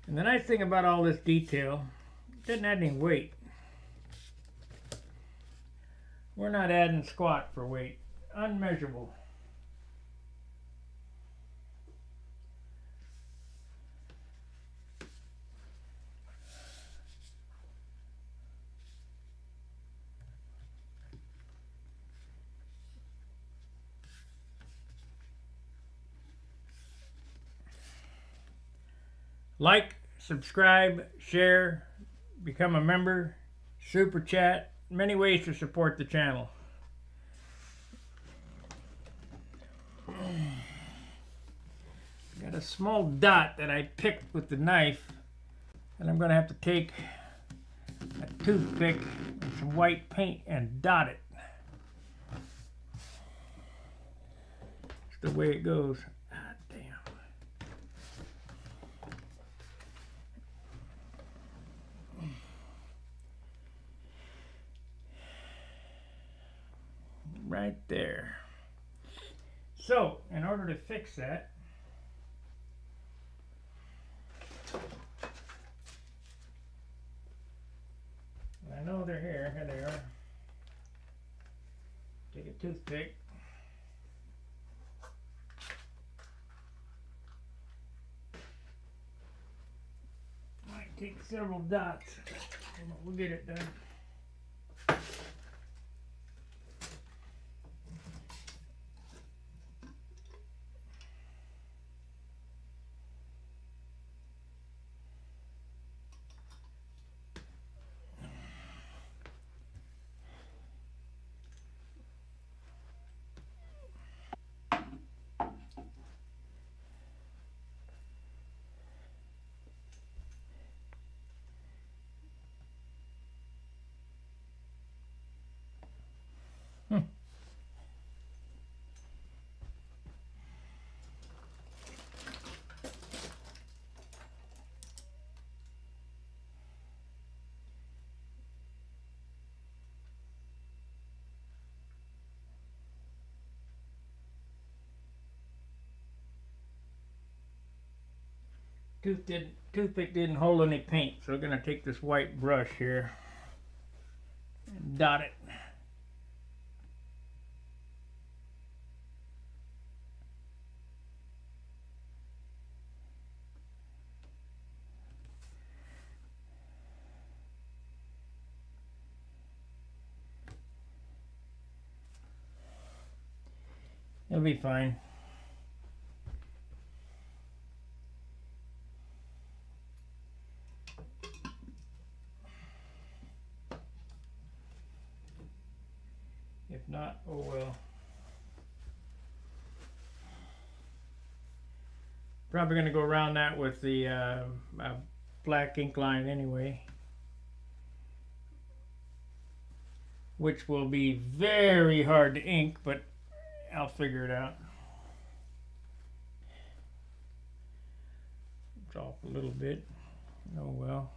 And the nice thing about all this detail, it doesn't add any weight. We're not adding squat for weight. Unmeasurable. Like, subscribe, share, become a member, super chat, many ways to support the channel. Got a small dot that I picked with the knife, and I'm going to have to take a toothpick and some white paint and dot it. That's the way it goes. Ah, damn. right there. So, in order to fix that, I know they're here. Here they are. Take a toothpick. Might take several dots. We'll get it done. Toothpick didn't hold any paint, so we're going to take this white brush here and dot it. It'll be fine. If not, oh well. Probably going to go around that with the black ink line anyway, which will be very hard to ink, but I'll figure it out. It's off a little bit. Oh well.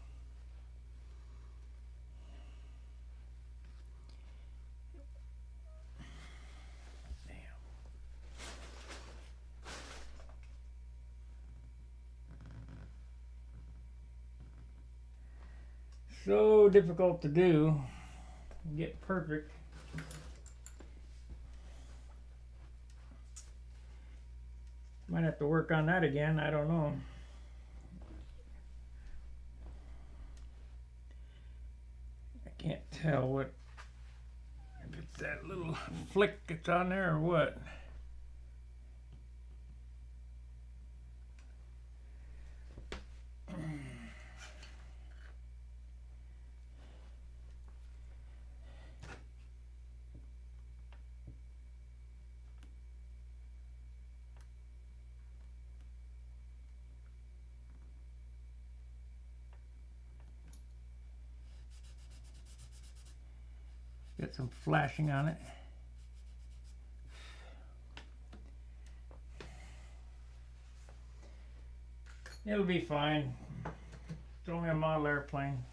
So difficult to do, get perfect. Might have to work on that again, I don't know. I can't tell what, if it's that little flick that's on there or what. Got some flashing on it. It'll be fine. It's only a model airplane.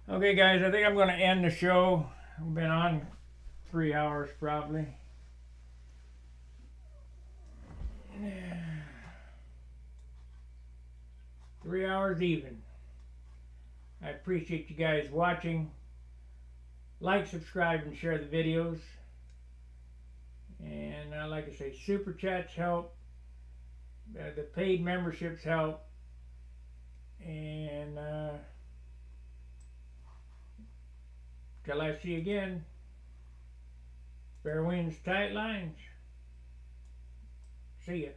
Okay guys, I think I'm going to end the show. I've been on 3 hours probably. 3 hours even. I appreciate you guys watching. Like, subscribe, and share the videos. And like I say, super chats help. The paid memberships help. And till I see you again, fair winds, tight lines. See ya.